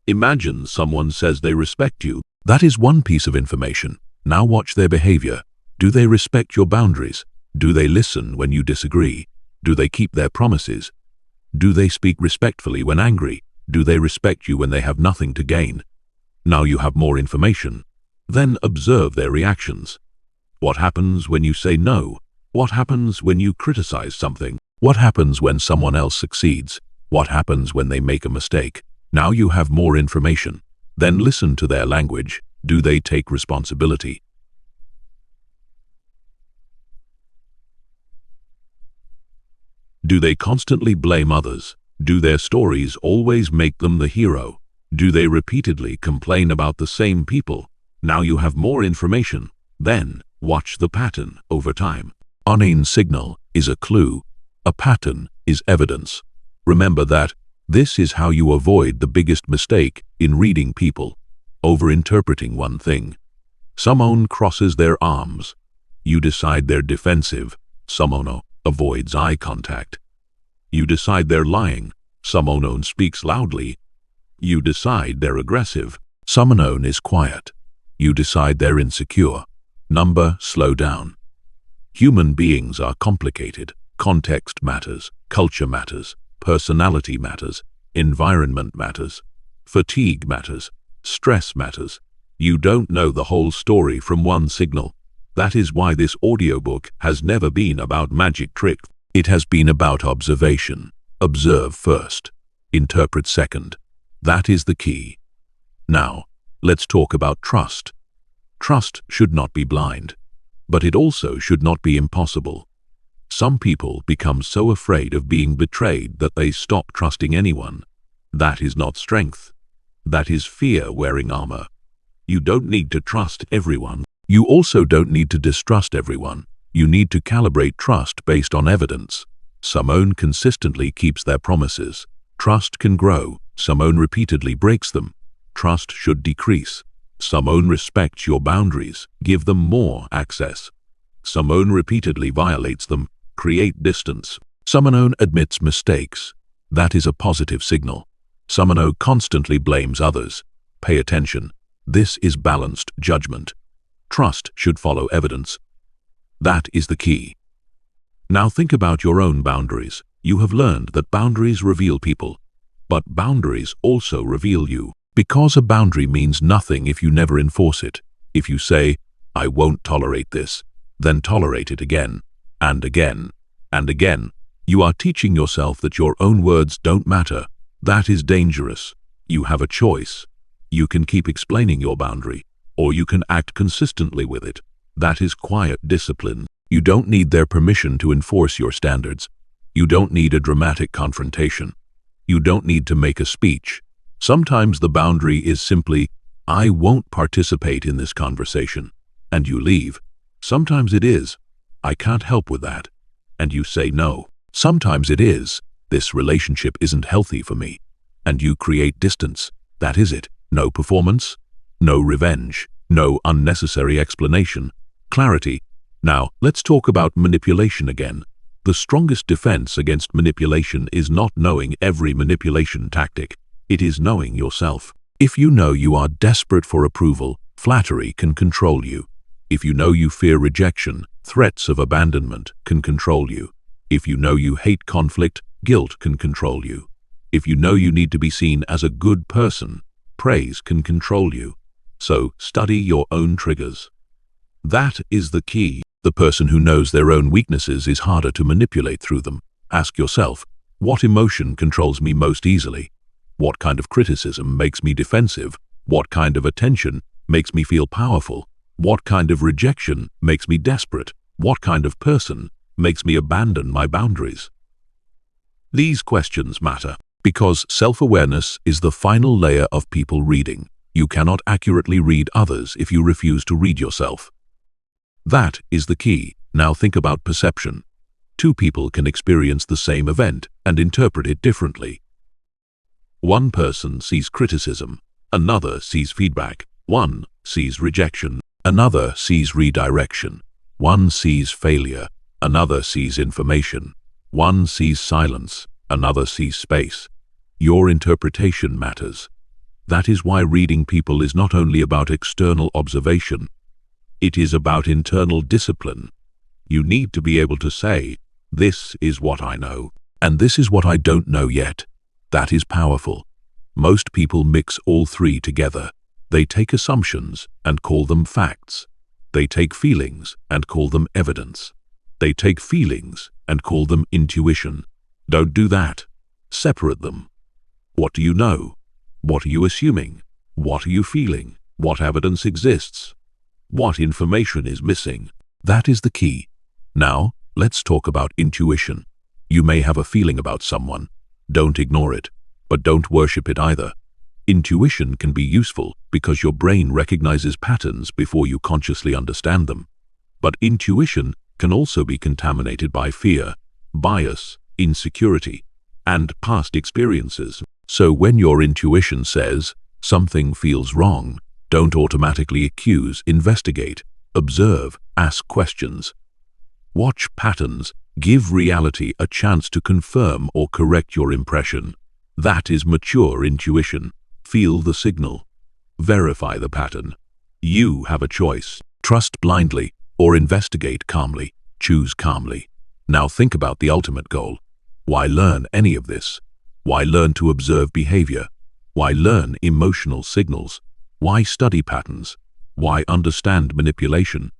Speaker 1: Imagine someone says they respect you. That is one piece of information. Now watch their behavior. Do they respect your boundaries? Do they listen when you disagree? Do they keep their promises? Do they speak respectfully when angry? Do they respect you when they have nothing to gain? Now you have more information. Then observe their reactions. What happens when you say no? What happens when you criticize something? What happens when someone else succeeds? What happens when they make a mistake? Now you have more information. Then listen to their language. Do they take responsibility? Do they constantly blame others? Do their stories always make them the hero? Do they repeatedly complain about the same people? Now you have more information. Then watch the pattern over time. An signal is a clue. A pattern is evidence. Remember that. This is how you avoid the biggest mistake in reading people. Overinterpreting one thing. Someone crosses their arms. You decide they're defensive. Someone avoids eye contact. You decide they're lying. Someone speaks loudly. You decide they're aggressive. Someone is quiet. You decide they're insecure. Slow down. Human beings are complicated. Context matters. Culture matters. Personality matters. Environment matters. Fatigue matters. Stress matters. You don't know the whole story from one signal. That is why this audiobook has never been about magic tricks. It has been about observation. Observe first. Interpret second. That is the key. Now, let's talk about trust. Trust should not be blind, but it also should not be impossible. Some people become so afraid of being betrayed that they stop trusting anyone. That is not strength. That is fear wearing armor. You don't need to trust everyone. You also don't need to distrust everyone. You need to calibrate trust based on evidence. Someone consistently keeps their promises. Trust can grow. Someone repeatedly breaks them. Trust should decrease. Someone respects your boundaries. Give them more access. Someone repeatedly violates them. Create distance. Someone admits mistakes. That is a positive signal. Someone constantly blames others. Pay attention. This is balanced judgment. Trust should follow evidence. That is the key. Now think about your own boundaries. You have learned that boundaries reveal people, but boundaries also reveal you. Because a boundary means nothing if you never enforce it. If you say, I won't tolerate this, then tolerate it again, and again, and again, you are teaching yourself that your own words don't matter. That is dangerous. You have a choice. You can keep explaining your boundary, or you can act consistently with it. That is quiet discipline. You don't need their permission to enforce your standards. You don't need a dramatic confrontation. You don't need to make a speech. Sometimes the boundary is simply, I won't participate in this conversation. And you leave. Sometimes it is, I can't help with that. And you say no. Sometimes it is, this relationship isn't healthy for me. And you create distance. That is it. No performance, no revenge, no unnecessary explanation. Clarity. Now, let's talk about manipulation again. The strongest defense against manipulation is not knowing every manipulation tactic. It is knowing yourself. If you know you are desperate for approval, flattery can control you. If you know you fear rejection, threats of abandonment can control you. If you know you hate conflict, guilt can control you. If you know you need to be seen as a good person, praise can control you. So, study your own triggers. That is the key. The person who knows their own weaknesses is harder to manipulate through them. Ask yourself, what emotion controls me most easily? What kind of criticism makes me defensive? What kind of attention makes me feel powerful? What kind of rejection makes me desperate? What kind of person makes me abandon my boundaries? These questions matter because self-awareness is the final layer of people reading. You cannot accurately read others if you refuse to read yourself. That is the key. Now think about perception. Two people can experience the same event and interpret it differently. One person sees criticism, another sees feedback. One sees rejection, another sees redirection. One sees failure, another sees information. One sees silence, another sees space. Your interpretation matters. That is why reading people is not only about external observation, it is about internal discipline. You need to be able to say, this is what I know, and this is what I don't know yet. That is powerful. Most people mix all three together. They take assumptions and call them facts. They take feelings and call them evidence. They take feelings and call them intuition. Don't do that. Separate them. What do you know? What are you assuming? What are you feeling? What evidence exists? What information is missing? That is the key. Now, let's talk about intuition. You may have a feeling about someone. Don't ignore it, but don't worship it either. Intuition can be useful because your brain recognizes patterns before you consciously understand them. But intuition can also be contaminated by fear, bias, insecurity, and past experiences. So when your intuition says something feels wrong, don't automatically accuse, investigate, observe, ask questions. Watch patterns, give reality a chance to confirm or correct your impression. That is mature intuition. Feel the signal. Verify the pattern. You have a choice. Trust blindly or investigate calmly. Choose calmly. Now think about the ultimate goal. Why learn any of this? Why learn to observe behavior? Why learn emotional signals? Why study patterns? Why understand manipulation?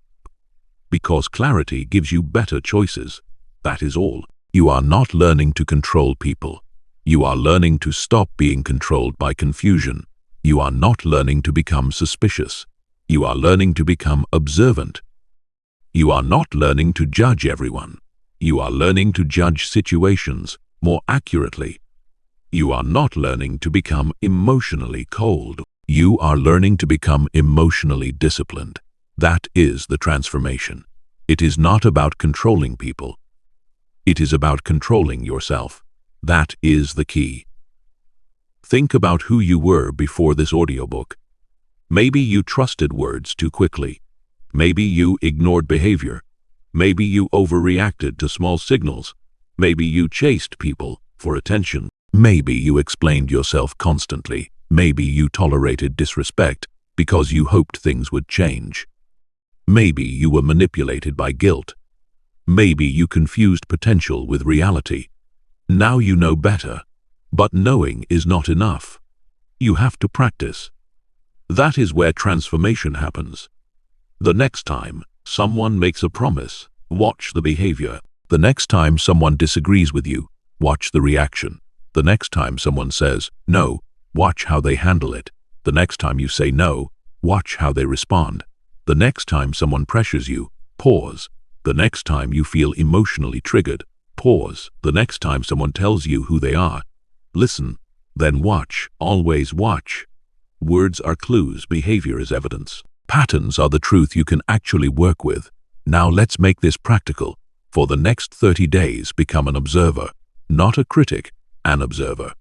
Speaker 1: Because clarity gives you better choices. That is all. You are not learning to control people. You are learning to stop being controlled by confusion. You are not learning to become suspicious. You are learning to become observant. You are not learning to judge everyone. You are learning to judge situations more accurately. You are not learning to become emotionally cold. You are learning to become emotionally disciplined. That is the transformation. It is not about controlling people. It is about controlling yourself. That is the key. Think about who you were before this audiobook. Maybe you trusted words too quickly. Maybe you ignored behavior. Maybe you overreacted to small signals. Maybe you chased people for attention. Maybe you explained yourself constantly. Maybe you tolerated disrespect because you hoped things would change. Maybe you were manipulated by guilt. Maybe you confused potential with reality. Now you know better, but knowing is not enough. You have to practice. That is where transformation happens. The next time someone makes a promise, watch the behavior. The next time someone disagrees with you, watch the reaction. The next time someone says no, watch how they handle it. The next time you say no, watch how they respond. The next time someone pressures you, pause. The next time you feel emotionally triggered, pause. The next time someone tells you who they are, listen. Then watch, always watch. Words are clues, behavior is evidence. Patterns are the truth you can actually work with. Now let's make this practical. For the next 30 days, become an observer, not a critic, an observer.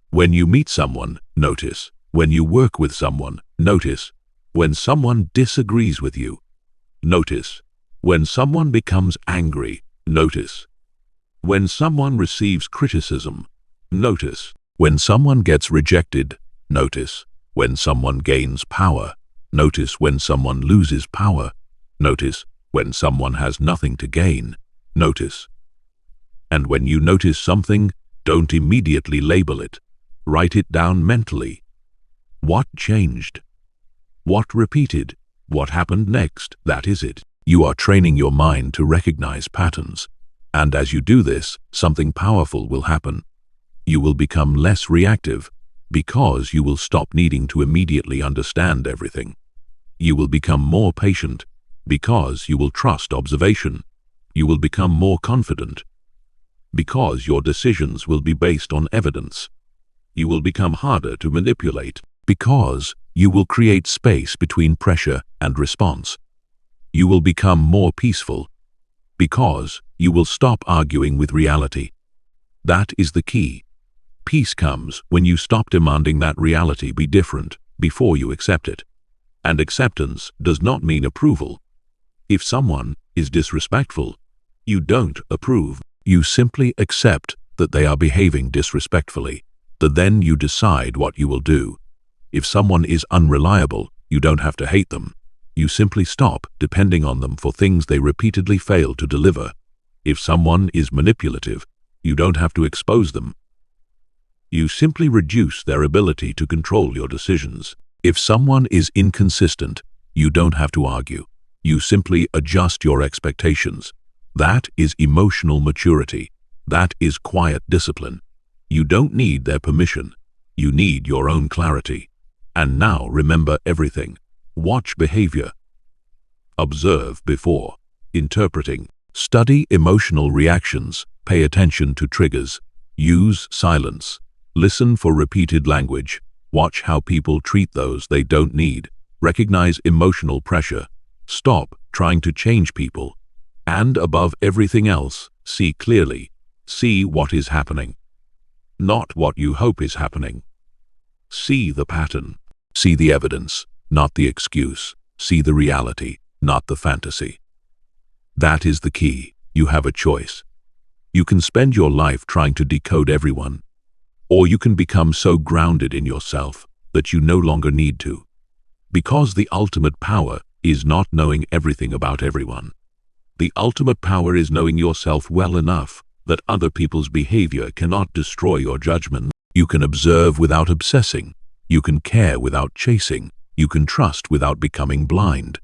Speaker 1: When you meet someone, notice. When you work with someone, notice. When someone disagrees with you, notice. When someone becomes angry, notice. When someone receives criticism, notice. When someone gets rejected, notice. When someone gains power, notice. When someone loses power, notice. When someone has nothing to gain, notice. And when you notice something, don't immediately label it. Write it down mentally. What changed? What repeated? What happened next? That is it. You are training your mind to recognize patterns. And as you do this, something powerful will happen. You will become less reactive because you will stop needing to immediately understand everything. You will become more patient because you will trust observation. You will become more confident because your decisions will be based on evidence. You will become harder to manipulate because you will create space between pressure and response. You will become more peaceful because you will stop arguing with reality. That is the key. Peace comes when you stop demanding that reality be different before you accept it. And acceptance does not mean approval. If someone is disrespectful, you don't approve. You simply accept that they are behaving disrespectfully. Then you decide what you will do. If someone is unreliable, you don't have to hate them. You simply stop depending on them for things they repeatedly fail to deliver. If someone is manipulative, you don't have to expose them. You simply reduce their ability to control your decisions. If someone is inconsistent, you don't have to argue. You simply adjust your expectations. That is emotional maturity. That is quiet discipline. You don't need their permission. You need your own clarity. And now remember everything. Watch behavior. Observe before interpreting. Study emotional reactions. Pay attention to triggers. Use silence. Listen for repeated language. Watch how people treat those they don't need. Recognize emotional pressure. Stop trying to change people. And above everything else, see clearly. See what is happening, not what you hope is happening. See the pattern. See the evidence, not the excuse. See the reality, not the fantasy. That is the key. You have a choice. You can spend your life trying to decode everyone, or you can become so grounded in yourself that you no longer need to. Because the ultimate power is not knowing everything about everyone. The ultimate power is knowing yourself well enough that other people's behavior cannot destroy your judgment. You can observe without obsessing. You can care without chasing. You can trust without becoming blind.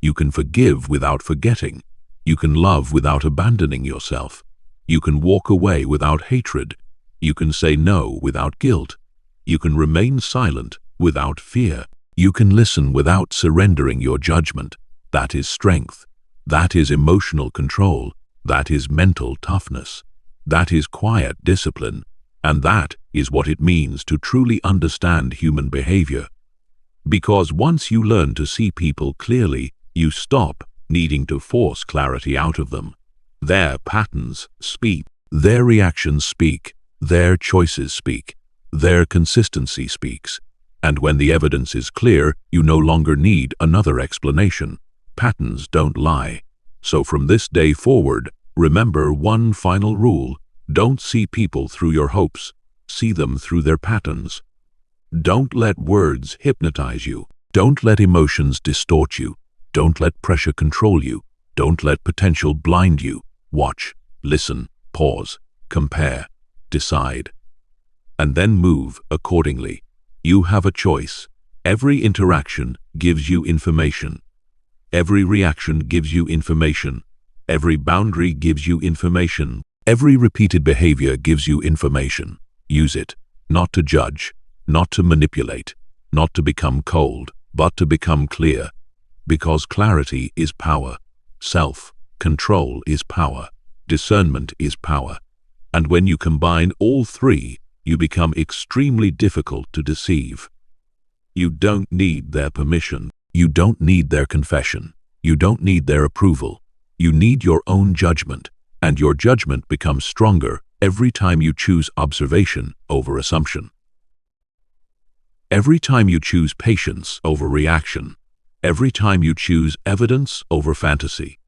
Speaker 1: You can forgive without forgetting. You can love without abandoning yourself. You can walk away without hatred. You can say no without guilt. You can remain silent without fear. You can listen without surrendering your judgment. That is strength. That is emotional control. That is mental toughness. That is quiet discipline. And that is what it means to truly understand human behavior. Because once you learn to see people clearly, you stop needing to force clarity out of them. Their patterns speak. Their reactions speak. Their choices speak. Their consistency speaks. And when the evidence is clear, you no longer need another explanation. Patterns don't lie. So from this day forward, remember one final rule. Don't see people through your hopes. See them through their patterns. Don't let words hypnotize you. Don't let emotions distort you. Don't let pressure control you. Don't let potential blind you. Watch, listen, pause, compare, decide, and then move accordingly. You have a choice. Every interaction gives you information. Every reaction gives you information. Every boundary gives you information. Every repeated behavior gives you information. Use it, not to judge, not to manipulate, not to become cold, but to become clear. Because clarity is power. Self-control is power. Discernment is power. And when you combine all three, you become extremely difficult to deceive. You don't need their permission. You don't need their confession. You don't need their approval. You need your own judgment, and your judgment becomes stronger every time you choose observation over assumption. Every time you choose patience over reaction. Every time you choose evidence over fantasy.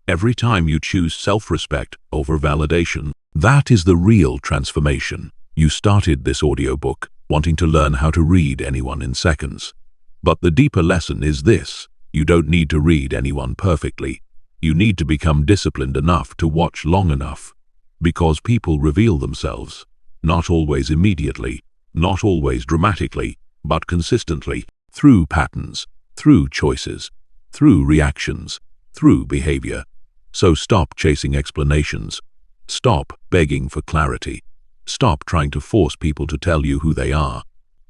Speaker 1: Every time you choose self-respect over validation. That is the real transformation. You started this audiobook wanting to learn how to read anyone in seconds. But the deeper lesson is this: you don't need to read anyone perfectly. You need to become disciplined enough to watch long enough. Because people reveal themselves, not always immediately, not always dramatically, but consistently, through patterns, through choices, through reactions, through behavior. So stop chasing explanations. Stop begging for clarity. Stop trying to force people to tell you who they are.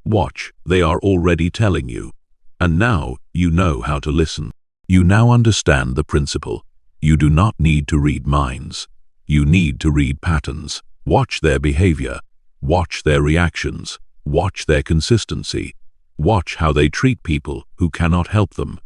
Speaker 1: Watch, they are already telling you. And now you know how to listen. You now understand the principle. You do not need to read minds. You need to read patterns. Watch their behavior. Watch their reactions. Watch their consistency. Watch how they treat people who cannot help them.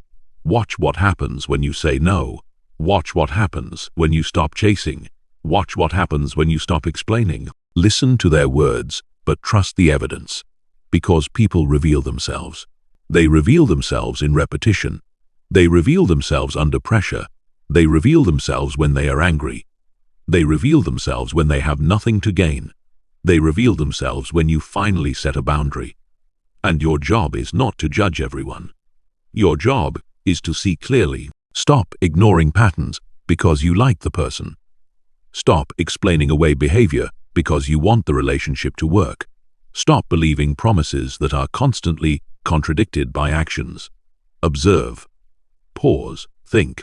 Speaker 1: Watch what happens when you say no. Watch what happens when you stop chasing. Watch what happens when you stop explaining. Listen to their words, but trust the evidence. Because people reveal themselves. They reveal themselves in repetition. They reveal themselves under pressure. They reveal themselves when they are angry. They reveal themselves when they have nothing to gain. They reveal themselves when you finally set a boundary. And your job is not to judge everyone. Your job is to see clearly. Stop ignoring patterns because you like the person. Stop explaining away behavior because you want the relationship to work. Stop believing promises that are constantly contradicted by actions. Observe. Pause. Think.